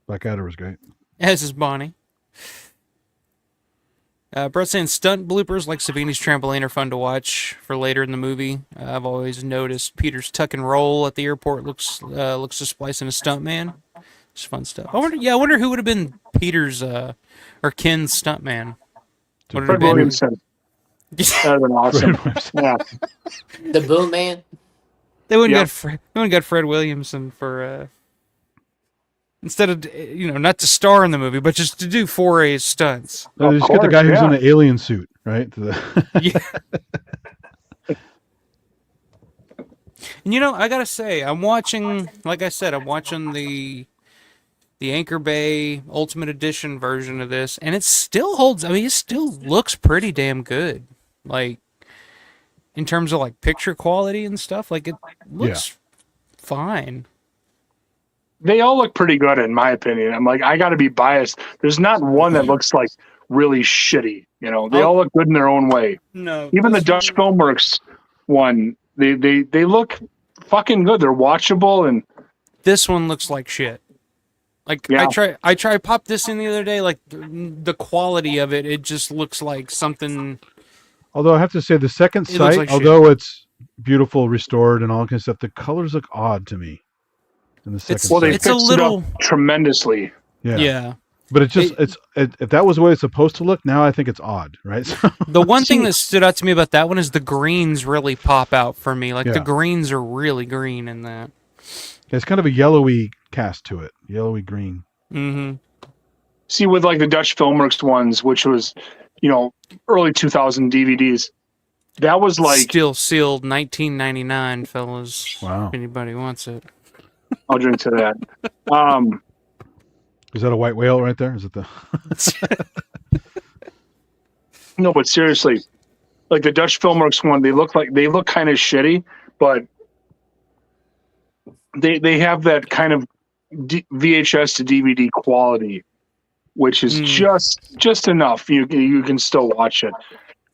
Blackadder was great. As is Bonnie. Brett's saying stunt bloopers like Savini's trampoline are fun to watch for later in the movie. I've always noticed Peter's tuck and roll at the airport looks to splice in a stunt man. It's fun stuff. I wonder who would have been Peter's or Ken's stunt man. Fred Williamson. That would have been awesome. Yeah. The Boom Man. They wouldn't get Fred Williamson for instead of not to star in the movie, but just to do 4A stunts. No, they just get the guy who's in the alien suit, right? Yeah. And I gotta say, I'm watching the Anchor Bay Ultimate Edition version of this, and it still holds. I mean, it still looks pretty damn good. Like in terms of like picture quality and stuff, like it looks fine. They all look pretty good in my opinion. I'm like, I got to be biased. There's not one that looks like really shitty. They all look good in their own way. No, even the Dutch Filmworks one, they look fucking good. They're watchable, and this one looks like shit. Like I tried pop this in the other day. Like the quality of it just looks like something. Although I have to say, the second sight, like although it's beautiful, restored, and all that kind of stuff, the colors look odd to me. In the second sight. They fixed it up tremendously. Yeah. But if that was the way it's supposed to look, now I think it's odd, right? So, the one thing that stood out to me about that one is the greens really pop out for me. Like the greens are really green in that. It's kind of a yellowy cast to it, yellowy green. Mm-hmm. See, with like the Dutch Filmworks ones, which was, early 2000 DVDs, that was like still sealed 1999, fellas. Wow. If anybody wants it, I'll drink to that. Is that a white whale right there? Is it the? No, but seriously, like the Dutch Filmworks one, they look kind of shitty, but they have that kind of VHS to DVD quality, which is just enough. You can still watch it.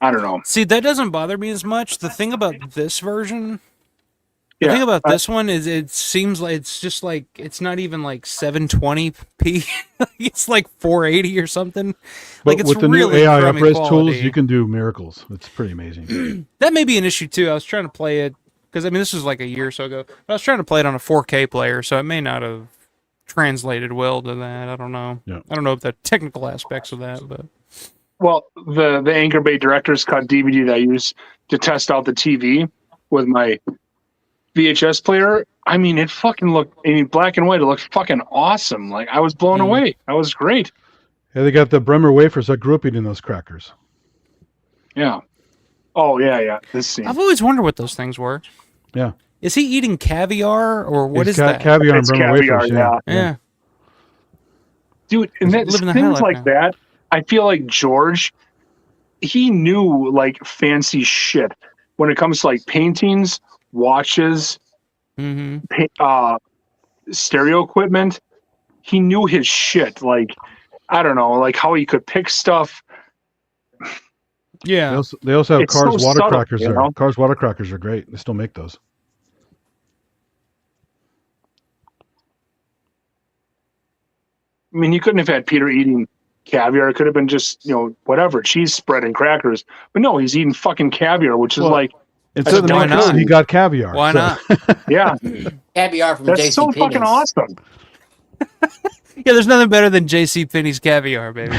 I don't know. See, that doesn't bother me as much. The thing about this version, the thing about this one is it seems like it's just like it's not even like 720p. It's like 480 or something. But like it's with the really new AI crummy upres quality. tools, you can do miracles. It's pretty amazing. That may be an issue too. I was trying to play it because this was like a year or so ago. But I was trying to play it on a 4K player, so it may not have translated well to that. I don't know. Yeah. I don't know the technical aspects of that, but well, the Anchor Bay Director's Cut DVD that I used to test out the TV with my VHS player, I mean, it fucking looked in black and white. It looked fucking awesome. Like I was blown away. That was great. Yeah, they got the Bremer wafers. I grew up eating those crackers. Yeah. Oh yeah. This scene. I've always wondered what those things were. Yeah. Is he eating caviar or what is that? Caviar and Bremer wafers. Yeah. Dude, and things like that, I feel like George, he knew like fancy shit when it comes to like paintings, watches, stereo equipment. He knew his shit. Like, I don't know, like how he could pick stuff. Yeah. They also have Cars water subtle, crackers there. Cars water crackers are great. They still make those. I mean, you couldn't have had Peter eating caviar. It could have been just, whatever, cheese spread and crackers. But no, he's eating fucking caviar, which is like... Instead of the main code, he got caviar. Why not? Yeah. Caviar from That's JC so fucking awesome. Yeah, there's nothing better than JCPenney's caviar, baby.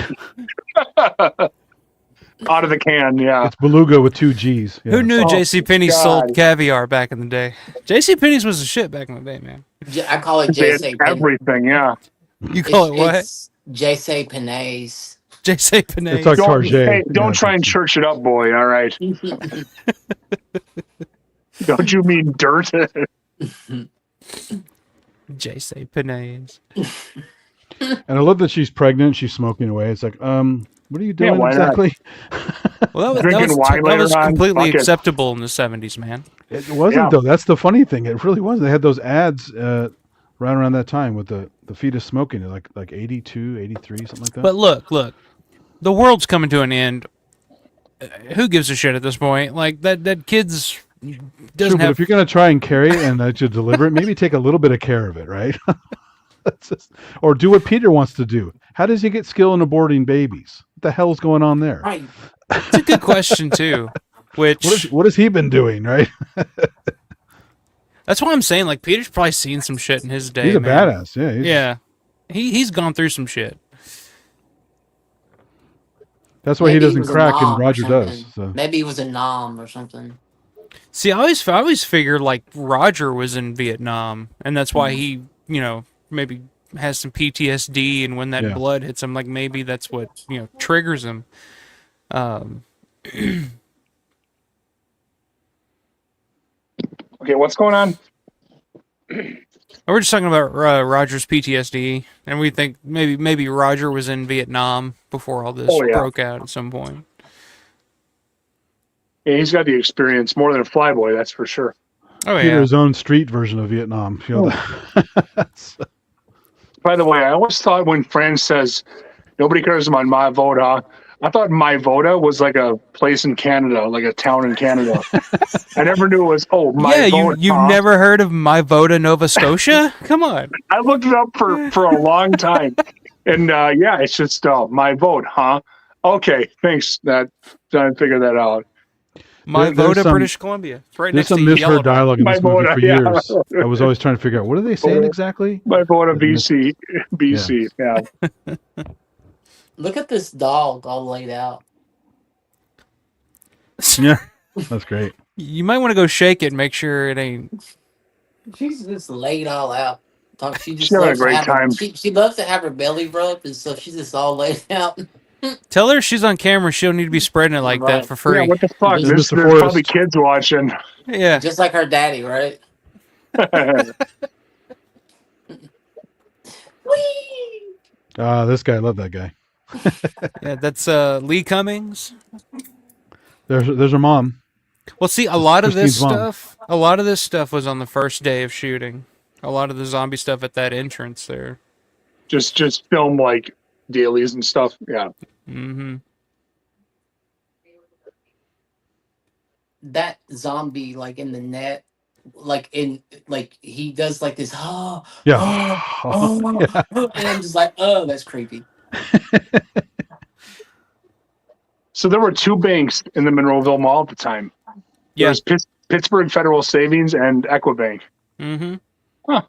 Out of the can, yeah. It's beluga with 2 G's. Yeah. Who knew JCPenney sold caviar back in the day? JCPenney's was the shit back in the day, man. I call it They had JC everything, yeah. You call it what? It's JC Panay's. JC Panay. It's like Target. Hey, don't try and church it up, boy, all right? Don't you mean dirt? JC Panay's. And I love that she's pregnant. She's smoking away. It's like, what are you doing exactly? Well, that was completely acceptable in the 70s, man. It wasn't, though. That's the funny thing. It really wasn't. They had those ads right around that time with the fetus smoking, like 82, 83, something like that. But look. The world's coming to an end. Who gives a shit at this point? Like, that kid's... True, but if you're going to try and carry it and to deliver it, maybe take a little bit of care of it, right? Or do what Peter wants to do. How does he get skill in aborting babies? What the hell's going on there? Right. It's a good question, too. What has he been doing, right? That's why I'm saying, like, Peter's probably seen some shit in his day. He's a man. badass, yeah. Yeah. He's gone through some shit. That's why he doesn't crack and Roger does. So. Maybe he was a nom or something. See, I always figured like Roger was in Vietnam, and that's why he, maybe has some PTSD, and when that Yeah. blood hits him, like maybe that's what triggers him. Okay, what's going on? We're just talking about Roger's PTSD, and we think maybe Roger was in Vietnam before all this Oh, yeah. broke out at some point. Yeah, he's got the experience more than a flyboy, that's for sure. Oh yeah. Peter's own street version of Vietnam. You know, By the way, I always thought when France says nobody cares about my vote, I thought my voda was like a place in Canada, like a town in Canada. I never knew it was my vote. You've never heard of My Voda, Nova Scotia? Come on. I looked it up for a long time, and it's just my vote, huh? Okay, thanks. Trying to figure that out. My Voda, British Columbia. It's right There's next to some misheard Yellowknife. dialogue in this movie Voda, for yeah. years. I was always trying to figure out what are they saying exactly. My vote BC. Yeah. Look at this dog all laid out. Yeah, that's great. You might want to go shake it and make sure it ain't. She's just laid all out. She just She's having a loves to great have time. she loves to have her belly rubbed, and so she's just all laid out. Tell her she's on camera. She don't need to be spreading it like that for free. Yeah, what the fuck? Just There's probably kids watching. Yeah. Just like her daddy, right? This guy, I love that guy. Yeah, that's Lee Cummings. There's her mom. Well, see, a lot of this Christine's mom. stuff was on the first day of shooting. A lot of the zombie stuff at that entrance there. Just film like dailies and stuff. Yeah. Mm-hmm. That zombie, like in the net, he does like this. Yeah. And I'm just like, oh, that's creepy. So there were two banks in the Monroeville Mall at the time. Yeah. There's Pittsburgh Federal Savings and Equibank. Mm-hmm. Huh.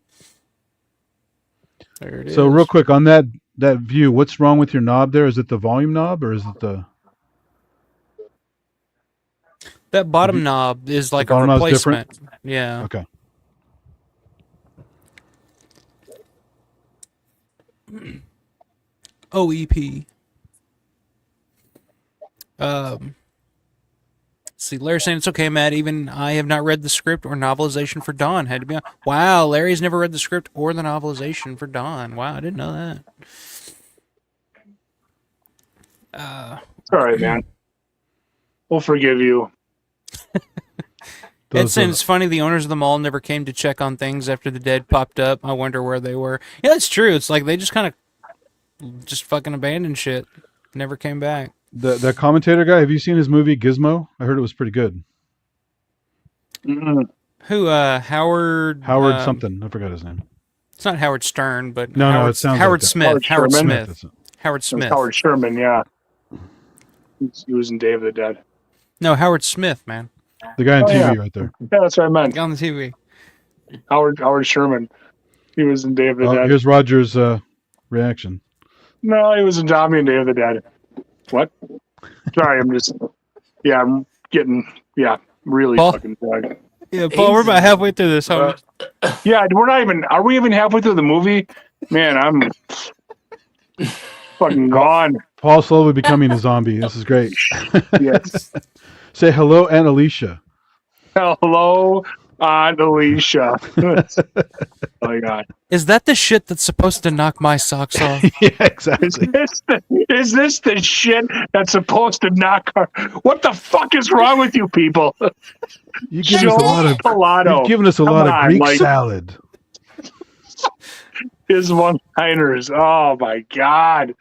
There it is. So real quick on that view, what's wrong with your knob there? Is it the volume knob or is it the? That bottom knob is like a bottom knob's replacement. different? Yeah. Okay. OEP. See, Larry's saying it's okay, Matt. Even I have not read the script or novelization for Dawn. Had to be on. Wow, Larry's never read the script or the novelization for Dawn. Wow, I didn't know that. It's all right, man. We'll forgive you. Ed saying it's funny the owners of the mall never came to check on things after the dead popped up. I wonder where they were. Yeah, it's true. It's like they just kind of just fucking abandoned shit. Never came back. The commentator guy, have you seen his movie Gizmo? I heard it was pretty good. Mm-hmm. Who, Howard... Howard something. I forgot his name. It's not Howard Stern, but No, Howard, it sounds Howard like that. Smith. Howard Sherman? Smith. Howard Smith. Howard Sherman, yeah. He was in Day of the Dead. No, Howard Smith, man. The guy on TV yeah. right there. Yeah, that's what I meant. On the TV. Howard Sherman. He was in Day of the Dead. Here's Roger's reaction. No, he was in Zombie and Day of the Dead. What? Sorry, I'm getting, really Paul? fucking drugged. Yeah, Paul, we're about halfway through this. Huh? Yeah, are we even halfway through the movie? Man, I'm fucking gone. Paul's slowly becoming a zombie. This is great. Yes. Say hello, Aunt Alicia. Hello, Aunt Alicia. Oh my God. Is that the shit that's supposed to knock my socks off? Yeah, exactly. Is this the shit that's supposed to knock her? What the fuck is wrong with you people? You've given us a lot of Greek salad. His one-liners. Oh my God.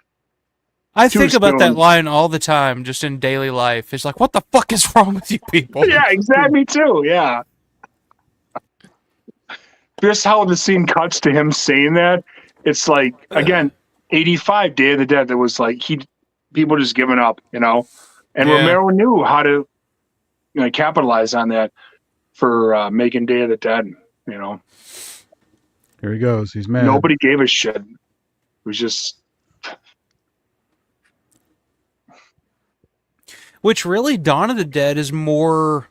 I think about that line all the time, just in daily life. It's like, what the fuck is wrong with you people? Yeah, exactly. Me too. Yeah. Just how the scene cuts to him saying that, it's like, again, 85 Day of the Dead. That was like people just giving up, and Romero knew how to capitalize on that for making Day of the Dead. Here he goes. He's mad. Nobody gave a shit. It was just. Which really, Dawn of the Dead is more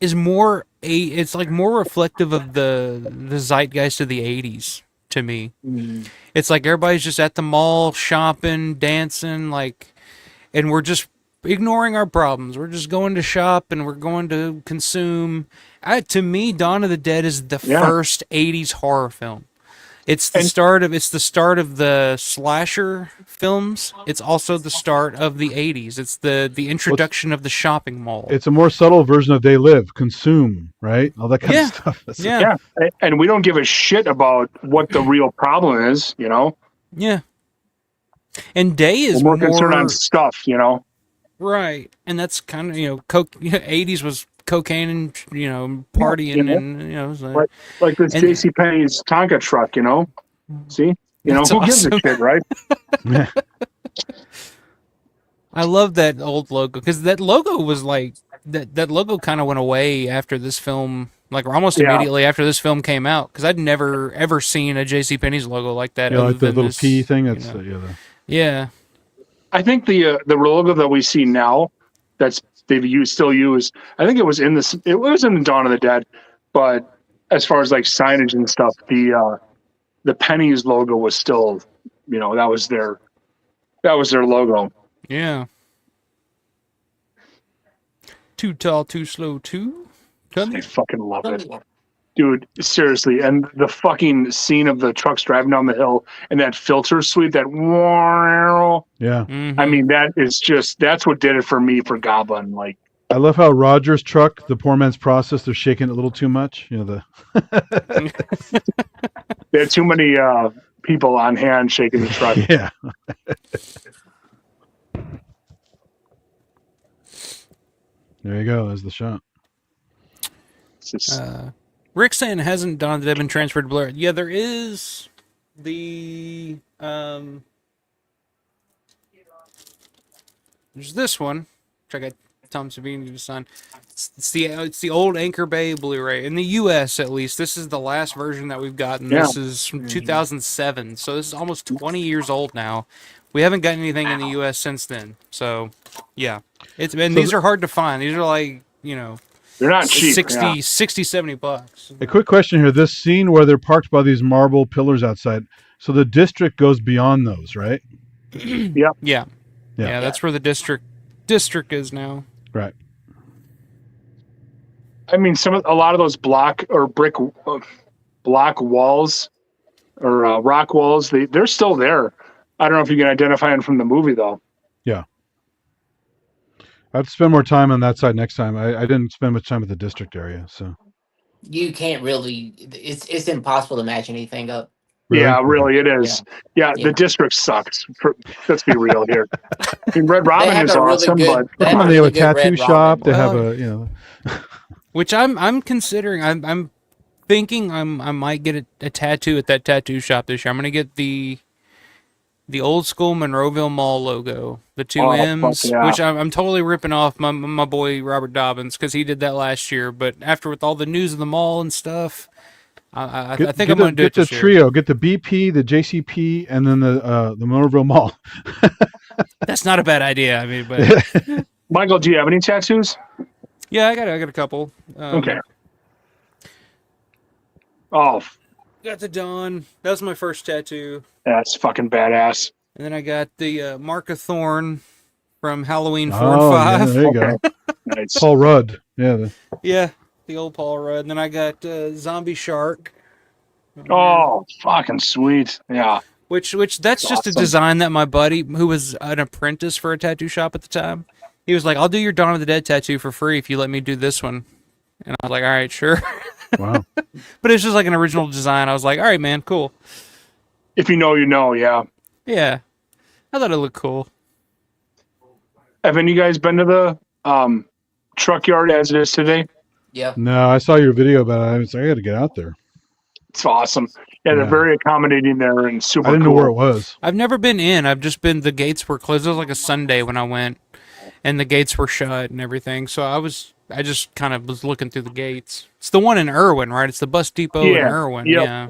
it's like more reflective of the zeitgeist of the 80s to me. Mm. It's like everybody's just at the mall shopping, dancing, like, and we're just ignoring our problems. We're just going to shop and we're going to consume. To me, Dawn of the Dead is the first '80s horror film. It's the start of the slasher films. It's also the start of the '80s. It's the introduction of the shopping mall. It's a more subtle version of They Live, consume, right? All that kind of stuff. Yeah. And we don't give a shit about what the real problem is, you know? Yeah. And Day is we're more concerned on stuff, you know? Right. And that's kind of, '80s was cocaine and, partying and, so. Like this JCPenney's Tonka truck, you know? See? That's who gives awesome. a shit, right? I love that old logo because that logo was like that logo kind of went away after this film, like almost immediately after this film came out. Because I'd never ever seen a JCPenney's logo like that. Yeah, like the little P thing. That's yeah. I think the logo that we see now, still use. I think it was in the Dawn of the Dead, but as far as like signage and stuff, the Penny's logo was still, that was their logo. Yeah. Too tall, too slow, too. I fucking love it. Dude, seriously. And the fucking scene of the trucks driving down the hill and that filter sweep, that yeah. Mm-hmm. I mean, that's what did it for me for Goblin. Like, I love how Roger's truck, the poor man's process, they're shaking it a little too much. There are too many people on hand shaking the truck. Yeah. There you go. There's the shot. Rick saying hasn't Dawn of the Dead been transferred to Blu-ray? Yeah, there is the there's this one, which I got Tom Savini to sign. It's the old Anchor Bay Blu-ray in the U.S. at least. This is the last version that we've gotten. Yeah. This is from 2007, so this is almost 20 years old now. We haven't gotten anything in the U.S. since then. So, yeah, these are hard to find. These are like they're not cheap. 60, 70 bucks. A quick question here. This scene where they're parked by these marble pillars outside, so the district goes beyond those, right? Yep. Yeah. That's where the district is now. Right. I mean, a lot of those block or brick block walls or rock walls, they're still there. I don't know if you can identify them from the movie, though. Yeah. I have to spend more time on that side next time. I didn't spend much time at the district area, so. You can't really. It's impossible to match anything up. Really? Yeah, really, it is. Yeah, the district sucks. Let's be real here. I mean, Red Robin is awesome, but they have a tattoo shop. They have a which I'm considering. I'm thinking I might get a tattoo at that tattoo shop this year. I'm gonna get the old school Monroeville Mall logo, the two M's, which I'm totally ripping off my boy Robert Dobbins because he did that last year. But after with all the news of the mall and stuff, I think I'm going to do it this year. Get the trio. Get the BP, the JCP, and then the Monroeville Mall. That's not a bad idea. I mean, but Michael, do you have any tattoos? Yeah, I got a couple. Okay. Oh. Got the Dawn. That was my first tattoo. That's fucking badass. And then I got the Mark of Thorn from Halloween 4 and 5. Yeah, there you go. Nice. Paul Rudd. Yeah. Yeah, the old Paul Rudd. And then I got Zombie Shark. Oh, fucking sweet. Yeah. Which that's just awesome. A design that my buddy, who was an apprentice for a tattoo shop at the time, he was like, I'll do your Dawn of the Dead tattoo for free if you let me do this one. And I was like, all right, sure. Wow. But it's just like an original design. I was like, all right, man, cool. If you know, you know, yeah. Yeah. I thought it looked cool. Have any of you guys been to the truck yard as it is today? Yeah. No, I saw your video about it. I was like, I got to get out there. It's awesome. Yeah, they're very accommodating there and super I didn't cool. know where it was. I've never been in. I've just been, the gates were closed. It was like a Sunday when I went, and the gates were shut and everything. So I just kind of was looking through the gates. It's the one in Irwin, right? It's the bus depot in Irwin. Yep. Yeah.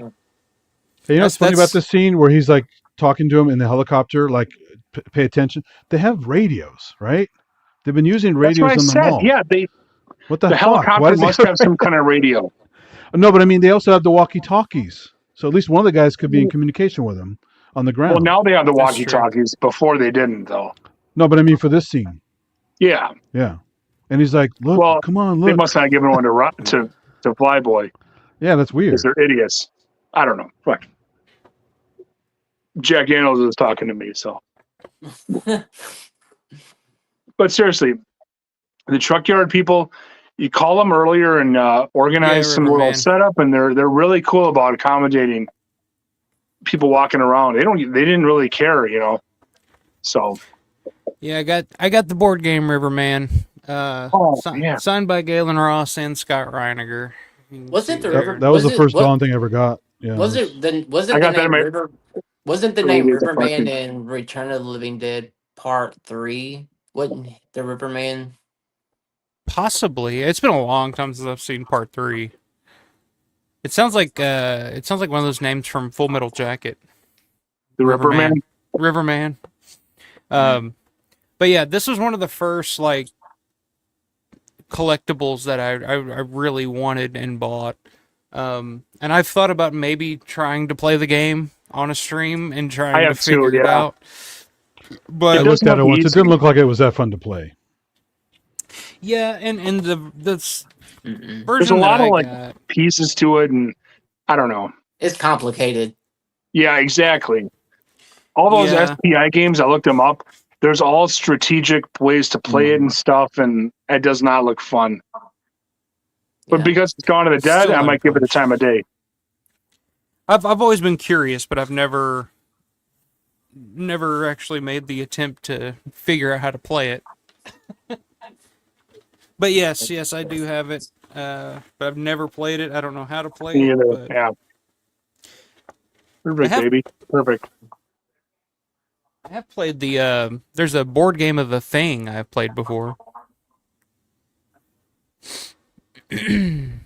Hey, you know what's funny about this scene where he's like talking to him in the helicopter, like, pay attention. They have radios, right? They've been using radios in the mall. Yeah, what the helicopter must have some kind of radio. No, but I mean, they also have the walkie-talkies. So at least one of the guys could be in communication with him on the ground. Well, now they have the That's true. walkie-talkies. Before they didn't, though. No, but I mean for this scene. Yeah. Yeah. And he's like, look, Well, come on, they look. must not have given one to Flyboy. Yeah, that's weird. Because they're idiots. I don't know. Fuck. Jack Daniels was talking to me, so. But seriously, the truck yard people, you call them earlier and organize some little Riverman. setup, and they're really cool about accommodating people walking around. They didn't really care, you know. So. Yeah, I got the board game Riverman. Signed by Galen Ross and Scott Reiniger. Wasn't the river? That was the first Dawn thing I ever got. Yeah. Wasn't the name Riverman in Return of the Living Dead Part 3? Wasn't the Riverman? Possibly. It's been a long time since I've seen Part 3. It sounds like one of those names from Full Metal Jacket. The Riverman. Riverman. But yeah, this was one of the first like collectibles that I really wanted and bought. And I've thought about maybe trying to play the game on a stream and trying to figure it out. But I looked at it once. It didn't look like it was that fun to play. Yeah, and the version there's a lot that of I like got, pieces to it, and I don't know. It's complicated. Yeah, exactly. All those SPI games, I looked them up. There's all strategic ways to play it and stuff, and it does not look fun. But because it's Gone to the Dead, I might give it the time of day. I've always been curious, but I've never actually made the attempt to figure out how to play it. But yes, I do have it. But I've never played it. I don't know how to play it. But Yeah. Perfect, baby. Perfect. I have played the there's a board game of The Thing I've played before. And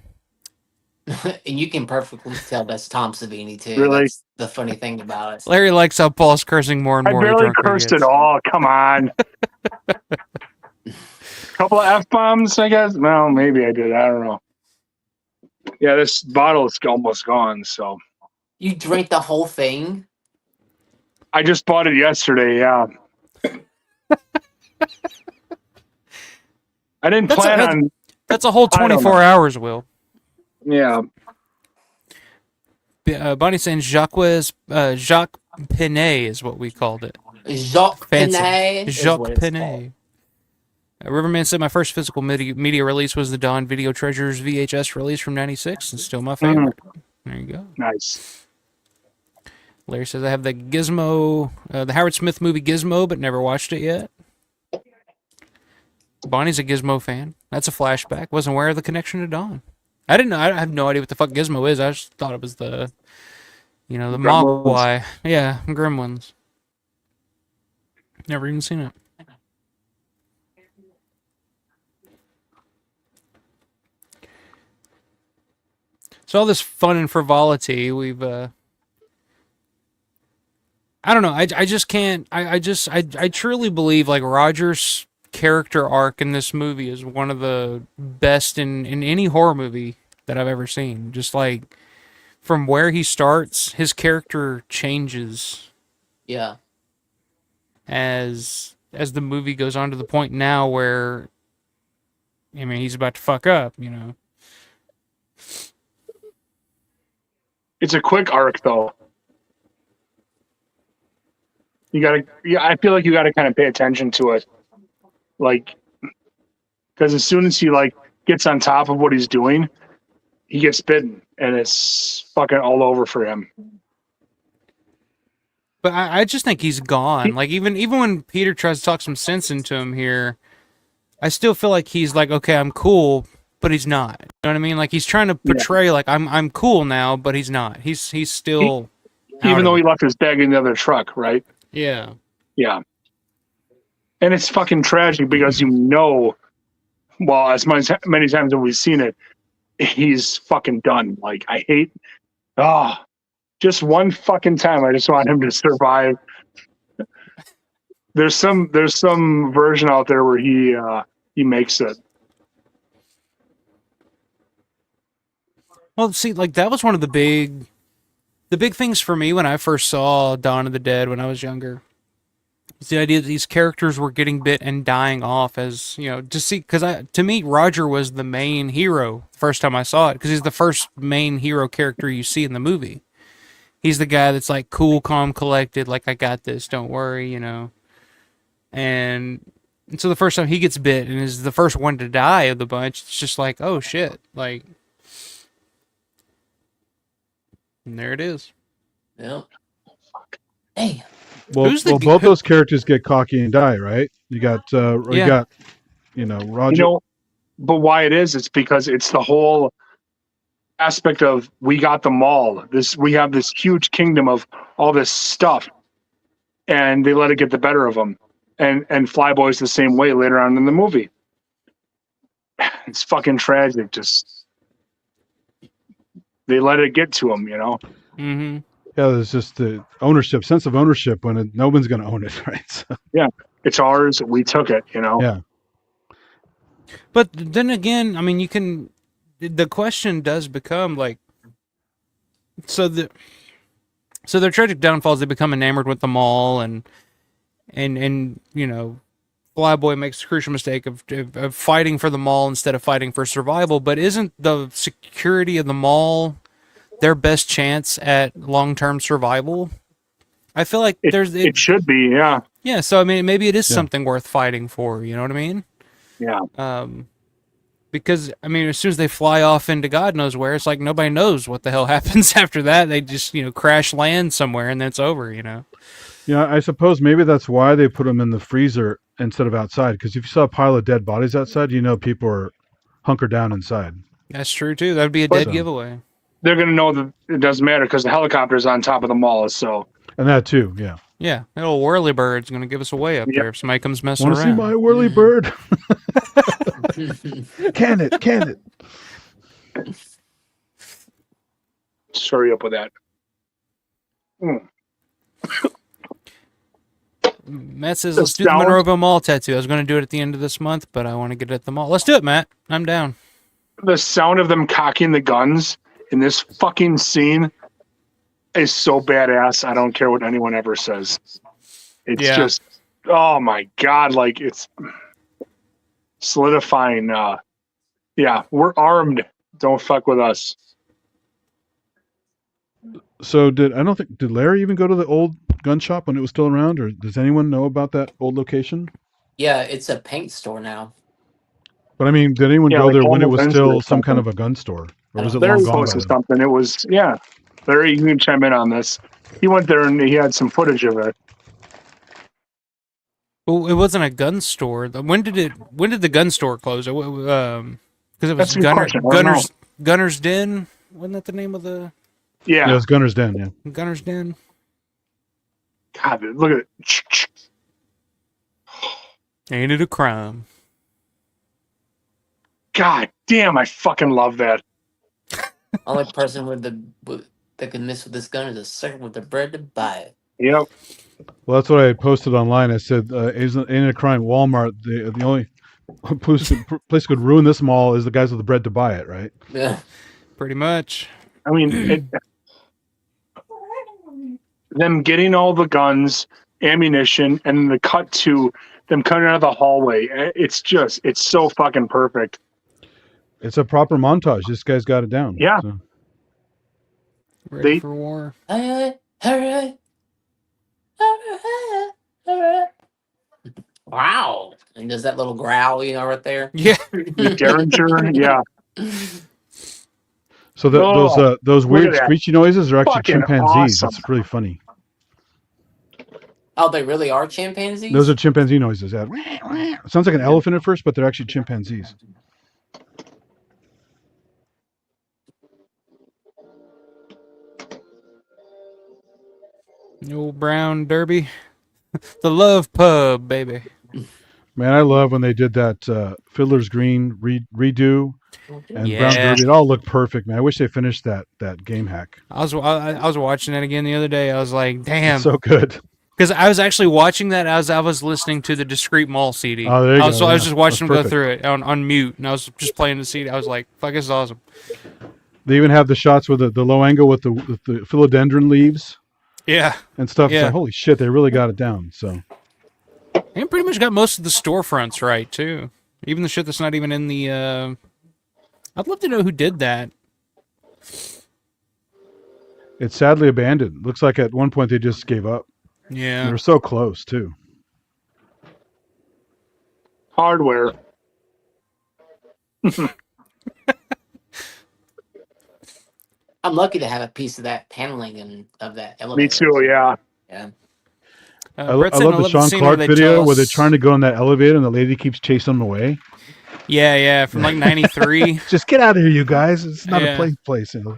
you can perfectly tell that's Tom Savini too. Really? That's the funny thing about it. Larry likes how Paul's cursing more and I more. barely cursed at all. Come on. Couple of F-bombs, I guess. Well, maybe I did. I don't know. Yeah, this bottle is almost gone, so. You drank the whole thing? I just bought it yesterday, yeah. I didn't plan on... That's a whole 24 hours, Will. Yeah. Bonnie's saying Jacques Penet is what we called it. Jacques Penet? Jacques Penet. Riverman said my first physical media release was the Dawn Video Treasures VHS release from '96, and still my favorite. There you go. Nice. Larry says I have the Gizmo, the Howard Smith movie Gizmo, but never watched it yet. Bonnie's a Gizmo fan. That's a flashback. Wasn't aware of the connection to Dawn. I didn't know. I have no idea what the fuck Gizmo is. I just thought it was the Mogwai. Yeah, Gremlins. Never even seen it. So all this fun and frivolity, we've I don't know. I just can't. I truly believe like Roger's character arc in this movie is one of the best in any horror movie that I've ever seen. Just like from where he starts, his character changes. Yeah. As the movie goes on to the point now where, I mean, he's about to fuck up, you know. It's a quick arc, though. I feel like you gotta kind of pay attention to it, like, because as soon as he like gets on top of what he's doing, he gets bitten, and it's fucking all over for him. But I just think he's gone. Like even when Peter tries to talk some sense into him here, I still feel like he's like, okay, I'm cool, but he's not. You know what I mean? Like he's trying to portray like I'm cool now, but he's not. He's still even though he left his bag in the other truck, right? Yeah. Yeah. And it's fucking tragic because well, as many times as we've seen it, he's fucking done. Like I hate just one fucking time I just want him to survive. There's some version out there where he makes it. Well, see, like that was one of the big the big things for me when I first saw Dawn of the Dead when I was younger was the idea that these characters were getting bit and dying off as, to see, because to me, Roger was the main hero the first time I saw it, because he's the first main hero character you see in the movie. He's the guy that's like cool, calm, collected, like, I got this, don't worry, And so the first time he gets bit and is the first one to die of the bunch, it's just like, oh shit, like, and there it is. Yeah. Damn. Well, both those characters get cocky and die, right? You got, Roger. But why it's because it's the whole aspect of we got them all. We have this huge kingdom of all this stuff, and they let it get the better of them. And Flyboy's the same way later on in the movie. It's fucking tragic. Just they let it get to them, Mm-hmm. Yeah, there's just the sense of ownership when no one's going to own it, right? So. Yeah, it's ours. We took it, Yeah. But then again, I mean, the question does become like, so their tragic downfalls, they become enamored with the mall, and Flyboy makes the crucial mistake of fighting for the mall instead of fighting for survival. But isn't the security of the mall their best chance at long-term survival? I feel like it should be, yeah. Yeah, so I mean, maybe it is something worth fighting for, you know what I mean? Yeah. Because, I mean, as soon as they fly off into God knows where, it's like nobody knows what the hell happens after that. They just, crash land somewhere and then it's over, Yeah, I suppose maybe that's why they put them in the freezer instead of outside. Because if you saw a pile of dead bodies outside, people are hunkered down inside. That's true, too. That would be a dead giveaway. They're going to know that it doesn't matter because the helicopter's on top of the mall, so. And that too, yeah. Yeah, that little whirly bird's going to give us away up there if somebody comes messing around. Want to see my whirly bird? Can it? Just hurry up with that. Matt says, let's do the Monroeville Mall tattoo. I was going to do it at the end of this month, but I want to get it at the mall. Let's do it, Matt. I'm down. The sound of them cocking the guns in this fucking scene is so badass. I don't care what anyone ever says. It's just, oh my God, like it's solidifying. We're armed. Don't fuck with us. So did Larry even go to the old gun shop when it was still around, or does anyone know about that old location? Yeah, it's a paint store now. But I mean, did anyone go there when it was still some kind of a gun store? Or was it long gone by then? Something. It was, Larry, you can chime in on this. He went there and he had some footage of it. Well, it wasn't a gun store. When did the gun store close? Because it was Gunner's Den. Wasn't that the name of the? Yeah, it was Gunner's Den. Yeah, Gunner's Den. God, look at it. Ain't it a crime? God damn, I fucking love that. Only person that can miss with this gun is a sucker with the bread to buy it. Yep. Well, that's what I posted online. I said, ain't it a crime? Walmart, the only place could ruin this mall is the guys with the bread to buy it, right? Yeah. Pretty much. I mean, them getting all the guns, ammunition, and the cut to them coming out of the hallway. It's so fucking perfect. It's a proper montage. This guy's got it down. Yeah. So. Ready for war. Wow. And does that little growl, right there? Yeah. Derringer, yeah. So those weird screechy noises are actually chimpanzees. Awesome. That's really funny. Oh, they really are chimpanzees? Those are chimpanzee noises. Yeah. It sounds like an elephant at first, but they're actually chimpanzees. The old Brown Derby. The Love Pub, baby. Man, I love when they did that Fiddler's Green redo and Brown Derby. It all looked perfect, man. I wish they finished that game hack. I was watching it again the other day. I was like, damn. It's so good. Because I was actually watching that as I was listening to the Discreet Mall CD. Oh, there you go. So I was just watching them go through it on mute, and I was just playing the CD. I was like, fuck, this is awesome. They even have the shots with the low angle with the philodendron leaves. Yeah. And stuff. Yeah. It's like, holy shit, they really got it down. So. And pretty much got most of the storefronts right too. Even the shit that's not even in the. I'd love to know who did that. It's sadly abandoned. Looks like at one point they just gave up. Yeah. And they're so close too. Hardware. I'm lucky to have a piece of that paneling and of that elevator. Me too, yeah. Yeah. I love the Sean Clark video where they're trying to go in that elevator and the lady keeps chasing them away. Yeah, from like '93. Just get out of here, you guys. It's not a place. You know?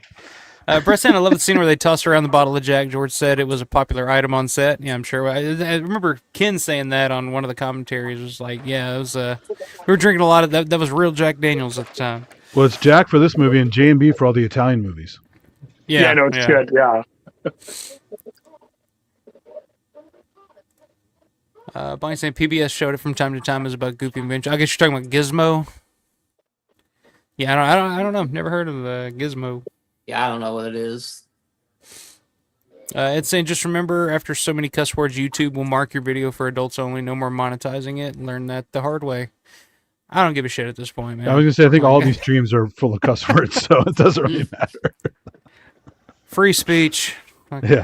Brett said, I love the scene where they tossed around the bottle of Jack. George said it was a popular item on set. Yeah, I'm sure. I remember Ken saying that on one of the commentaries. It was like, yeah, it was. We were drinking a lot of that. That was real Jack Daniels at the time. Well, it's Jack for this movie and J&B for all the Italian movies. Yeah, no shit. Yeah. Bonnie saying PBS showed it from time to time. Is about Goofy Adventure. I guess you're talking about Gizmo. Yeah, I don't know. Never heard of Gizmo. Yeah, I don't know what it is. It's saying just remember, after so many cuss words, YouTube will mark your video for adults only. No more monetizing it. Learn that the hard way. I don't give a shit at this point, man. I was gonna say I think all these streams are full of cuss words, so it doesn't really matter. Free speech. Yeah.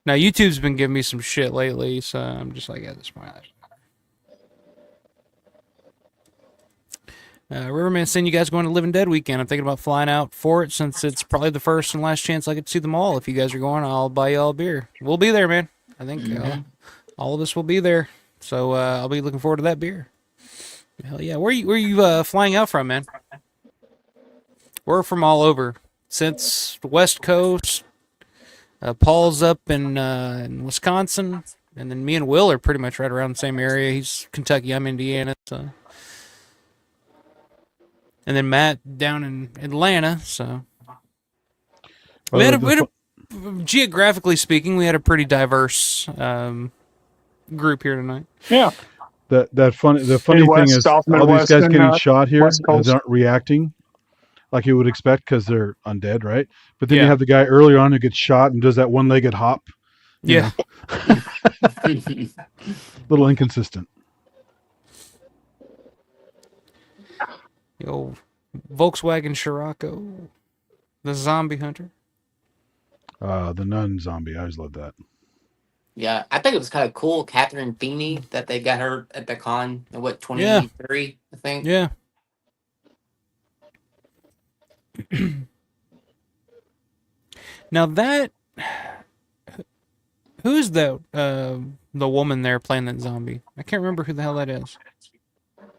Now YouTube's been giving me some shit lately, so I'm just like at this point. Riverman saying you guys going to Living Dead weekend. I'm thinking about flying out for it since it's probably the first and last chance I get to see them all. If you guys are going, I'll buy you all a beer. We'll be there, man. I think all of us will be there. So I'll be looking forward to that beer. Hell yeah. Where you flying out from, man? We're from all over. Since the West Coast, Paul's up in Wisconsin, and then me and Will are pretty much right around the same area. He's Kentucky, I'm Indiana, so. And then Matt down in Atlanta, so. Geographically speaking, we had a pretty diverse group here tonight. Yeah. The funny thing is all these guys getting shot here and they're not reacting like you would expect because they're undead, right? But then you have the guy earlier on who gets shot and does that one-legged hop. Yeah. Little inconsistent. The old Volkswagen Scirocco, the zombie hunter. The nun zombie. I always loved that. Yeah, I think it was kind of cool. Catherine Feeney, that they got her at the con, 23, I think. Yeah. Now that, who's the woman there playing that zombie? I can't remember who the hell that is.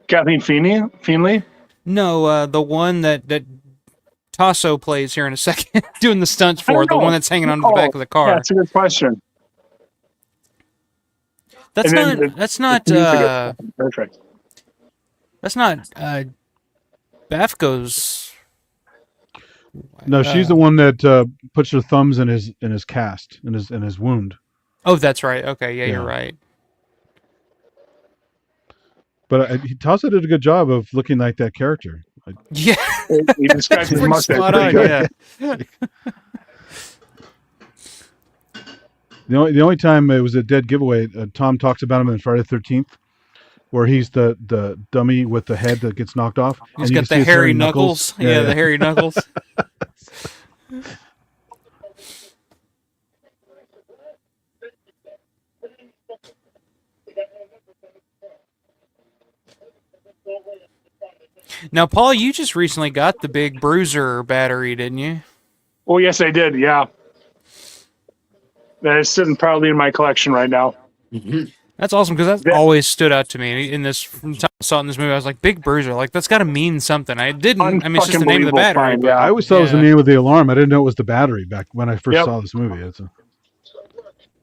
Kathleen Feenley? No, the one that Tasso plays here in a second, doing the stunts for, the one that's hanging onto the back of the car. Yeah, that's a good question. That's not Bafko's. No, she's the one that puts her thumbs in his cast, in his wound. Oh, that's right. Okay, yeah, you're right. But Tasso did a good job of looking like that character. Yeah, he described his mustache pretty good. Yeah. The only time it was a dead giveaway, Tom talks about him in Friday the 13th, where he's the dummy with the head that gets knocked off. He's got the hairy knuckles. Yeah, the hairy knuckles. Now, Paul, you just recently got the big Bruiser battery, didn't you? Oh, yes, I did. Yeah. That is sitting proudly in my collection right now. Mm-hmm. That's awesome because that always stood out to me in this. From the time I saw it in this movie, I was like, "Big Bruiser, like that's got to mean something." I didn't. I mean, it's just the name of the battery. But, I always thought it was the name of the alarm. I didn't know it was the battery back when I first saw this movie.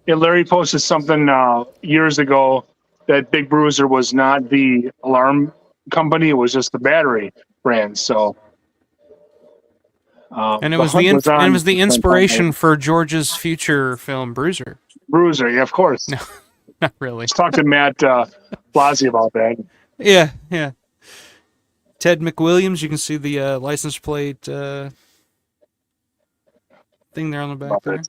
Yeah, Larry posted something years ago that Big Bruiser was not the alarm company; it was just the battery brand. So. And it was the inspiration for George's future film Bruiser. Bruiser, yeah, of course. No, not really. Let's talk to Matt Blasey about that. Yeah. Ted McWilliams. You can see the license plate thing there on the back there.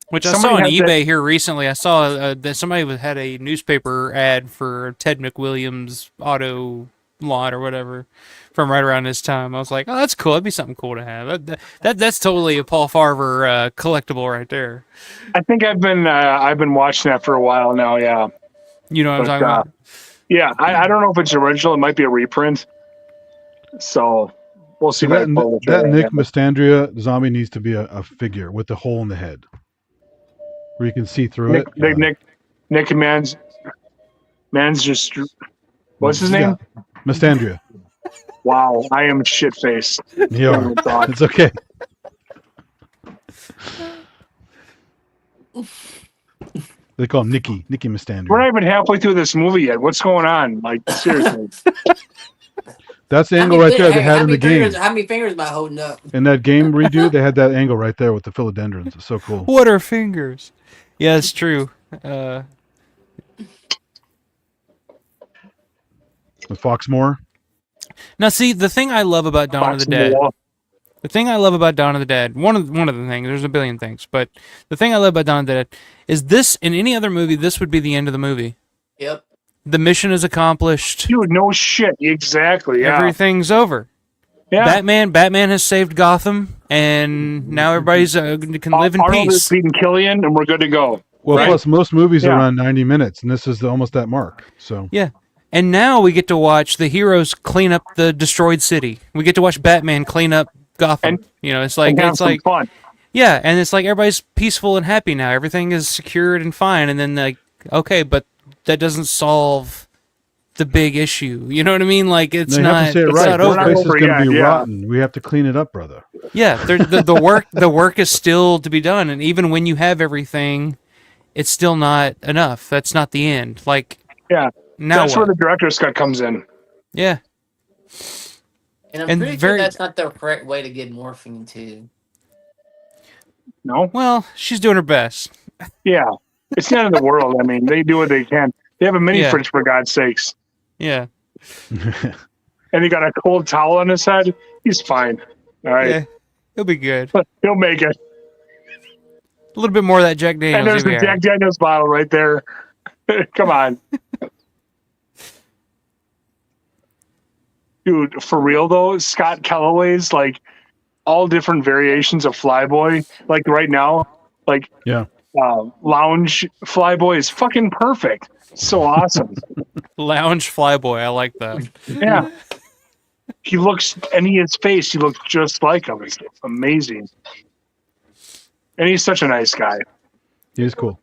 Which Somebody I saw on has that- eBay here recently. I saw that somebody had a newspaper ad for Ted McWilliams auto lot or whatever from right around this time. I was like, oh, that's cool. That'd be something cool to have. That's totally a Paul Farver collectible right there. I think I've been watching that for a while now. Yeah. You know what I'm talking about? Yeah, I don't know if it's original. It might be a reprint. So we'll see. So that Nick Mastandrea zombie needs to be a figure with the hole in the head, where you can see through Nick man's just. What's his name? Mastandrea. Wow, I am shit faced. You are. It's okay. They call him Nicky Mastandrea. We're not even halfway through this movie yet. What's going on? Like, seriously. That's the angle right there they had in the game. How many fingers am I holding up? In that game redo, they had that angle right there with the philodendrons. It's so cool. What are fingers? Yeah, it's true. With Foxmore. Now, see, the thing I love about Dawn of the Dead. The thing I love about Dawn of the Dead, one of the things, there's a billion things, but the thing I love about Dawn of the Dead is this, in any other movie, this would be the end of the movie. Yep. The mission is accomplished. Dude, no shit. Exactly, yeah. Everything's over. Yeah. Batman has saved Gotham, and now everybody's can live in Arnold peace. is beating Killian, and we're good to go. Well, right? plus most movies are Yeah. around 90 minutes, and this is almost that mark. So Yeah. And now we get to watch the heroes clean up the destroyed city. We get to watch Batman clean up Gotham. It's like and have some fun. Yeah, and it's like everybody's peaceful and happy now. Everything is secured and fine. And then like, okay, but that doesn't solve the big issue. You know what I mean? Like it's you not. have to say it it's right. not This over. place is going to be rotten. We have to clean it up, brother. Yeah, the work is still to be done, and even when you have everything, it's still not enough. That's not the end. Like Yeah. now That's what? where the director's cut comes in. Yeah. And I'm And pretty very- sure that's not the correct way to get morphine too. No? Well, she's doing her best. Yeah. It's the end of the world. I mean, they do what they can. They have a mini Yeah. fridge, for God's sakes. Yeah. And he got a cold towel on his head. He's fine. All right. Yeah. He'll be good. He'll make it. A little bit more of that Jack Daniels. And there's he'll the be all Jack Daniels bottle right there. Come on. Dude, for real though, Scott Calloway's like all different variations of Flyboy. Like right now, like Yeah. Lounge Flyboy is fucking perfect. So awesome. Lounge Flyboy. I like that. Yeah. He looks, and his face, he looks just like him. It's amazing. And he's such a nice guy. He is cool.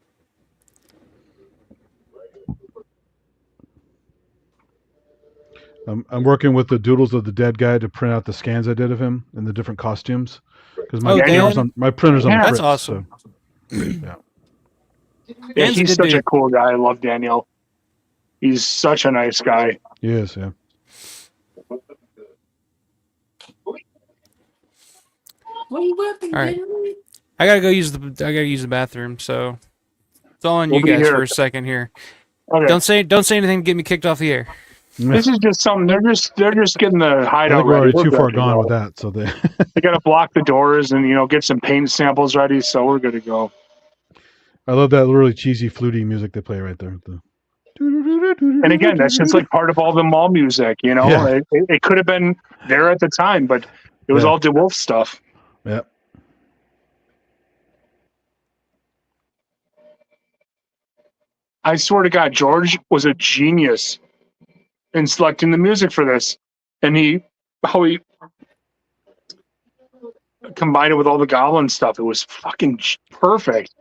I'm working with the Doodles of the Dead guy to print out the scans I did of him in the different costumes because my printer's on Yeah. the That's fritz, awesome. so, yeah. Yeah, Dan's a he's good such dude. a cool guy. I love Daniel. He's such a nice guy. He is. Yeah. What are you whipping, All right. dude? I gotta use the bathroom. So it's all on We'll you be guys here. for a second here. Okay. Don't say anything to get me kicked off the air. This is just something. They're just getting the I hideout think we're ready. already too good far to gone go. with that. So they. They got to block the doors and get some paint samples ready. So we're good to go. I love that really cheesy fluty music they play right there. And again, that's just like part of all the mall music. Yeah. It could have been there at the time, but it was Yeah. all DeWolf stuff. Yeah. I swear to God, George was a genius in selecting the music for this, and how he combined it with all the goblin stuff. It was fucking perfect.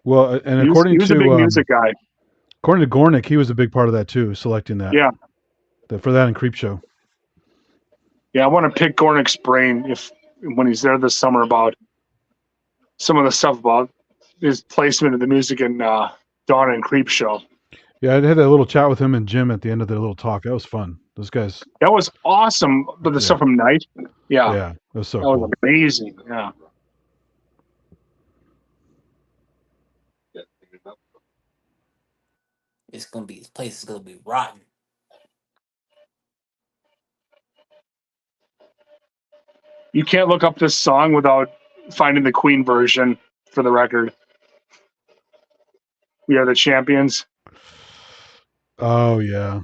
Well, and He according was to a big music guy. according to Gornick, he was a big part of that too, selecting that. Yeah. For that and Creepshow. Yeah, I want to pick Gornick's brain when he's there this summer about some of the stuff about his placement of the music in Dawn and Creepshow. Yeah, I had that little chat with him and Jim at the end of their little talk. That was fun. Those guys. That was awesome. But the stuff from Night, yeah, Yeah, that was so that cool. was amazing. Yeah. This place is gonna be rotten. You can't look up this song without finding the Queen version. For the record, We Are the Champions. Oh yeah.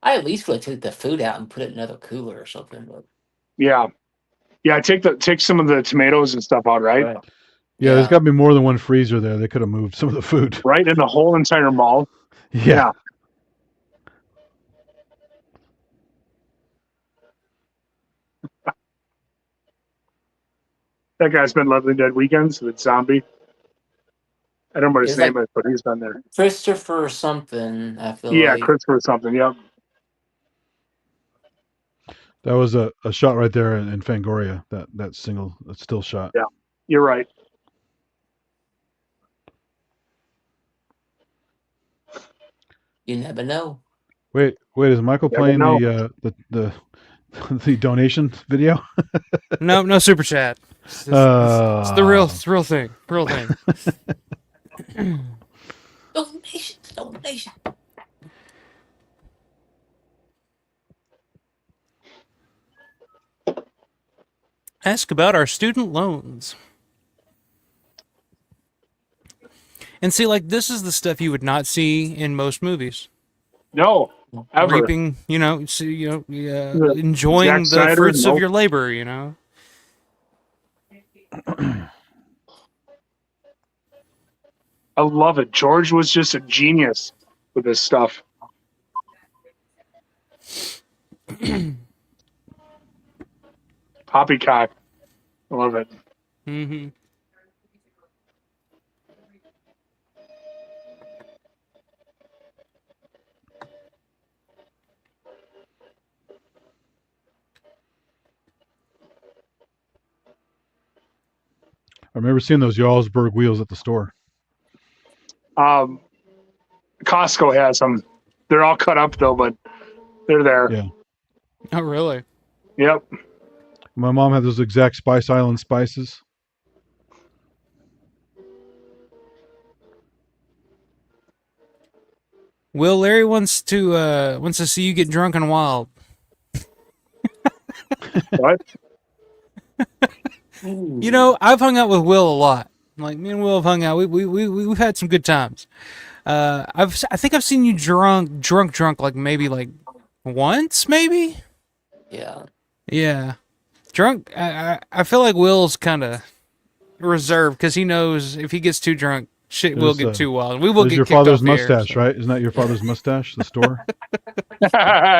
I at least would have took the food out and put it in another cooler or something. But Yeah, take some of the tomatoes and stuff out, right? Yeah, there's got to be more than one freezer there. They could have moved some of the food. Right in the whole entire mall. Yeah. That guy's been Lovely Dead Weekends with Zombie. I don't know what his It's name like is, but he's been there. Christopher something. I feel Yeah, like. Christopher something. Yep. That was a shot right there in Fangoria. That single, still shot. Yeah, you're right. You never know. Wait, is Michael Never playing know. the the donation video? No super chat. It's the real thing. Real thing. Donation. Ask about our student loans. And see, like, this is the stuff you would not see in most movies. No, ever. Reaping, enjoying Zack the Snyder, fruits of nope. your labor, you know. I love it. George was just a genius with this stuff. Poppycock. I love it. Mm-hmm. I remember seeing those Jarlsberg wheels at the store. Costco has them. They're all cut up though, but they're there. Yeah. Oh, really? Yep. My mom had those exact Spice Island spices. Will, Larry wants to see you get drunk and wild. What? You know, I've hung out with Will a lot. Like, me and Will have hung out. We've had some good times. I think I've seen you drunk like maybe like once, maybe. Yeah. Yeah. Drunk. I feel like Will's kind of reserved because he knows if he gets too drunk, shit will get too wild. We will get your kicked off father's the air, mustache, so. right? Isn't that your father's mustache? The store.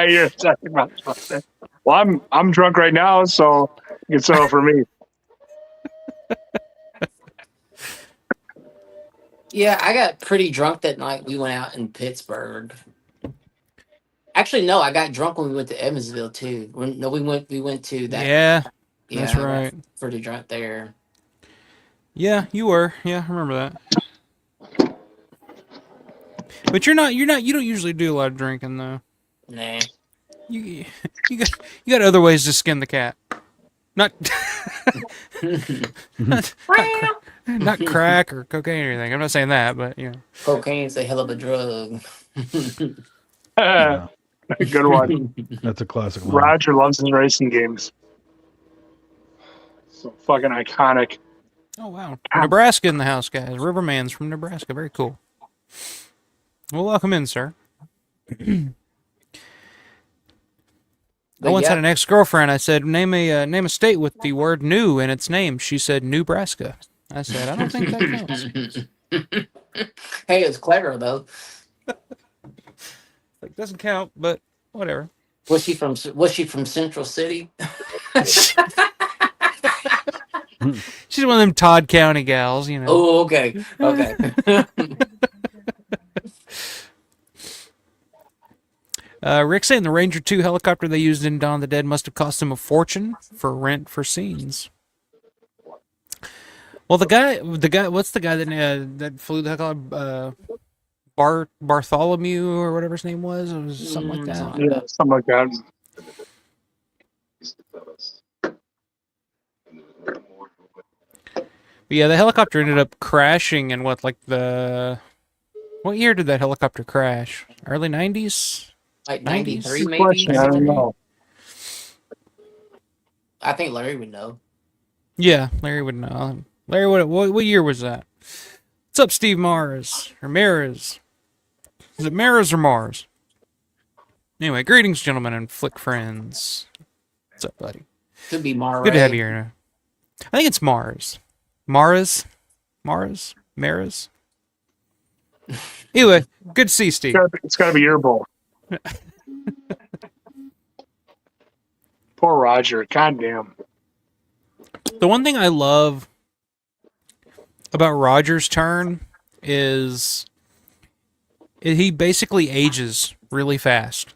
You're talking about something. Well, I'm drunk right now, so it's all for me. Yeah, I got pretty drunk that night. We went out in Pittsburgh. Actually, no, I got drunk when we went to Evansville too. We went to that. Yeah, Yeah, that's I got right. pretty drunk there. Yeah, you were. Yeah, I remember that. But you don't usually do a lot of drinking though. Nah. You got other ways to skin the cat. Not not crack or cocaine or anything. I'm not saying that, but you know. Cocaine's a hell of a drug. Good one. That's a classic line. Roger loves his racing games. So fucking iconic. Oh wow. Nebraska in the house, guys. Riverman's from Nebraska. Very cool. Well, welcome in, sir. I once had an ex-girlfriend. I said, name a state with the word "new" in its name. She said, Nebraska. I said, I don't think that counts. Hey, it's clever though. It doesn't count, but whatever. Was she from Central City? She's one of them Todd County gals, you know. Oh, okay. Okay. Rick saying the Ranger 2 helicopter they used in Dawn of the Dead must have cost him a fortune for rent for scenes. Well, the guy, what's the guy that flew the helicopter? Bartholomew or whatever his name was. It was something like that. Yeah, something like that. But yeah, the helicopter ended up crashing in what, like the What year did that helicopter crash? Early 90s? Like 90s? 93, Good maybe? question. I don't know. I think Larry would know. Yeah, Larry would know. Larry, what year was that? What's up, Steve Mars? Or Maris? Is it Maris or Mars? Anyway, greetings, gentlemen and flick friends. What's up, buddy? Could be Mara. Good to have you here. I think it's Mars. Mars? Mars? Maris? Anyway, good to see you, Steve. It's got to be your bowl. Poor Roger. Goddamn. The one thing I love about Roger's turn is he basically ages really fast.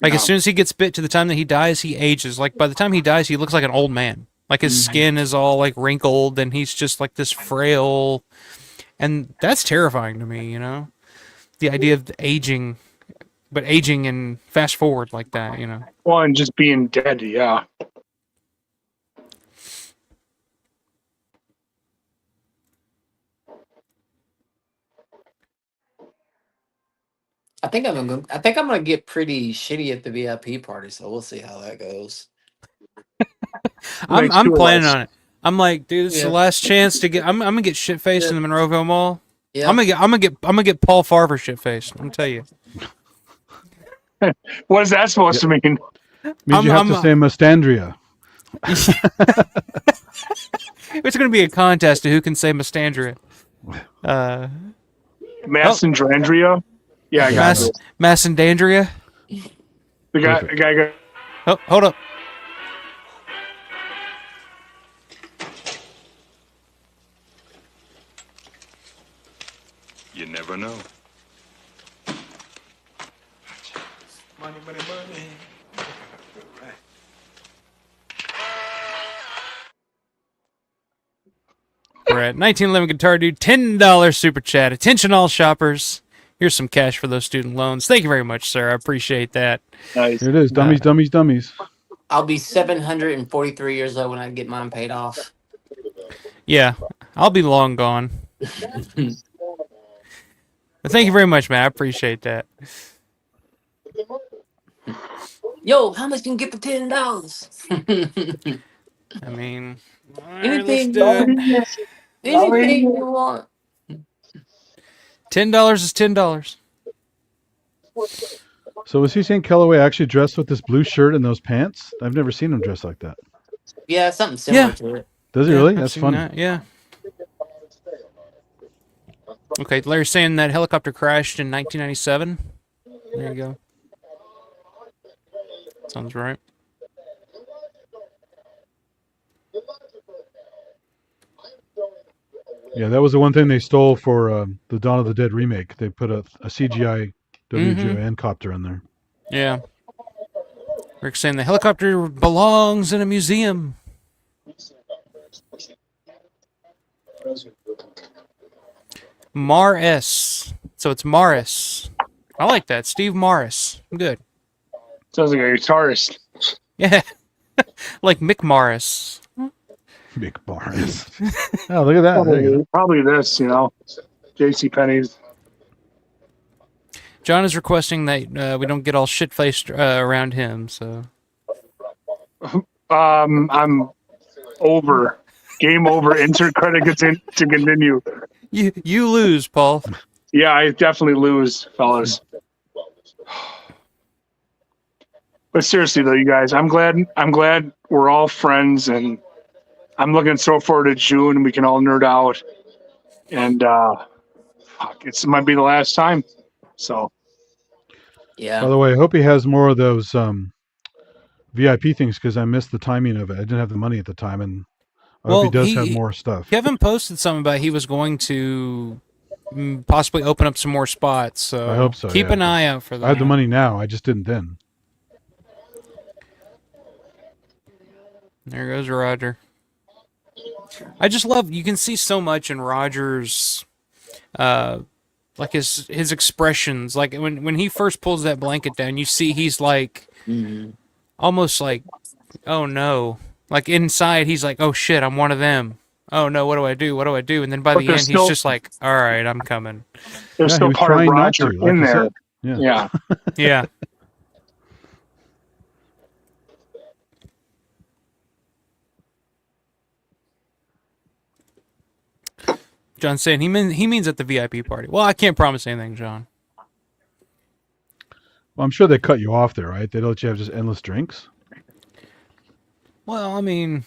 Like, as soon as he gets bit to the time that he dies, he ages. Like, by the time he dies, he looks like an old man. Like, his skin is all, like, wrinkled, and he's just, like, this frail. And that's terrifying to me, you know? The idea of aging, but aging and fast forward like that, you know? Well, and just being dead, yeah. I think I'm gonna get pretty shitty at the VIP party, so we'll see how that goes. I'm planning on it. I'm like, dude, it's the last chance to get. I'm gonna get shit faced in the Monroeville Mall. Yeah. I'm gonna get Paul Farver shit faced. I'm gonna tell you. What is that supposed to mean? Means you have to say Mustandria. It's gonna be a contest to who can say Mustandria. Massandrandria? Yeah, I got it. Massandandria? The guy. Oh, hold up. You never know. Money, money, money. We're at 1911 Guitar Dude, $10 super chat. Attention all shoppers. Here's some cash for those student loans. Thank you very much, sir. I appreciate that. Nice. Here it is. Dummies, dummies, dummies. I'll be 743 years old when I get mine paid off. Yeah, I'll be long gone. But thank you very much, man. I appreciate that. Yo, how much can you get for $10? I mean, anything, let's do it. anything you want. $10 is $10. So was he saying Kellaway actually dressed with this blue shirt and those pants? I've never seen him dressed like that. Yeah, something similar to it. Does he really? I've That's seen funny. that, yeah. Okay, Larry's saying that helicopter crashed in 1997. There you go. Sounds right. Yeah, that was the one thing they stole for the Dawn of the Dead remake. They put a CGI WGN copter in there. Yeah. Rick's saying the helicopter belongs in a museum. Mar-S. So it's Morris. I like that. Steve Morris. Good. Sounds like a guitarist. Yeah. Like Mick Morris. Mick Morris. Oh, look at that. There you go. Probably this, J.C. Penney's. John is requesting that we don't get all shit-faced around him, so... I'm over. Game over. Insert credit gets in to continue. You lose, Paul. Yeah, I definitely lose, fellas. But seriously, though, you guys, I'm glad we're all friends, and I'm looking so forward to June. We can all nerd out, and it might be the last time. So, yeah. By the way, I hope he has more of those VIP things because I missed the timing of it. I didn't have the money at the time, and I hope he does have more stuff. Kevin posted something about he was going to possibly open up some more spots. So I hope so. Keep an eye out for that. I have the money now. I just didn't then. There goes Roger. I just love, you can see so much in Roger's, like his expressions. Like when he first pulls that blanket down, you see he's like, almost like, oh no. Like inside, he's like, oh shit, I'm one of them. oh no, what do I do? What do I do? And then by But the they're end, he's still- just like, all right, I'm coming. There's Yeah, he still was part of trying not Roger to, like in you there. said. Yeah. Yeah. Yeah. John's saying he means at the VIP party. Well, I can't promise anything, John. Well, I'm sure they cut you off there, right? They don't let you have just endless drinks. Well, I mean,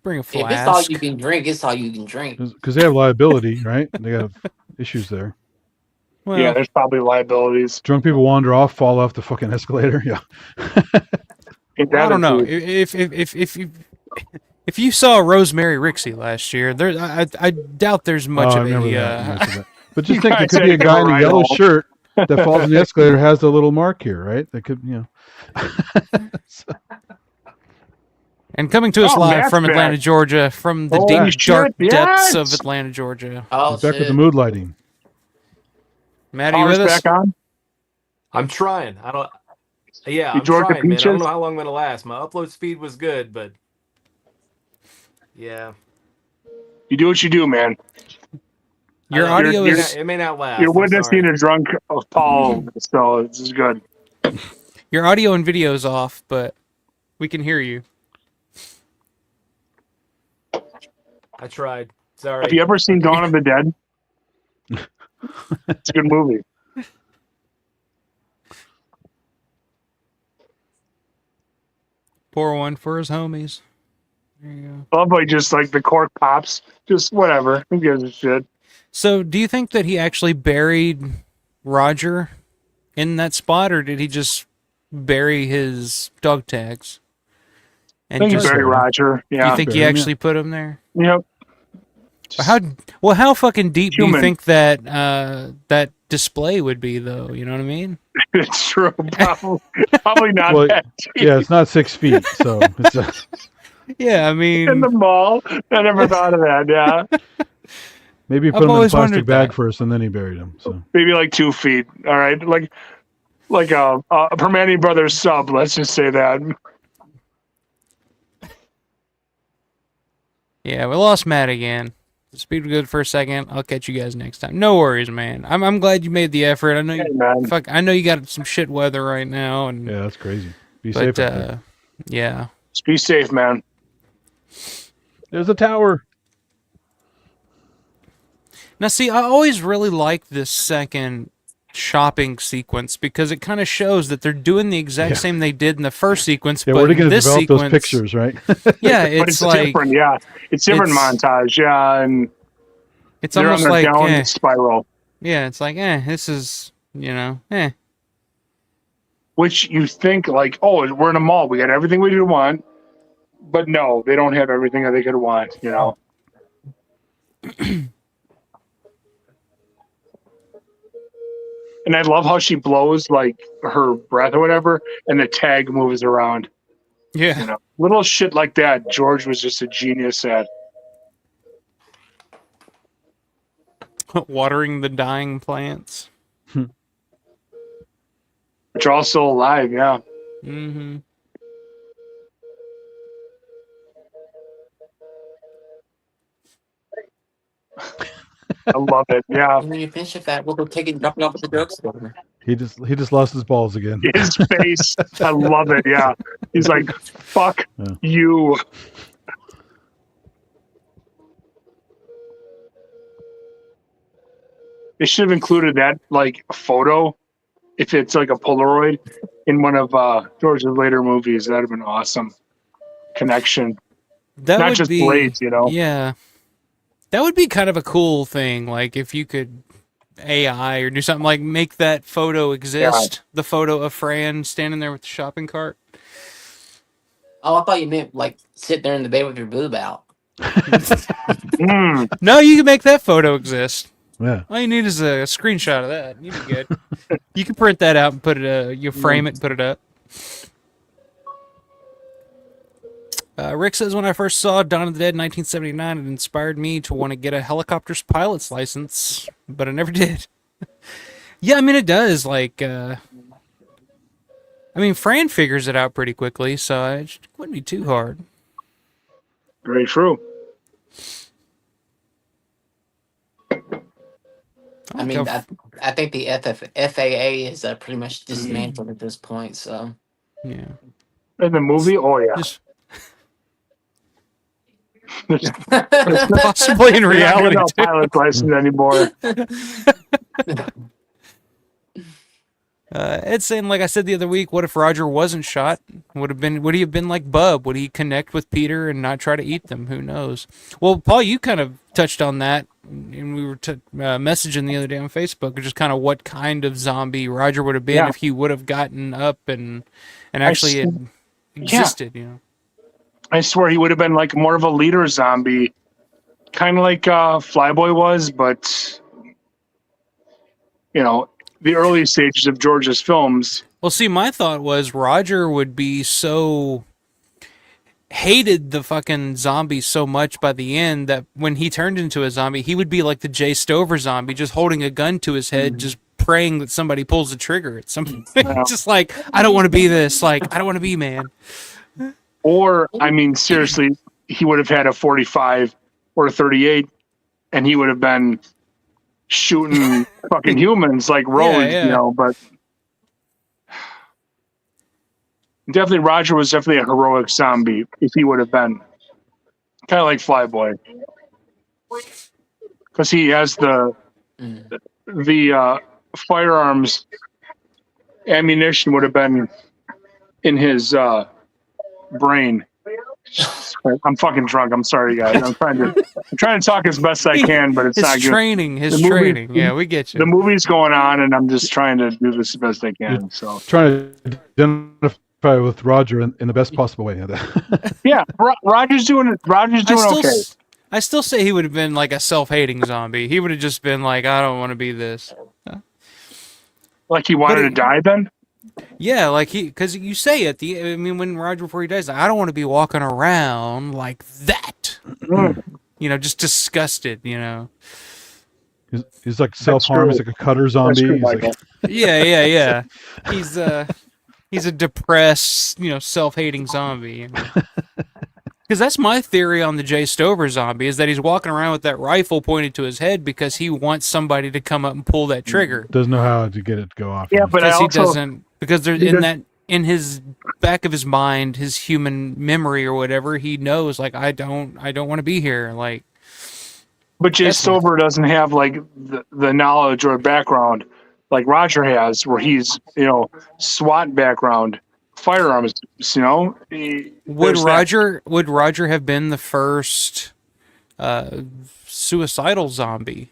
bring a If it's all flask. you can drink, it's all you can drink. Because they have liability, right? They have issues there. Well, Yeah, there's probably liabilities. Drunk people wander off, fall off the fucking escalator. Yeah. I don't know. If you saw Rosemary Rixey last year, there I doubt there's much I of remember a. that. You mentioned that. But just You think, there guys could be a said guy in a right yellow home. shirt that falls in the escalator, has a little mark here, right? That could, you know. And coming to us Oh, live Matt's from Atlanta, back. Georgia, from the Holy deep, dark shit, depths yes! of Atlanta, Georgia. Oh He's back with shit! the mood lighting. Matt, are you Power's with us? back on. I'm trying. I don't. Yeah, You I'm Georgia trying, man. I don't peaches? know how long I'm gonna last. My upload speed was good, but yeah, You do what you do, man. Your I know. audio You're- is It may not last. You're I'm witnessing sorry. a drunk Paul, so this is good. your audio and video is off, but we can hear you. I tried. Sorry. Have you ever seen Dawn of the Dead? It's a good movie. Pour one for his homies. There you go. Love how he just like the cork pops. Just whatever. Who gives a shit? So, do you think that he actually buried Roger in that spot, or did he just bury his dog tags? I think just, you bury Roger. do Yeah. you think he Bury him, actually put him there? Yep. How fucking deep do you Human. think that that display would be, though? You know what I mean? It's true. Probably not Well, that. yeah, it's not 6 feet, so it's a, Yeah, I In mean, the mall. I never thought of that. Yeah. maybe he I've put him in a always plastic wondered bag that. first, and then he buried him. So Maybe like 2 feet. All right. Like a Permane Brothers sub. Let's just say that. yeah, we lost Matt again. Speed was good for a second. I'll catch you guys next time. No worries, man. I'm glad you made the effort. I know Hey, man. I know you got some shit weather right now, and yeah, that's crazy. Be safe. but out there. yeah. Just be safe, man. There's a tower. Now, see, I always really like this second shopping sequence because it kind of shows that they're doing the exact Yeah. same they did in the first sequence. Yeah, but we're going in to this develop sequence, those pictures, right? Yeah, But it's it's like different. Yeah. It's different it's- montage. Yeah. And it's they're on almost their like down spiral. yeah, it's like this is Which you think like, oh, we're in a mall. We got everything we could want. But no, they don't have everything that they could want, you know. And I love how she blows like her breath or whatever, and the tag moves around. yeah. You know, little shit like that. George was just a genius at. Watering the dying plants. Which are all still alive. Yeah, Mm-hmm. I love it. Yeah, And when you finish with that, we'll go take it and drop it off at the drugstore. He just lost his balls again. his face. I love it. Yeah, he's like, "Fuck Yeah. you." They should have included that like photo, if it's like a Polaroid, in one of George's later movies. That'd have been awesome. Connection, That not would just be blades, you know. Yeah. That would be kind of a cool thing, like if you could AI or do something like make that photo exist. The photo of Fran standing there with the shopping cart. Oh, I thought you meant like sit there in the bed with your boob out. Mm. No, you can make that photo exist. Yeah. All you need is a screenshot of that. You'd be good. You can print that out and put it. You frame it and put it up. Rick says, when I first saw Dawn of the Dead in 1979, it inspired me to want to get a helicopter's pilot's license, but I never did. Yeah, I mean, it does. Like, I mean, Fran figures it out pretty quickly, so it wouldn't be too hard. Very true. I mean, I think the FAA is pretty much dismantled at this point. So Yeah. In the movie, oh yeah. Just It's possibly in You're not reality getting a too. pilot's license anymore. It's saying, like I said the other week, what if Roger wasn't shot? Would he have been like Bub? Would he connect with Peter and not try to eat them? Who knows? Well, Paul, you kind of touched on that, and we were messaging the other day on Facebook, just kind of what kind of zombie Roger would have been if he would have gotten up and actually had existed. You know, I swear he would have been like more of a leader zombie, kind of like Flyboy was, but you know, the early stages of George's films. Well, see, my thought was Roger would be so hated the fucking zombie so much by the end that when he turned into a zombie, he would be like the Jay Stover zombie, just holding a gun to his head, just praying that somebody pulls the trigger at some point. Just like, I don't want to be this. Like, I don't want to be man. Or, I mean, seriously, he would have had a 45 or a 38, and he would have been shooting fucking humans like Rose, you know, but definitely Roger was definitely a heroic zombie if he would have been kind of like Flyboy, because he has the firearms ammunition would have been in his brain. I'm fucking drunk. I'm sorry, guys. I'm trying to talk as best I can, but it's not good. His training. Yeah, we get you. The movie's going on, and I'm just trying to do this as best I can. So trying to identify with Roger in the best possible way. Yeah, Roger's doing it. Roger's doing okay. I still say he would have been like a self-hating zombie. He would have just been like, I don't want to be this. Like he wanted to die then? Yeah, like because you say at the, I mean, when Roger before he dies, I don't want to be walking around like that. You know, just disgusted. You know. He's like self-harm. He's like a cutter zombie. True, he's like... Yeah. He's a depressed, you know, self-hating zombie. You know? Because that's my theory on the Jay Stover zombie, is that he's walking around with that rifle pointed to his head because he wants somebody to come up and pull that trigger. Doesn't know how to get it to go off. Yeah, but he doesn't, because there's in his back of his mind, his human memory or whatever, he knows, like, I don't want to be here. Like, but Jay Stover doesn't have like the knowledge or background like Roger has, where he's, you know, SWAT background. Firearms, you know. Would Roger have been the first suicidal zombie?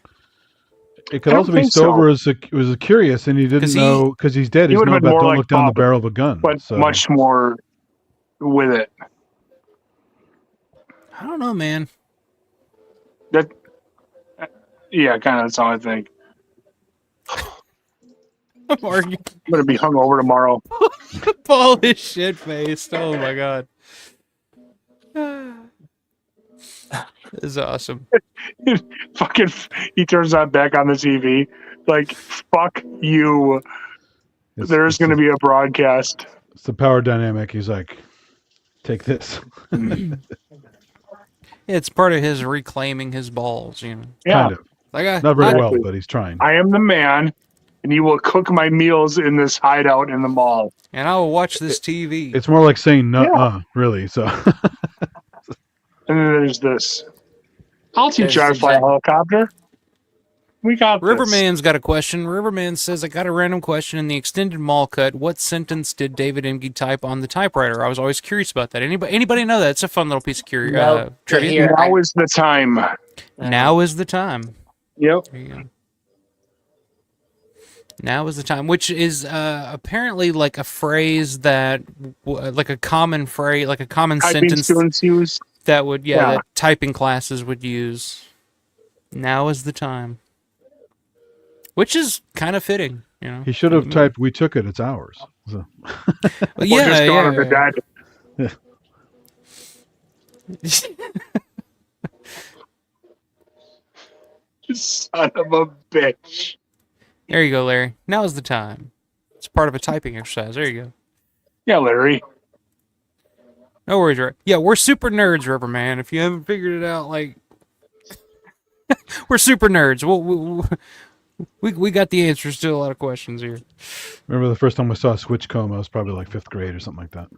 It could also be Stover was a curious, and he didn't know because he's dead. He's know about don't look down the barrel of a gun, but much more with it. I don't know, man. Yeah, kind of. That's how I think. I'm gonna be hungover tomorrow. Paul is shit faced. Oh my god. This is awesome. Fucking, he turns that back on the TV. Like, fuck you. There's gonna be a broadcast. It's the power dynamic. He's like, take this. It's part of his reclaiming his balls, you know. Yeah. Kind of. Like, not very well, but he's trying. I am the man, and you will cook my meals in this hideout in the mall. And I will watch this TV. It's more like saying no, really. So. And then there's this. I'll teach you how to fly a helicopter. We got this. Riverman's got a question. Riverman says, I got a random question. In the extended mall cut, what sentence did David Emge type on the typewriter? I was always curious about that. Anybody know that? It's a fun little piece of trivia. Now is the time. Now is the time. Yep. There you go. Now is the time, which is apparently like a phrase that, like a common phrase, like a common sentence students use. That would, that typing classes would use. Now is the time. Which is kind of fitting, you know. He should have typed, "We took it. It's ours." So. Well, yeah. Son of a bitch. There you go, Larry. Now is the time. It's part of a typing exercise. There you go. Yeah, Larry. No worries, right? Yeah, we're super nerds, Riverman. If you haven't figured it out, like, we're super nerds. We got the answers to a lot of questions here. Remember the first time I saw a Switchcomb? I was probably like 5th grade or something like that.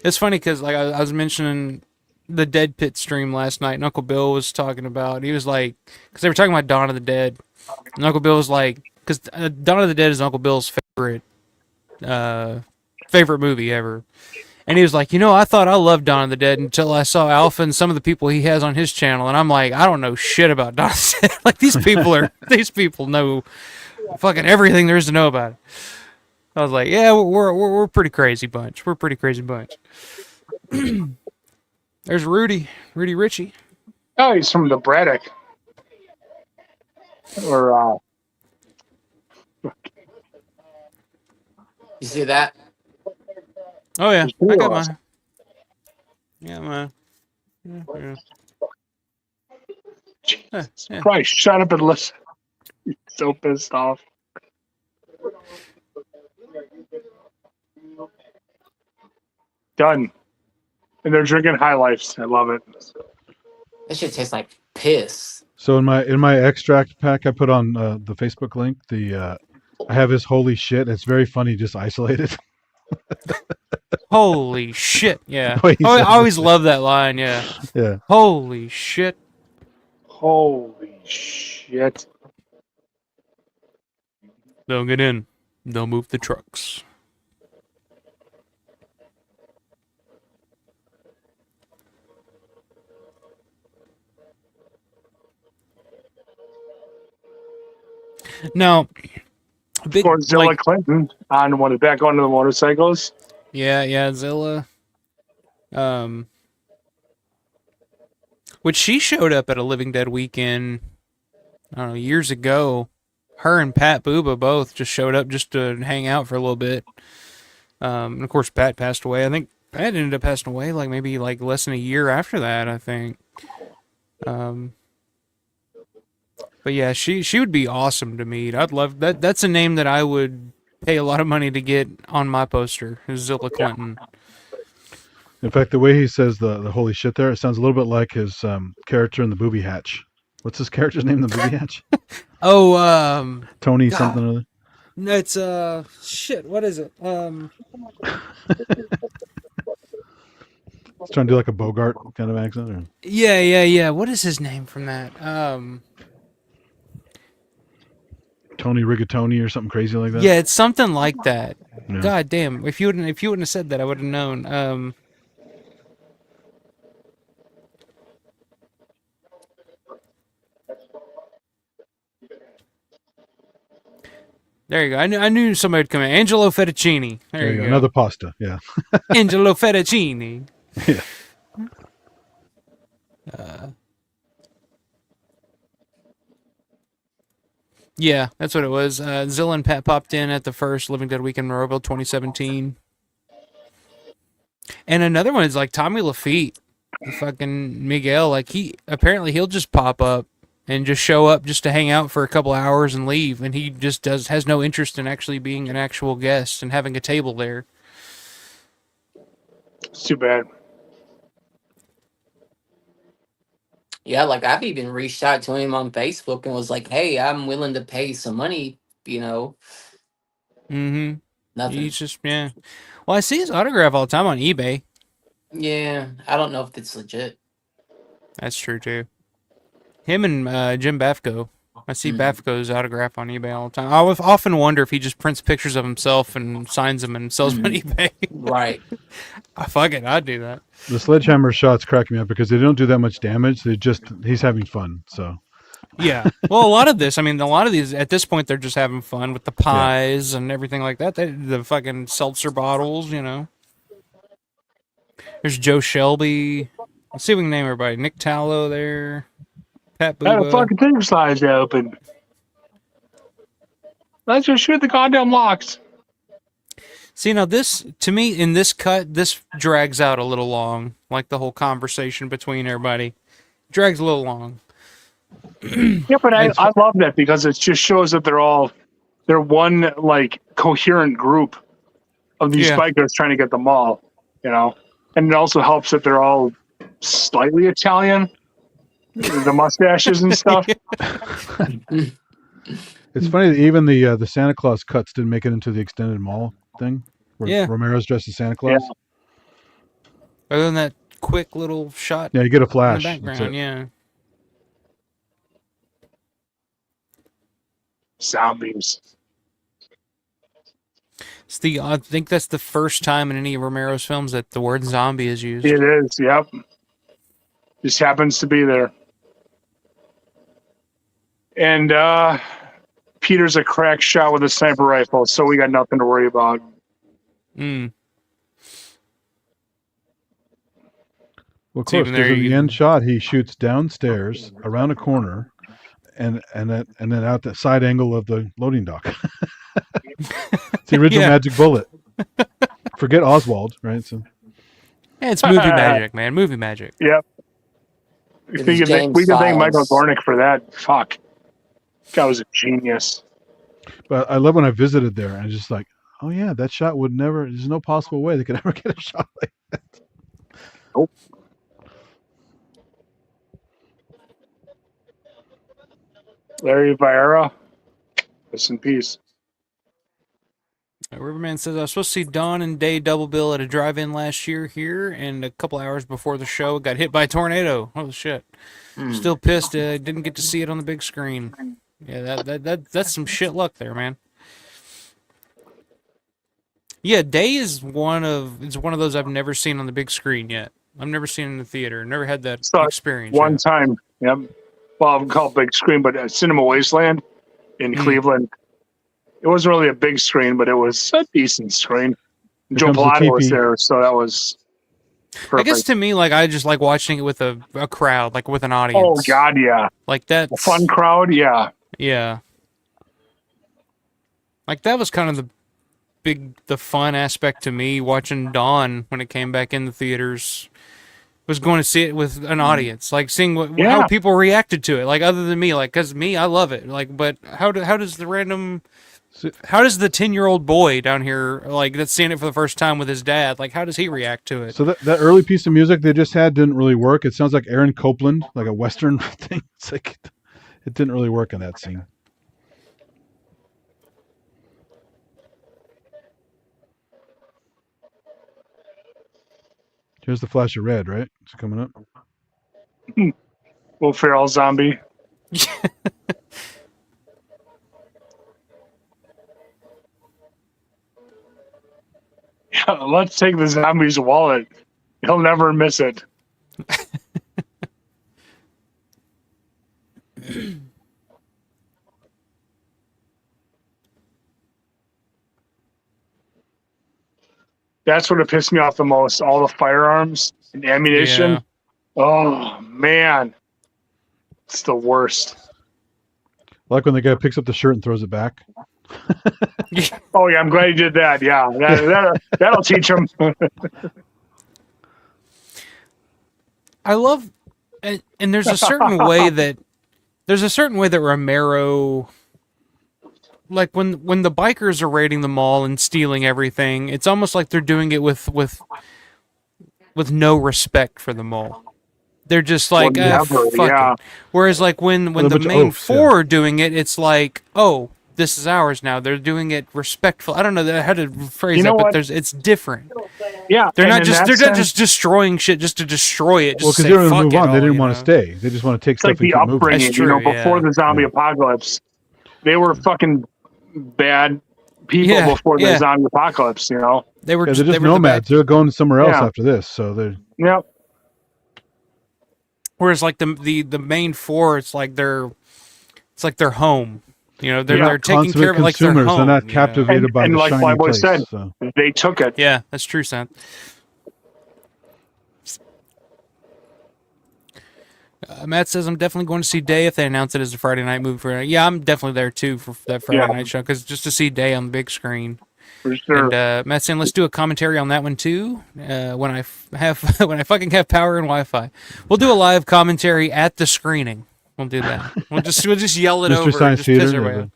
It's funny because like I was mentioning the Dead Pit stream last night, and Uncle Bill was talking about. He was like, because they were talking about Dawn of the Dead, and Uncle Bill was like, because Dawn of the Dead is Uncle Bill's favorite movie ever. And he was like, I thought I loved Dawn of the Dead until I saw Alpha and some of the people he has on his channel, and I'm like, I don't know shit about Dawn of the Dead. Like these people know fucking everything there is to know about it. I was like, yeah, we're a pretty crazy bunch. We're a pretty crazy bunch. There's Rudy Ritchie. Oh, he's from the Braddock. Or You see that? Oh yeah, I got mine. Yeah, man. Yeah. Probably shut up and listen. He's so pissed off. Done. And they're drinking High Lifes. I love it. That shit tastes like piss. So in my extract pack, I put on the Facebook link. I have his holy shit. It's very funny, just isolated. Holy shit! Yeah, The way he I says always it. love that line. Yeah. Yeah. Holy shit! Holy shit! They'll get in. They'll move the trucks. Now, Of course, Zilla Clinton back onto the motorcycles. Yeah, Zilla. Which she showed up at a Living Dead weekend, I don't know, years ago. Her and Pat Booba both just showed up just to hang out for a little bit. And of course, Pat passed away. I think Pat ended up passing away maybe less than a year after that, I think. But yeah, she would be awesome to meet. I'd love that. That's a name that I would pay a lot of money to get on my poster. Is Zilla Clinton. In fact, the way he says the holy shit there, it sounds a little bit like his character in the Booby Hatch. What's his character's name in the Booby Hatch? Tony God. something or other. No, it's shit. What is it? He's trying to do like a Bogart kind of accent. Or? Yeah. What is his name from that? Tony Rigatoni or something crazy like that. Yeah, it's something like that. Yeah. God damn! If you wouldn't have said that, I would have known. There you go. I knew somebody would come in. Angelo Fettuccini. There you go. Another pasta. Yeah. Angelo Fettuccini. Yeah. Yeah, that's what it was. Zilla and Pat popped in at the first Living Dead Weekend in Monroeville 2017. And another one is like Tommy Lafitte, the fucking Miguel. He'll just pop up and just show up just to hang out for a couple hours and leave. And he just has no interest in actually being an actual guest and having a table there. It's too bad. Yeah, I've even reached out to him on Facebook and was like, "Hey, I'm willing to pay some money." Mm-hmm. Nothing. He's just Well, I see his autograph all the time on eBay. Yeah, I don't know if it's legit. That's true too. Him and Jim Bafko. I see Bafko's autograph on eBay all the time. I often wonder if he just prints pictures of himself and signs them and sells them on eBay. Right. Fuck it, I'd do that. The sledgehammer shots crack me up because they don't do that much damage. He's having fun. So. Yeah. Well, a lot of these at this point they're just having fun with the pies and everything like that. The fucking seltzer bottles, There's Joe Shelby. Let's see if we can name everybody. Nick Tallow there. Pat Booba. I had a fucking thing slides open. Let's just shoot the goddamn locks. See, now this, to me, in this cut, this drags out a little long. Like the whole conversation between everybody. Drags a little long. Yeah, but I love that because it just shows that they're one coherent group of these bikers trying to get the mall, and it also helps that they're all slightly Italian, the mustaches and stuff. It's funny that even the Santa Claus cuts didn't make it into the extended mall thing, where Yeah. Romero's dressed as Santa Claus. Other than that quick little shot. Yeah, you get a in the flash. That's background. it. Yeah. Zombies. I think that's the first time in any of Romero's films that the word zombie is used. It is. Yep. Just happens to be there. And Peter's a crack shot with a sniper rifle, so we got nothing to worry about. Well, of course, because in the end shot, he shoots downstairs, around a corner, and then out the side angle of the loading dock. It's the original magic bullet. Forget Oswald, right? So yeah, it's movie magic, man. Movie magic. Yep. We can thank Michael Gornick for that. Fuck. Guy was a genius. But I love when I visited there, and it's just like, oh yeah, that shot would never. There's no possible way they could ever get a shot like that. Nope. Larry Vieira, rest in peace. Riverman says, I was supposed to see Dawn and Day double bill at a drive-in last year here, and a couple hours before the show, got hit by a tornado. Oh, shit. Still pissed. Didn't get to see it on the big screen. Yeah, that's some shit luck there, man. Yeah, Day is one of those I've never seen on the big screen yet. I've never seen it in the theater. Never had that experience. One time, yep. Well, I'm called big screen, but Cinema Wasteland in Cleveland. It wasn't really a big screen, but it was a decent screen. Joe Pilato was there, so that was perfect. I guess to me, like, I just like watching it with a crowd, like with an audience. Oh God, yeah. Like that. A fun crowd, yeah. Yeah. Like that was kind of the fun aspect to me watching Dawn when it came back in the theaters. Was going to see it with an audience, like seeing how people reacted to it. Like other than me, like because me, I love it. Like, but how does the 10-year-old boy down here, like that's seeing it for the first time with his dad, like how does he react to it? So that early piece of music they just had didn't really work. It sounds like Aaron Copland, like a Western thing. It's like it didn't really work in that scene. Here's the flash of red, right? It's coming up. Will Ferrell zombie. Yeah, let's take the zombie's wallet. He'll never miss it. That's what pissed me off the most. All the firearms and ammunition. Yeah. Oh, man. It's the worst. Like when the guy picks up the shirt and throws it back. Oh, yeah, I'm glad he did that. Yeah, that'll teach him. I love, and there's a certain way that Romero, like when the bikers are raiding the mall and stealing everything, it's almost like they're doing it with no respect for the mall. They're just like, fuck it. Whereas like when the main four are doing it, it's like, oh, this is ours now. They're doing it respectful. I don't know how to phrase it, but it's different. Yeah, they're not just destroying shit just to destroy it. Well, because they were going to move on. They didn't want to stay. They just want to take stuff and keep moving. It's like the upbringing, before the zombie apocalypse, they were fucking bad people before the zombie apocalypse. They were they're just nomads. They're going somewhere else after this. So they're Whereas like the main four, it's like their home. They're taking care of it like their home. They're not captivated by the like shiny place. Said, they took it. Yeah, that's true, Sam. Matt says, I'm definitely going to see Day if they announce it as a Friday night movie. Yeah, I'm definitely there too for that Friday night show, because just to see Day on the big screen. For sure. And Matt's saying, let's do a commentary on that one too. When I fucking have power and Wi-Fi, we'll do a live commentary at the screening. We'll do that. We'll just yell it Mr. over. Science and just Theater, piss everybody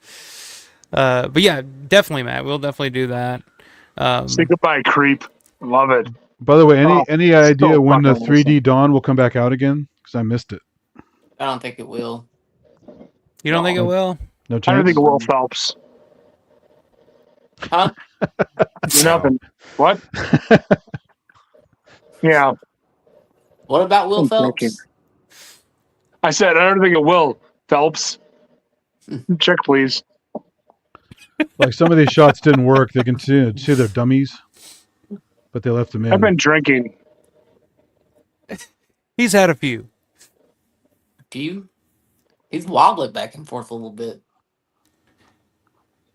off. But yeah, definitely, Matt. We'll definitely do that. Say goodbye, creep. Love it. By the way, any idea when the 3D Dawn will come back out again? Because I missed it. I don't think it will. You don't think it will? No I don't chance. think Will Phelps. Huh? Nothing. What? Yeah. What about Will I'm thinking. Phelps? I said I don't think it will. Phelps. Check, please. Like some of these shots didn't work. They can see they're dummies, but they left them in. I've been drinking. He's had a few. Do you? He's wobbling back and forth a little bit.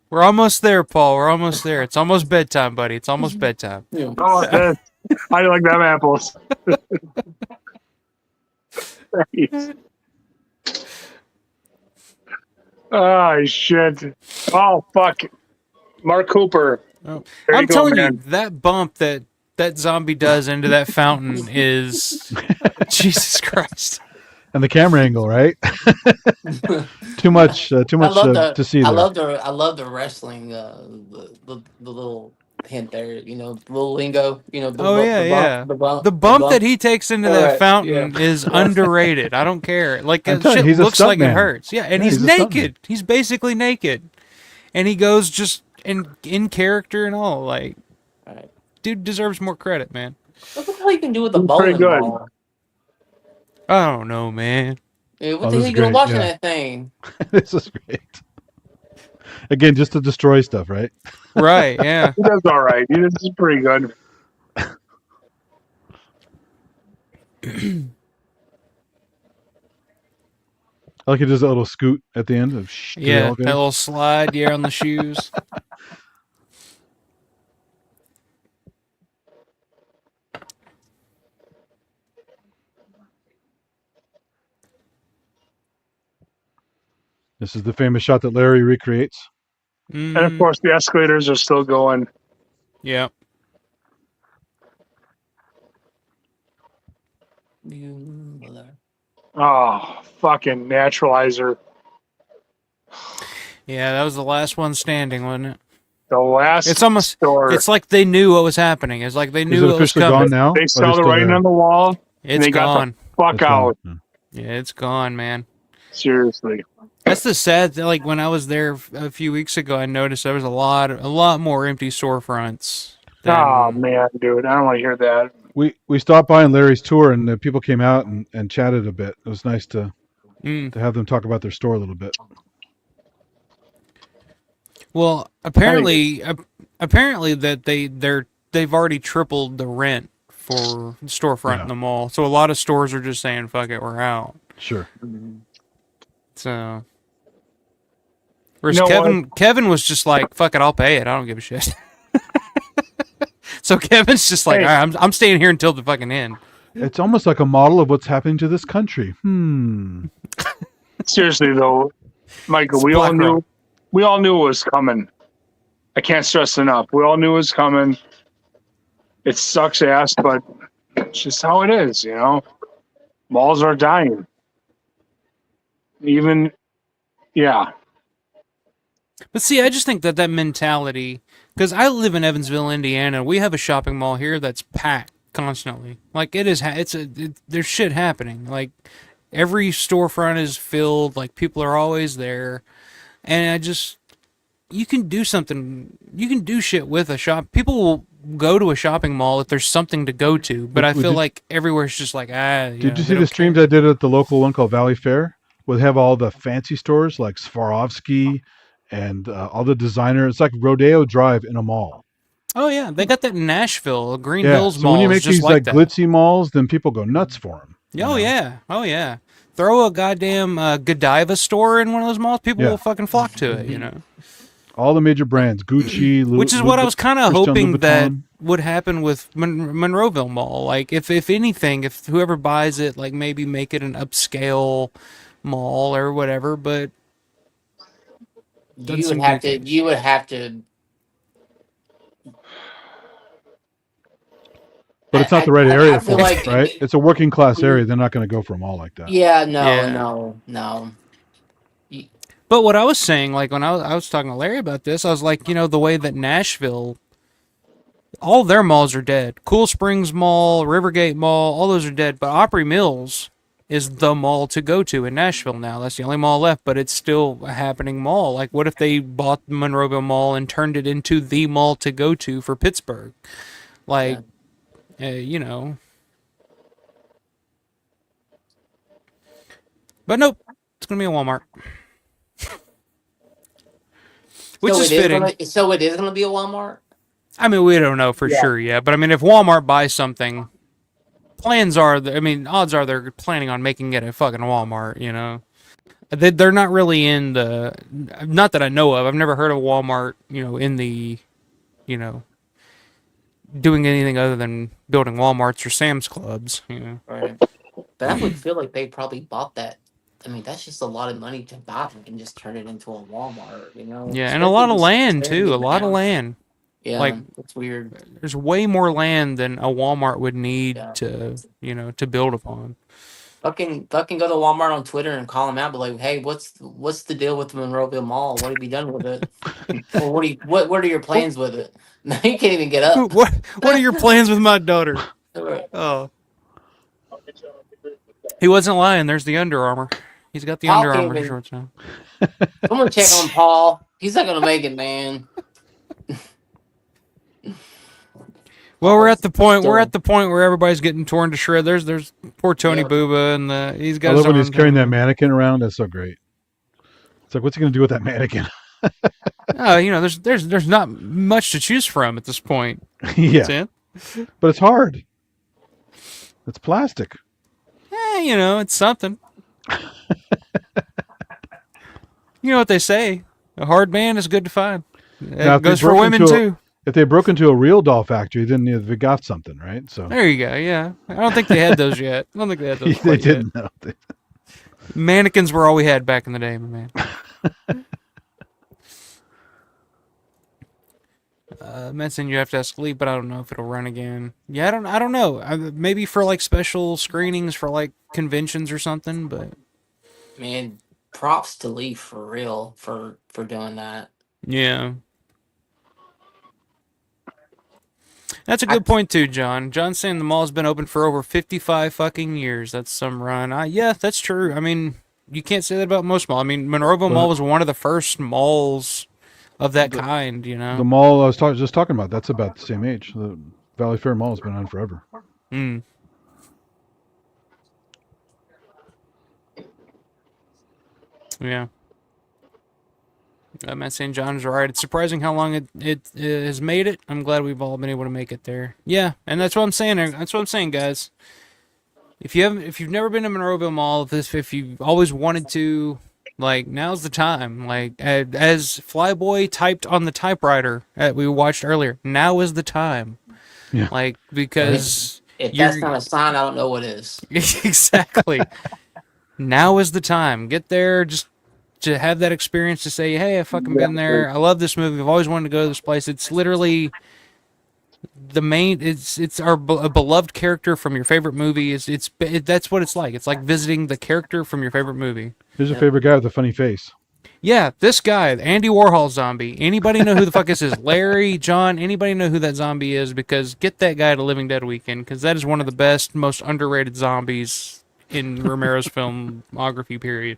We're almost there, Paul. We're almost there. It's almost bedtime, buddy. It's almost bedtime. Yeah. Oh, I like them apples. Oh, shit. Oh, fuck. Mark Cooper. Oh. There I'm you go, telling man. you, that bump that zombie does into that fountain is Jesus Christ. And the camera angle, right? too much to see I there. love the wrestling, the little hint there. You know, the little lingo. You know, The bump that he takes into that fountain is underrated. I don't care. Like I'm telling shit you, he's a looks like it stuntman. hurts. Yeah, and Yeah, he's he's a stuntman. naked. He's basically naked, and he goes just in character and all. Like, dude deserves more credit, man. What the hell you can do with the Pretty bowling good. ball? I don't know, man. Yeah, what Oh, the this hell is you doing great, watching yeah. that thing? This is great. Again, just to destroy stuff, right? Right, yeah. He does all right. He does pretty good. I like he does that little scoot at the end of Yeah, that little slide, yeah, on the shoes. This is the famous shot that Larry recreates. And of course, the escalators are still going. Yeah. Oh, fucking naturalizer. Yeah, that was the last one standing, wasn't it? The last It's almost store. It's like they knew what was happening. It's like they knew it what was officially coming. gone now? They saw the writing on the wall. and It's they gone. Got the fuck out. Yeah, it's gone, man. Seriously. That's the sad thing. Like when I was there a few weeks ago, I noticed there was a lot more empty storefronts. Oh man, dude, I don't want to hear that. We stopped by on Larry's tour, and people came out and chatted a bit. It was nice to have them talk about their store a little bit. Well, apparently that they've already tripled the rent for the storefront in the mall. So a lot of stores are just saying, "Fuck it, we're out." Sure. So, whereas You know Kevin was just like, "Fuck it, I'll pay it. I don't give a shit." So Kevin's just like, Hey. "All right, I'm staying here until the fucking end." It's almost like a model of what's happening to this country. Seriously though, Michael, It's we all Black Rock. knew it was coming. I can't stress enough. We all knew it was coming. It sucks ass, but it's just how it is, you know. Malls are dying. Even, yeah. But see, I just think that mentality, because I live in Evansville, Indiana. We have a shopping mall here that's packed constantly. Like it is, there's shit happening. Like every storefront is filled. Like people are always there, and you can do something. You can do shit with a shop. People will go to a shopping mall if there's something to go to. But I feel like everywhere's just like Did you see the streams I did at the local one called Valley Fair? Where they have all the fancy stores like Swarovski and all the designer. It's like Rodeo Drive in a mall. Oh yeah, they got that in Nashville, Green Yeah. Hills So Mall. when you make just these like like that. glitzy malls, then people go nuts for them. Oh yeah, oh yeah. Throw a goddamn Godiva store in one of those malls, people will fucking flock to it. You know. All the major brands, Gucci, Which is what I was kind of Christian hoping that Louboutin. would happen with Monroeville Mall. Like, if anything, if whoever buys it, like maybe make it an upscale mall or whatever. But You would have to. But it's not the right area I for feel it, like right? It's a working class area. They're not going to go for a mall like that. Yeah, no, Yeah. no. But what I was saying, like when I was talking to Larry about this, I was like, you know, the way that Nashville, all their malls are dead. Cool Springs Mall, Rivergate Mall, all those are dead. But Opry Mills is the mall to go to in Nashville now. That's the only mall left, but it's still a happening mall. Like, what if they bought the Monroeville Mall and turned it into the mall to go to for Pittsburgh? Like, you know. But nope, it's going to be a Walmart. Which is fitting. So it is gonna be a Walmart? I mean, we don't know for sure yet, but I mean, if Walmart buys something, odds are they're planning on making it a fucking Walmart, you know? They're not really in the, not that I know of, I've never heard of Walmart, you know, in the, you know, doing anything other than building Walmarts or Sam's Clubs, you know? Right. But I would feel like they probably bought that. I mean, that's just a lot of money to buy and just turn it into a Walmart, you know? Yeah, and a lot of land, too, a lot of land. Yeah, like, it's weird. There's way more land than a Walmart would need to, you know, to build upon. Fucking go to Walmart on Twitter and call them out, but like, hey, what's the deal with the Monroeville Mall? What have you done with it? Or what are your plans with it? No, you can't even get up. What are your plans with my daughter? Oh. He wasn't lying. There's the Under Armour. He's got the Paul Under can't Armour even- shorts now. Someone check on Paul. He's not gonna make it, man. Well, we're at the point where everybody's getting torn to shreds. There's poor Tony Booba, and he's got. I his love when he's arms carrying down. that mannequin around. That's so great. It's like, what's he going to do with that mannequin? You know, there's not much to choose from at this point. Yeah, but it's hard. It's plastic. You know, it's something. You know what they say: a hard man is good to find. Now, It goes for women too. If they broke into a real doll factory, then they got something, right? So There you go. Yeah, I don't think they had those yet. I don't think they had those. they quite yet. didn't know. Mannequins were all we had back in the day, my man. Mentioned you have to ask Lee, but I don't know if it'll run again. Yeah, I don't know. Maybe for like special screenings for like conventions or something. But Man, props to Lee for real for doing that. yeah, that's a good point too, John. John's saying the mall's been open for over 55 fucking years. That's some run. Yeah, that's true. I mean, you can't say that about most malls. I mean, Monroeville Mall was one of the first malls of that kind, you know. The mall I was just talking about, that's about the same age. The Valley Fair Mall has been on forever. Mm. Yeah. Matt St. John's right. It's surprising how long it has made it. I'm glad we've all been able to make it there. Yeah, and that's what I'm saying. That's what I'm saying, guys. If you've never been to Monroeville Mall, if you've always wanted to, like, now's the time. Like, as Flyboy typed on the typewriter that we watched earlier, now is the time. Yeah. Like, because if that's not a sign, I don't know what is. Exactly. Now is the time. Get there, just to have that experience to say, hey, I've fucking been there. I love this movie. I've always wanted to go to this place. It's literally the main. It's a beloved character from your favorite movie. That's what it's like. It's like visiting the character from your favorite movie. Who's your favorite guy with a funny face? Yeah, this guy, Andy Warhol zombie. Anybody know who the fuck this is? Larry, John, anybody know who that zombie is? Because get that guy to Living Dead Weekend, because that is one of the best, most underrated zombies in Romero's filmography, period.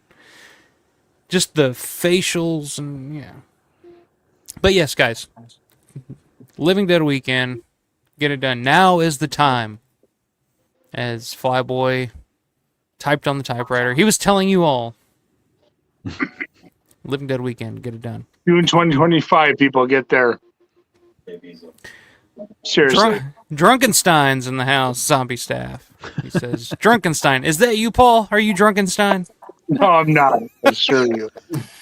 Just the facials and, yeah. But yes, guys. Living Dead Weekend. Get it done. Now is the time. As Flyboy typed on the typewriter. He was telling you all. Living Dead Weekend. Get it done. June 2025, people get there. Seriously. Drunkenstein's in the house, zombie staff. He says, Drunkenstein. Is that you, Paul? Are you Drunkenstein? No, I'm not. I assure you.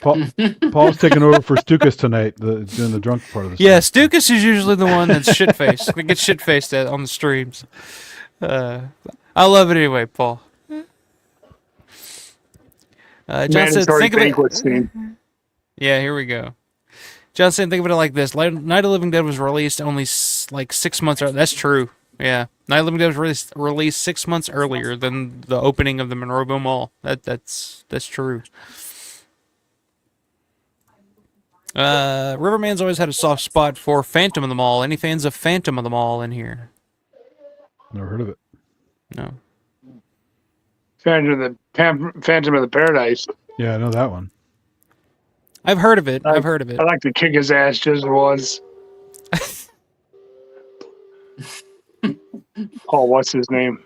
Paul's taking over for Stukas tonight, doing the drunk part of the Yeah, Stukas is usually the one that's shit-faced. We get shit-faced on the streams. I love it anyway, Paul. John said, think of it. Yeah, here we go. John said, think of it like this. Night of the Living Dead was released only like 6 months earlier. That's true. Yeah. Night of the Living Dead was released 6 months earlier than the opening of the Monroeville Mall. That's true. Riverman's always had a soft spot for Phantom of the Mall. Any fans of Phantom of the Mall in here? Never heard of it. No. Phantom of the Paradise. Yeah, I know that one. I've heard of it. I've heard of it. I like to kick his ass just once. Oh, what's his name?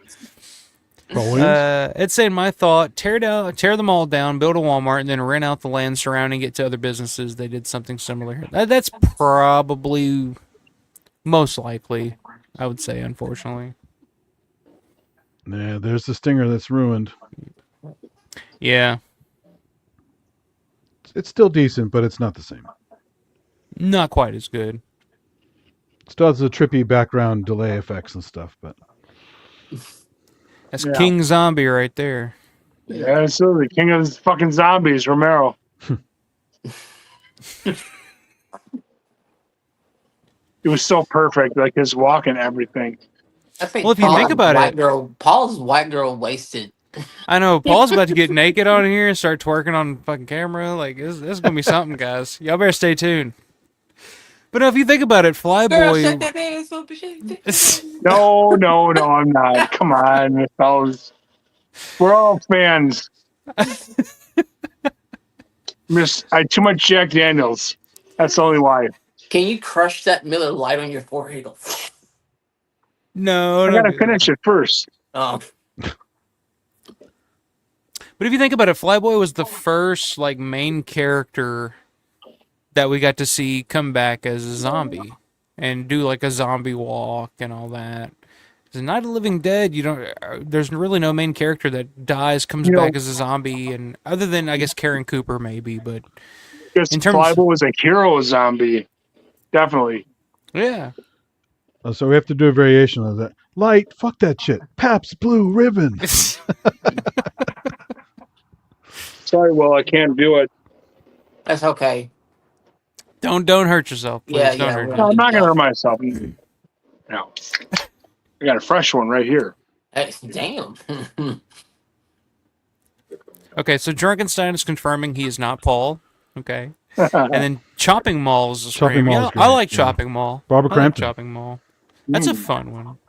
It's saying my thought: tear them all down, build a Walmart, and then rent out the land surrounding it to other businesses. They did something similar here. That's probably most likely, I would say. Unfortunately, Yeah, there's the stinger that's ruined. yeah, It's still decent, but it's not the same. not quite as good. Still has the trippy background delay effects and stuff, but That's King Zombie right there. Yeah, absolutely. King of the fucking zombies, Romero. It was so perfect, like his walk and everything. I think Well, if you think about it, Paul's white girl wasted. I know Paul's about to get naked on here and start twerking on fucking camera. Like this is gonna be something, guys. Y'all better stay tuned. But no, if you think about it, Girl, shut Flyboy. that ass up and shit. No, I'm not. Come on, fellas. We're all fans. Too much Jack Daniels. That's the only why. Can you crush that Miller Lite on your forehead? No, I gotta finish it first. Oh. But if you think about it, Flyboy was the first like main character that we got to see come back as a zombie and do like a zombie walk and all that. Because Night of the Living Dead, there's really no main character that dies, comes back as a zombie, and other than I guess Karen Cooper maybe, but in terms Flyboy was a hero zombie, definitely. Yeah. So we have to do a variation of that. Light, fuck that shit. Pabst Blue Ribbon. Sorry, Will, I can't do it. That's okay. Don't hurt yourself, please. Yeah, don't hurt No, I'm not gonna hurt myself. No. I got a fresh one right here. Damn. Okay, so Drunkenstein is confirming he is not Paul. Okay. And then Chopping Mall is Chopping Mall is I great, like yeah. Chopping Mall. Barbara I like Crampton. Chopping Mall. That's a fun one.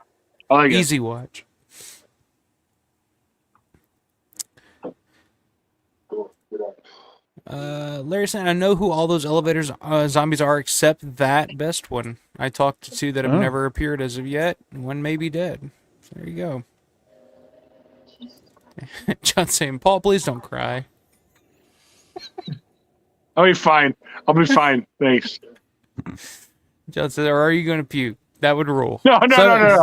I like it. Easy watch. Larry saying, I know who all those elevators zombies are except that best one. I talked to two that have never appeared as of yet. One may be dead. So there you go. John saying, Paul, please don't cry. I'll be fine. Thanks. John said, or are you going to puke? That would rule. No.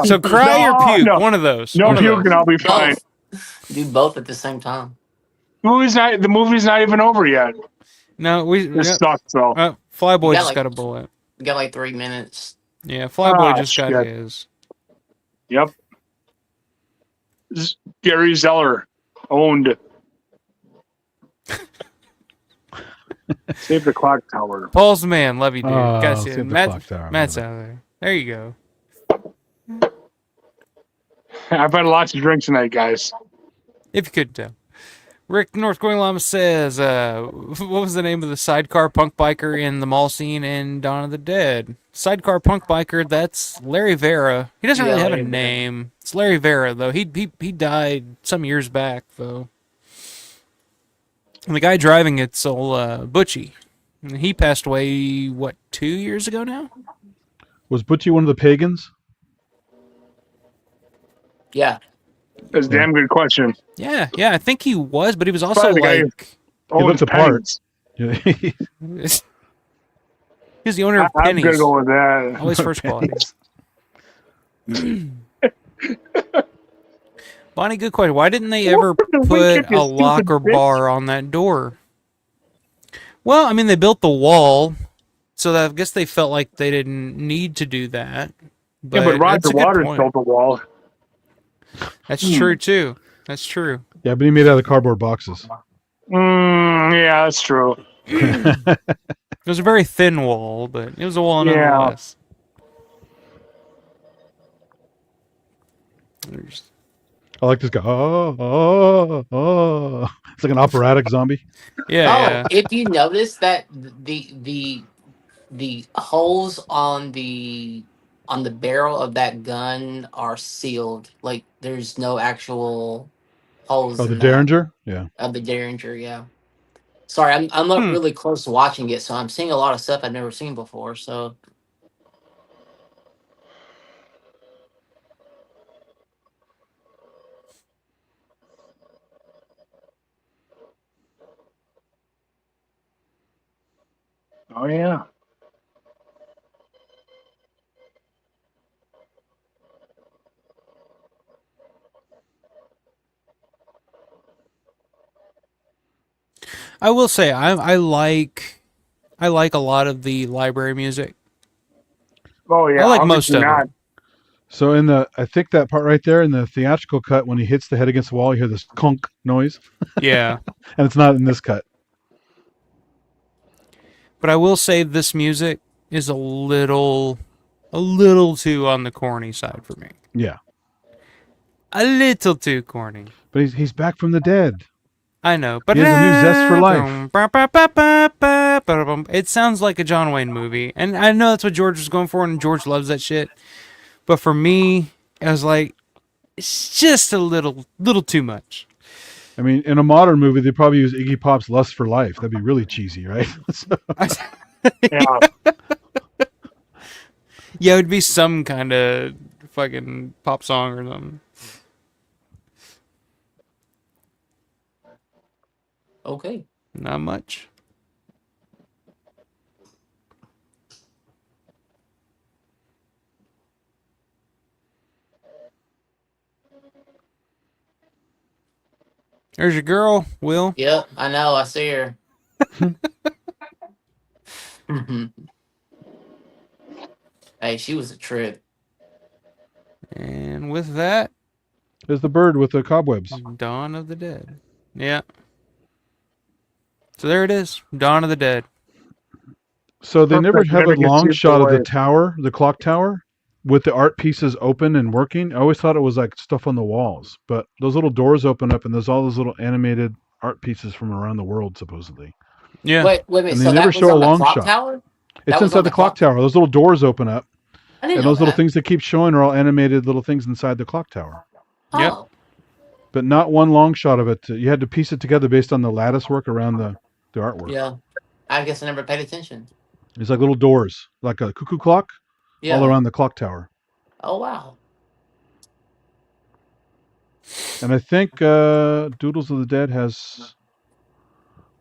So cry or puke. No. One of those. No one puke and I'll be fine. Do both at the same time. The movie's not even over yet. No, This sucks though. Flyboy just got a bullet. We got like 3 minutes. Yeah, Flyboy just got his. Yep. Gary Zeller owned. Save the clock tower. Paul's the man. Love you, dude. Guys, Save the Matt, clock tower. Matt's out there. There you go. I've had lots of drinks tonight, guys. If you couldn't tell. Rick North Going Llama says, what was the name of the sidecar punk biker in the mall scene in Dawn of the Dead? Sidecar punk biker, that's Larry Vera. He doesn't really have a name. It's Larry Vera, though. He died some years back, though. And the guy driving it's old Butchie. And he passed away, 2 years ago now? Was Butchie one of the pagans? Yeah. That's a damn good question. Yeah, I think he was, but he was also Probably the guy like... He looked the part. Yeah. He's the owner of I'm Penny's. gonna go with that. Always first quality. Bonnie, good question. Why didn't they ever put a lock or bar on that door? Well, I mean, they built the wall, so I guess they felt like they didn't need to do that. But Roger Waters built the wall. That's true, too. That's true. Yeah, but he made it out of cardboard boxes. Yeah, that's true. It was a very thin wall, but it was a wall nonetheless. I like this guy. Oh. It's like an operatic zombie. Yeah. If you notice that the holes on the barrel of that gun are sealed, like there's no actual holes Oh, the in that Derringer. Yeah. of the Derringer. Yeah. Sorry, I'm not really close to watching it, so I'm seeing a lot of stuff I've never seen before. So Oh yeah. I will say I like a lot of the library music. Oh I yeah. like How could most you of it. not? So I think that part right there in the theatrical cut, when he hits the head against the wall, you hear this conk noise, Yeah. and it's not in this cut. But I will say this music is a little too on the corny side for me. Yeah. A little too corny. But he's back from the dead. I know, but He has a new zest for life. it sounds like a John Wayne movie, and I know that's what George was going for, and George loves that shit. But for me, I was like, it's just a little too much. I mean, in a modern movie, they probably use Iggy Pop's "Lust for Life." That'd be really cheesy, right? Yeah. Yeah, it would be some kind of fucking pop song or something. okay. Not much. There's your girl, Will. Yep, I know. I see her. Hey, she was a trip. And with that, there's the bird with the cobwebs. Dawn of the Dead. Yeah. So there it is, Dawn of the Dead. So they never Perfect. have a Never gets long used shot of the away. tower, the clock tower, with the art pieces open and working. I always thought it was like stuff on the walls, but those little doors open up and there's all those little animated art pieces from around the world, supposedly. Yeah. Wait a minute. And they So never that was show a on the long clock shot. tower? It's That was inside on the the clock tower. Those little doors open up, I didn't and know those little that. things that keep showing are all animated little things inside the clock tower. Oh. But not one long shot of it. You had to piece it together based on the lattice work around the artwork. Yeah. I guess I never paid attention. It's like little doors, like a cuckoo clock, all Yeah. around the clock tower. Oh wow. And I think Doodles of the Dead has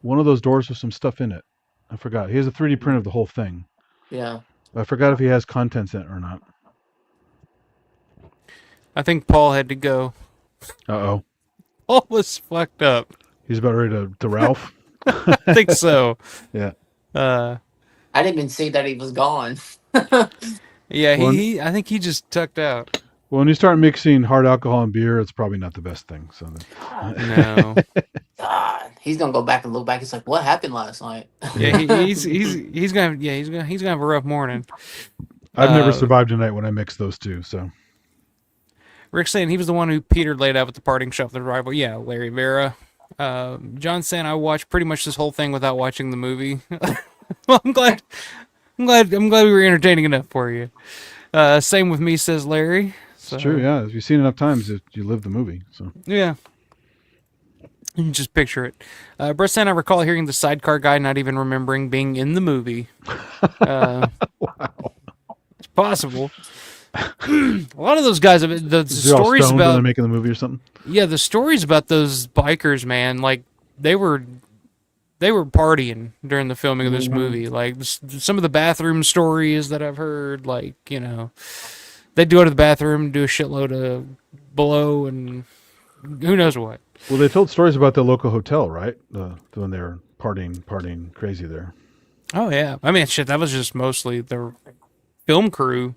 one of those doors with some stuff in it. I forgot. He has a 3D print of the whole thing. Yeah. I forgot if he has contents in it or not. I think Paul had to go. Uh-oh. Paul was fucked up. He's about ready to Ralph? I think so. Yeah. I didn't even see that he was gone. Yeah, Well, I think he just tucked out. Well, when you start mixing hard alcohol and beer, it's probably not the best thing. So No. God, he's gonna go back and look back. It's like, what happened last night? Yeah, he's gonna have a rough morning. I've never survived a night when I mix those two. So Rick saying he was the one who Peter laid out with the parting shot for the rival. Yeah, Larry Vera. John saying I watched pretty much this whole thing without watching the movie. Well, I'm glad we were entertaining enough for you. Same with me, says Larry. So, it's true. Yeah, if you've seen it enough times, you live the movie. So yeah. You can just picture it. Brett saying I recall hearing the sidecar guy not even remembering being in the movie. Wow. It's possible. A lot of those guys, the stories when about they're making the movie or something. Yeah, the stories about those bikers, man, like they were partying during the filming of this movie. Like some of the bathroom stories that I've heard, like, you know, they'd go to the bathroom, do a shitload of blow, and who knows what. Well, they told stories about the local hotel, right? When they were partying crazy there. Oh yeah, I mean, shit, that was just mostly the film crew.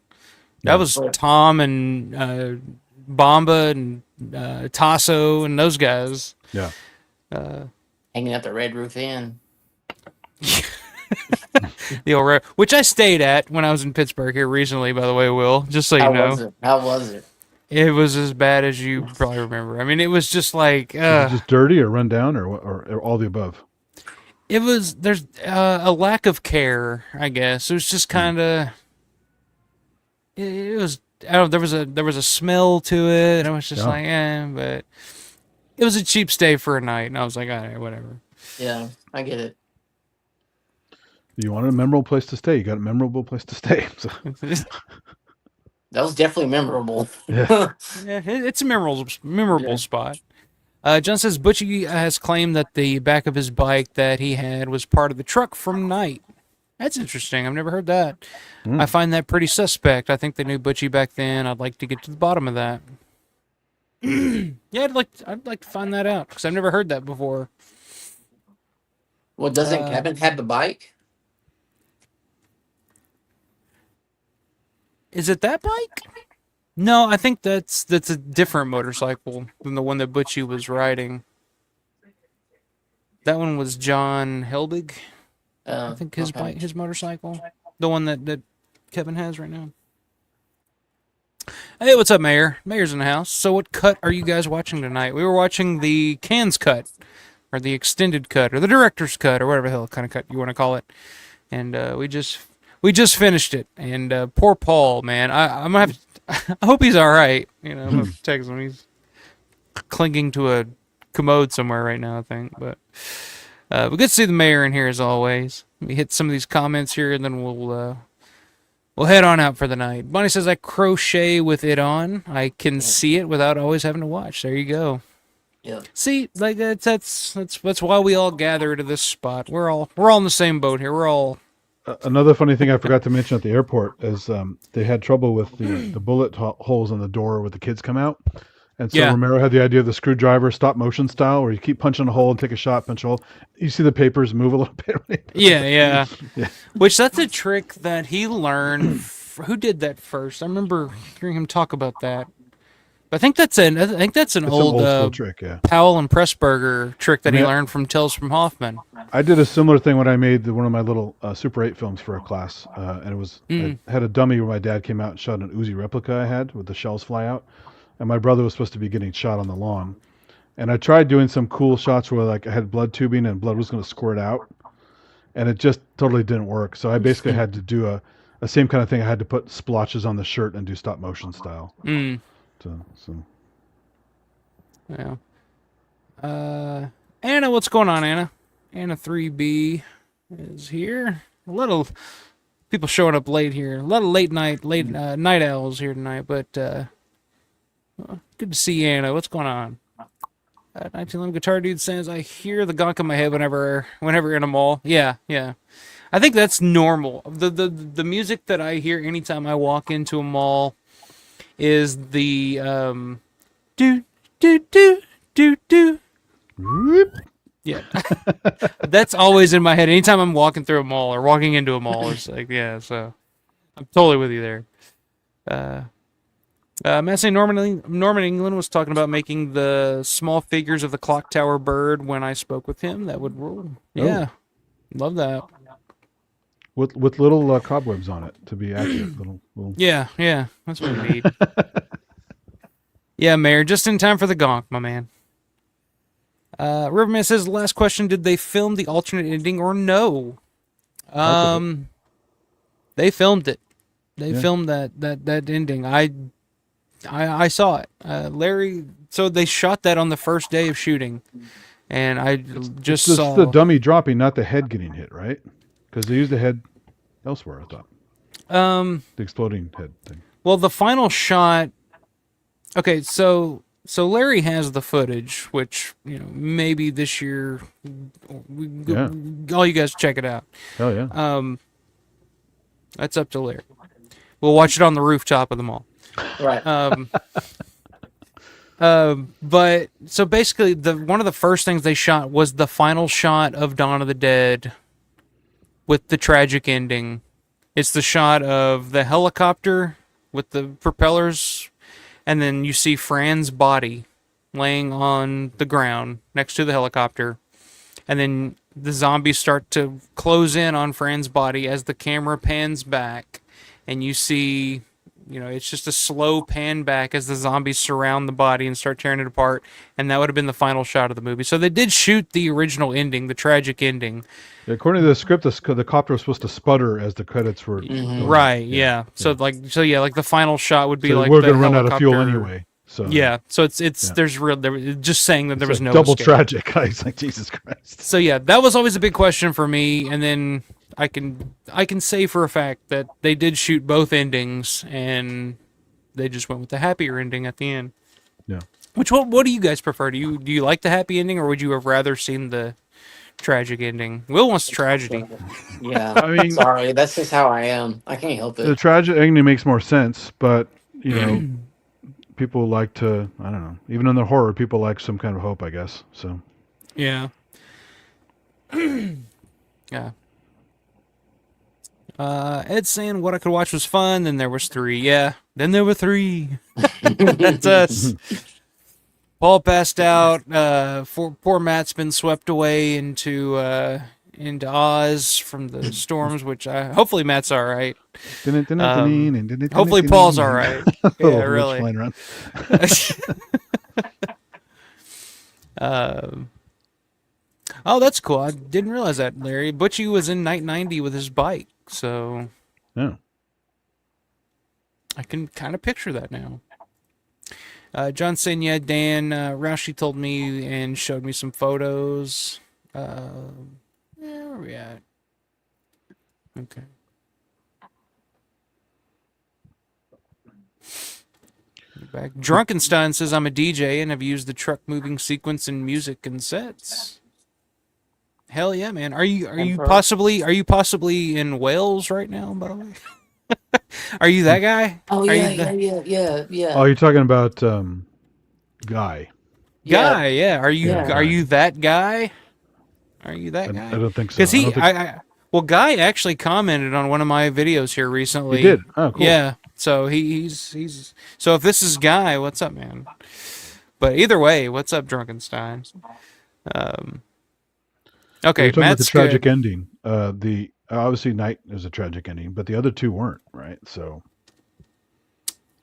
That was Tom and Bomba and Tasso and those guys. Yeah. Hanging out the Red Roof Inn. The old which I stayed at when I was in Pittsburgh here recently, by the way, Will. Just so you know. How was it? It was as bad as you probably remember. I mean, it was just like Was it just dirty or run down or all the above? There's a lack of care, I guess. It was just kind of. It was. I don't. There was a smell to it. And I was just like, but it was a cheap stay for a night, and I was like, all right, whatever. Yeah, I get it. You wanted a memorable place to stay. You got a memorable place to stay. So. That was definitely memorable. Yeah. Yeah, it's a memorable spot. John says Butchie has claimed that the back of his bike that he had was part of the truck from Night. That's interesting. I've never heard that. I find that pretty suspect. I think they knew Butchie back then. I'd like to get to the bottom of that. Yeah, I'd like to find that out because I've never heard that before. Well, doesn't Kevin have the bike? Is it that bike? No, I think that's a different motorcycle than the one that Butchie was riding. That one was John Helbig. I think his bike, his motorcycle, the one that Kevin has right now. Hey, what's up, Mayor? Mayor's in the house. So what cut are you guys watching tonight? We were watching the Cannes cut, or the extended cut, or the director's cut, or whatever the hell kind of cut you want to call it. And we just finished it. And poor Paul, man. I'm gonna have to, I hope he's all right. You know, I'm gonna text him. He's clinging to a commode somewhere right now, I think. But good to see the mayor in here as always. Let me hit some of these comments here, and then we'll head on out for the night. Bonnie says I crochet with it on. I can see it without always having to watch. There you go. Yeah. See, like that's why we all gather to this spot. We're all in the same boat here. We're all. Another funny thing I forgot to mention at the airport is they had trouble with the bullet holes in the door where the kids come out. And so Romero had the idea of the screwdriver stop motion style, where you keep punching a hole and take a shot, punch a hole. You see the papers move a little bit. Yeah. Which that's a trick that he learned. Who did that first? I remember hearing him talk about that. I think that's an old school trick, yeah. Powell and Pressburger trick that he learned from Tales from Hoffman. I did a similar thing when I made one of my little Super 8 films for a class, and it was I had a dummy where my dad came out and shot an Uzi replica I had with the shells fly out, and my brother was supposed to be getting shot on the lawn, and I tried doing some cool shots where like I had blood tubing and blood was going to squirt out, and it just totally didn't work. So I basically had to do a same kind of thing. I had to put splotches on the shirt and do stop motion style. So. Yeah. Anna, what's going on, Anna? Anna 3B is here. A little people showing up late here. A lot of late night owls here tonight, but good to see you, Anna. What's going on? 1911 Guitar Dude says, I hear the gunk in my head whenever you're in a mall. Yeah. I think that's normal. The music that I hear anytime I walk into a mall is the do do do do do. Yeah. That's always in my head anytime I'm walking through a mall or walking into a mall. It's like, yeah, so I'm totally with you there. Massey Norman England was talking about making the small figures of the clock tower bird when I spoke with him. That would rule. Yeah. Love that. With little cobwebs on it to be accurate. Little. Yeah. That's what we need. Yeah, Mayor, just in time for the gonk, my man. Riverman says, last question, did they film the alternate ending or no? They filmed it. They filmed that ending. I saw it. Larry, so they shot that on the first day of shooting. And I just saw the dummy dropping, not the head getting hit, right? Because they used the head elsewhere, I thought. The exploding head thing. Well, the final shot. Okay, so Larry has the footage, which maybe this year, all you guys check it out. Hell yeah. That's up to Larry. We'll watch it on the rooftop of the mall. Right. But so basically, one of the first things they shot was the final shot of Dawn of the Dead with the tragic ending. It's the shot of the helicopter with the propellers, and then you see Fran's body laying on the ground next to the helicopter, and then the zombies start to close in on Fran's body as the camera pans back, and you see, it's just a slow pan back as the zombies surround the body and start tearing it apart, and that would have been the final shot of the movie. So they did shoot the original ending, the tragic ending. Yeah, according to the script, the copter was supposed to sputter as the credits were. Right. Yeah. So like the final shot would be so like we're going to run out of fuel anyway. So yeah, so it's there's real just saying that there was no double escape. tragic. It's like Jesus Christ. So yeah, that was always a big question for me, and then I can say for a fact that they did shoot both endings, and they just went with the happier ending at the end. Yeah. What do you guys prefer? Do you like the happy ending, or would you have rather seen the tragic ending? Will wants tragedy. Yeah. I mean, sorry, that's just how I am. I can't help the it. tragic ending makes more sense, but people like to, I don't know, even in the horror, people like some kind of hope, I guess. So Yeah. Yeah. Ed's saying what I could watch was fun. Then there was 3. Yeah. Then there were 3. That's us. Paul passed out. Poor Matt's been swept away into Oz from the storms, which hopefully Matt's all right. Hopefully Paul's all right. Yeah, really. flying around. Oh, that's cool. I didn't realize that, Larry. Butchie was in Night 90 with his bike, so yeah, I can kind of picture that now. John saying, yeah, Dan, Roushi told me and showed me some photos. Where are we at? Okay. Back. Drunkenstein says, I'm a DJ and have used the truck moving sequence in music and sets. Hell yeah, man. Are you possibly in Wales right now, by the way? Are you that guy? Oh yeah. Oh, you're talking about Guy. Guy, yeah. Are you Yeah. are you that guy? Are you that guy? I don't think so. Because well, Guy actually commented on one of my videos here recently. He did. Oh, cool. Yeah. So he's so if this is Guy, what's up, man? But either way, what's up, Drunkenstein? Okay, You're talking about the Matt's tragic good. ending. The obviously Night is a tragic ending, but the other 2 weren't, right? So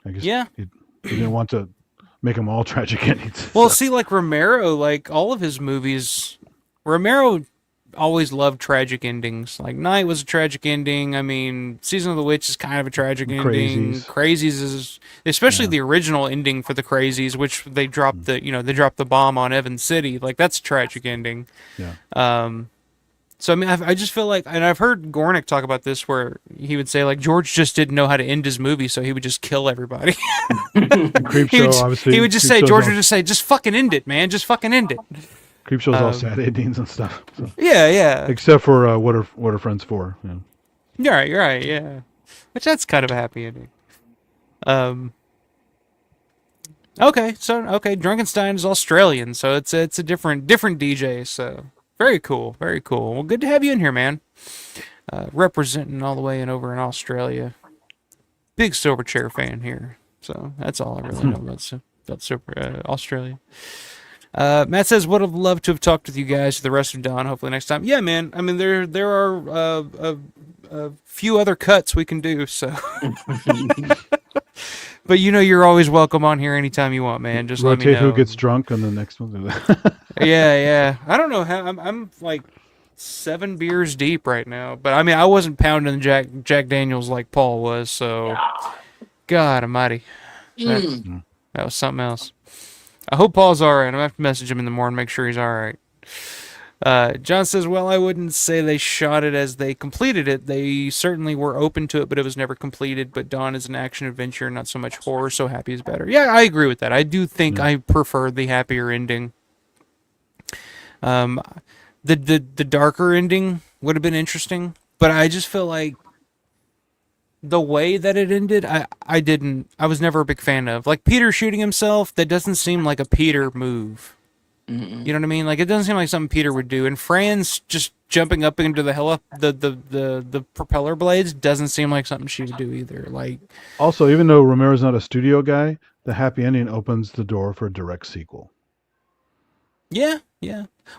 I guess he didn't want to make them all tragic endings. Well, see, like Romero, like all of his movies, Romero always loved tragic endings. Like Night was a tragic ending. I mean, Season of the Witch is kind of a tragic ending. Crazies is, especially the original ending for the Crazies, which they dropped the bomb on Evans City. Like that's a tragic ending. Yeah. So I mean, I just feel like, and I've heard Gornick talk about this, where he would say like George just didn't know how to end his movie, so he would just kill everybody. Creepshow, he would just say, George would just say, just fucking end it, man, just fucking end it. Creepshow's all sad endings and stuff. So. Yeah. Except for what are friends for? Yeah. You're right, yeah. Which that's kind of a happy ending. Okay, Drunkenstein is Australian, so it's a different DJ. So very cool. Well, good to have you in here, man. Representing all the way over in Australia. Big Silverchair fan here. So that's all I really know about Australia. Matt says, would have loved to have talked with you guys the rest of Dawn. Hopefully next time. Yeah, man. I mean, there are a few other cuts we can do. So, but you're always welcome on here anytime you want, man. Just rotate let me know. Who gets drunk and the next one. Yeah. I don't know how. I'm like 7 beers deep right now, but I mean, I wasn't pounding Jack Daniels like Paul was. So, God Almighty, that was something else. I hope Paul's all right. I'm going to have to message him in the morning, make sure he's all right. John says, well, I wouldn't say they shot it as they completed it. They certainly were open to it, but it was never completed. But Dawn is an action adventure, not so much horror, so happy is better. Yeah, I agree with that. I do think I prefer the happier ending. The darker ending would have been interesting, but I just feel like the way that it ended, I was never a big fan of. Like Peter shooting himself, that doesn't seem like a Peter move. You know what I mean? Like it doesn't seem like something Peter would do. And Fran's just jumping up into the propeller blades doesn't seem like something she would do either. Like also, even though Romero's not a studio guy, the happy ending opens the door for a direct sequel. Yeah.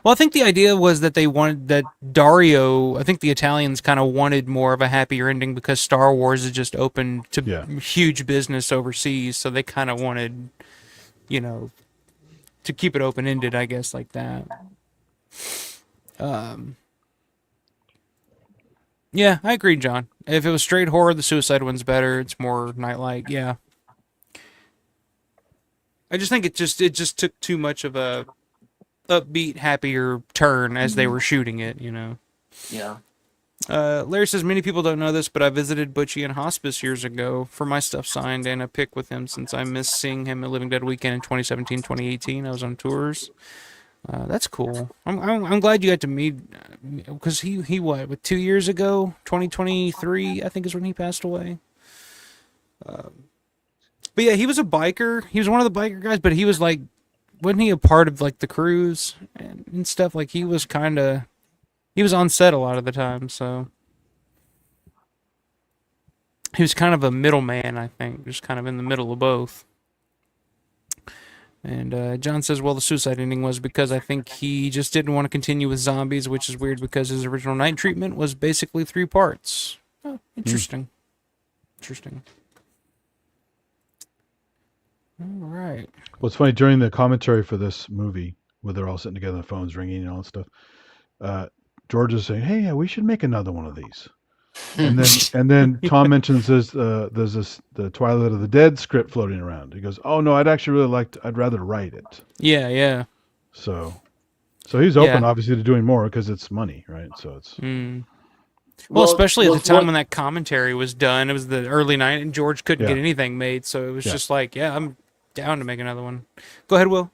Well, I think the idea was that they wanted that Dario. I think the Italians kind of wanted more of a happier ending because Star Wars has just opened to huge business overseas, so they kind of wanted, to keep it open ended. I guess like that. Yeah, I agree, John. If it was straight horror, the Suicide one's better. It's more night-like. Yeah. I just think it just took too much of a upbeat, happier turn as they were shooting it. Yeah. Larry says many people don't know this, but I visited Butchie in hospice years ago for my stuff signed and a pic with him since I missed seeing him at Living Dead Weekend in 2017, 2018. I was on tours. That's cool. I'm glad you got to meet because he what 2 years ago, 2023 I think is when he passed away. But yeah, he was a biker. He was one of the biker guys, but he was like, wasn't he a part of like the crews and stuff? Like he was on set a lot of the time, so he was kind of a middleman, I think, just kind of in the middle of both. And John says, well, the suicide ending was because I think he just didn't want to continue with zombies, which is weird because his original night treatment was basically 3 parts. Oh, interesting. Interesting. All right. Well, it's funny, during the commentary for this movie, where they're all sitting together, the phone's ringing and all that stuff, George is saying, "Hey, we should make another one of these." And then Tom mentions there's the Twilight of the Dead script floating around. He goes, "Oh no, I'd rather write it." Yeah. So he's open, obviously, to doing more because it's money, right? So it's. Well, especially at the time when that commentary was done, it was the early night, and George couldn't get anything made, so it was just like, yeah, I'm down to make another one. Go ahead, Will.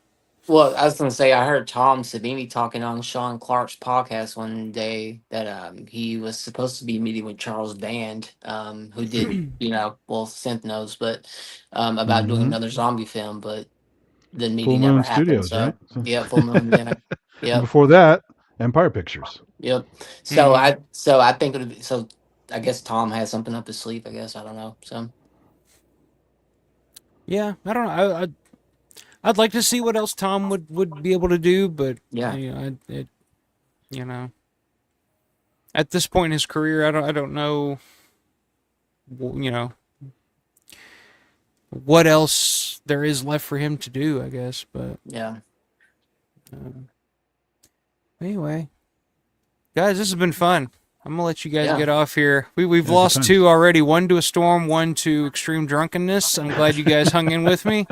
Well, I was going to say, I heard Tom Savini talking on Sean Clark's podcast one day that he was supposed to be meeting with Charles Band, who did, Synth Knows, but about doing another zombie film, but the Full meeting Moon never happened. Studios, So, right? yeah, Full Moon. Yeah, And yep. before that, Empire Pictures. Yep. So I think it would be, so I guess Tom has something up his sleeve. I guess I don't know. So yeah, I don't know. I'd like to see what else Tom would be able to do, but yeah, at this point in his career, I don't know, what else there is left for him to do, I guess. But yeah. Anyway, guys, this has been fun. I'm gonna let you guys Yeah. get off here. We've lost depends. 2 already. 1 to a storm, 1 to extreme drunkenness. I'm glad you guys hung in with me.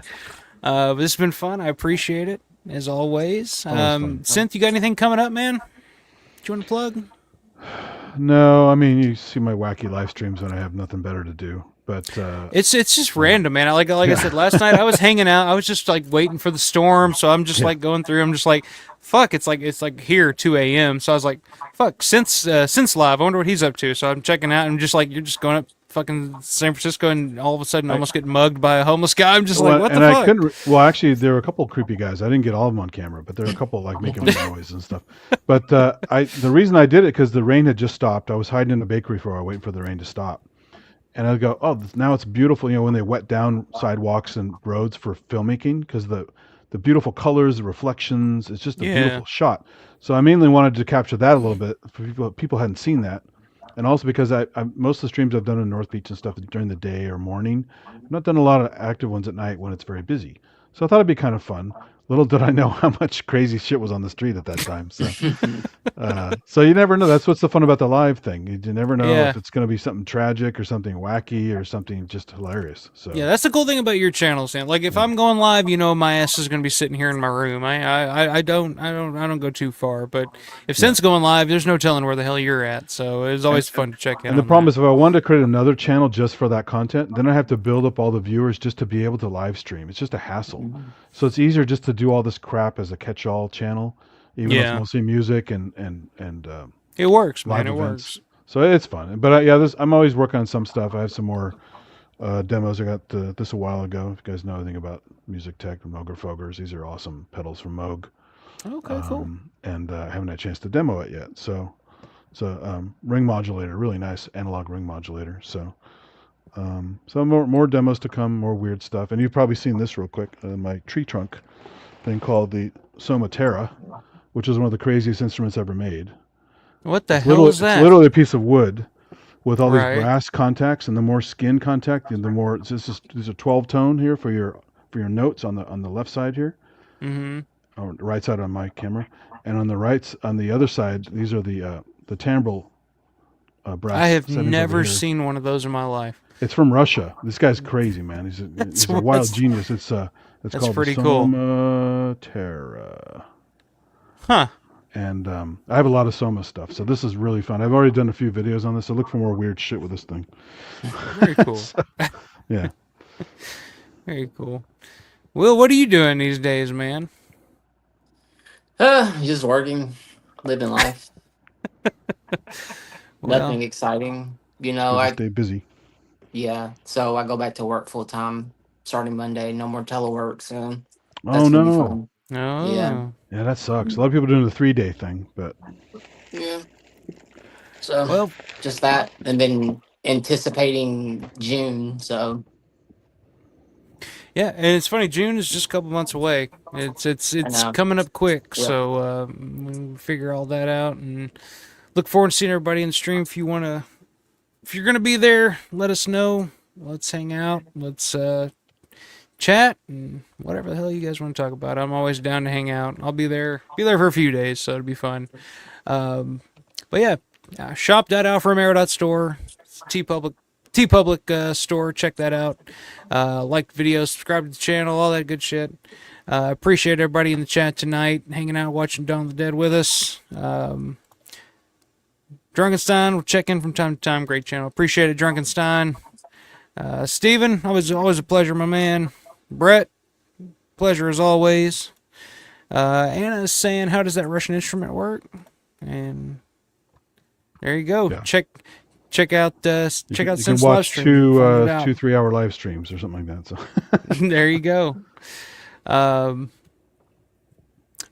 But this has been fun. I appreciate it as always. Synth, you got anything coming up, man? Do you want to plug? No, I mean, you see my wacky live streams when I have nothing better to do. But it's just random, man. Like I said last night, I was hanging out. I was just like waiting for the storm, so I'm just like going through. I'm just like, fuck. It's like here 2 a.m. So I was like, fuck. Since live, I wonder what he's up to. So I'm checking out. And I'm just like, you're just going up fucking San Francisco, and all of a sudden almost get mugged by a homeless guy. I'm just like, what the fuck? Well, actually, there were a couple of creepy guys. I didn't get all of them on camera, but there were a couple like making noise and stuff. But the reason I did it because the rain had just stopped. I was hiding in a bakery for a while, waiting for the rain to stop. And I go, oh, now it's beautiful. When they wet down sidewalks and roads for filmmaking, because the beautiful colors, the reflections, it's just a beautiful shot. So I mainly wanted to capture that a little bit for people hadn't seen that. And also because I most of the streams I've done in North Beach and stuff during the day or morning. I've not done a lot of active ones at night when it's very busy. So I thought it'd be kind of fun. Little did I know how much crazy shit was on the street at that time. So, so you never know. That's what's the fun about the live thing. You never know if it's going to be something tragic or something wacky or something just hilarious. So yeah, that's the cool thing about your channel, Sam. Like if I'm going live, my ass is going to be sitting here in my room. I don't go too far. But if Sin's going live, there's no telling where the hell you're at. So it's always fun to check in. And the problem is, if I wanted to create another channel just for that content, then I have to build up all the viewers just to be able to live stream. It's just a hassle. So it's easier just to do all this crap as a catch-all channel, even though it's mostly music and it works, live man. It events. works. So it's fun. But I'm always working on some stuff. I have some more demos. I got this a while ago. If you guys know anything about music tech, the Moog or Fogers, these are awesome pedals from Moog. Okay, cool. And I haven't had a chance to demo it yet. So it's a ring modulator, really nice analog ring modulator. So more demos to come, more weird stuff. And you've probably seen this real quick, my tree trunk thing called the Somatera, which is one of the craziest instruments ever made. What the hell is that? It's literally a piece of wood with all these Right. brass contacts, and the more skin contact, and the more there's a 12 tone here for your notes on the left side here, or the right side on my camera, and on the other side, these are the timbral brass. I have settings over never here. seen one of those in my life. It's from Russia. This guy's crazy, man. He's a wild genius. It's called pretty the cool. Soma Terra. Huh. And I have a lot of Soma stuff, so this is really fun. I've already done a few videos on this, so look for more weird shit with this thing. Very cool. So, yeah. Very cool. Will, what are you doing these days, man? Just working, living life. Well, Nothing exciting. You It's know, good to stay busy. yeah. So I go back to work full time starting Monday. No more telework, so Oh that's gonna be no. fun. Oh. Yeah. Yeah, that sucks. A lot of people doing the 3-day thing, but Yeah. So Well, just that, and then anticipating June. So yeah, and it's funny. June is just a couple months away. It's know. coming up quick. Yep. So we'll figure all that out and look forward to seeing everybody in the stream. If you're gonna be there, let us know. Let's hang out. Let's chat and whatever the hell you guys want to talk about. I'm always down to hang out. I'll be there for a few days, so it'll be fun. But yeah, shop.alpharomero.store, TeePublic store. Check that out. Like the video, subscribe to the channel, all that good shit. Appreciate everybody in the chat tonight, hanging out, watching Dawn of the Dead with us. Drunkenstein will check in from time to time. Great channel. Appreciate it, Drunkenstein. Steven, always a pleasure, my man. Brett, pleasure as always. Anna is saying, how does that Russian instrument work? And there you go. Yeah. Check out you Sin's can live watch stream. two Find it out. 3-hour live streams or something like that. So There you go. But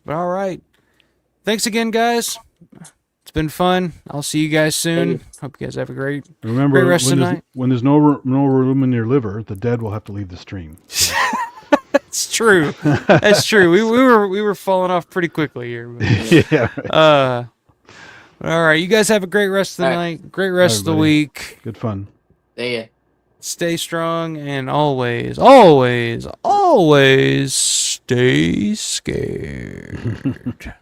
all right. Thanks again, guys. It's been fun. I'll see you guys soon. Hope you guys have a great rest of the night. When there's no room in your liver, the dead will have to leave the stream. So. That's true. That's true. We were falling off pretty quickly here. But, yeah. Right. All right. You guys have a great rest of the night. Great rest of the week. Good fun. Yeah. Stay strong and always, always, always stay scared.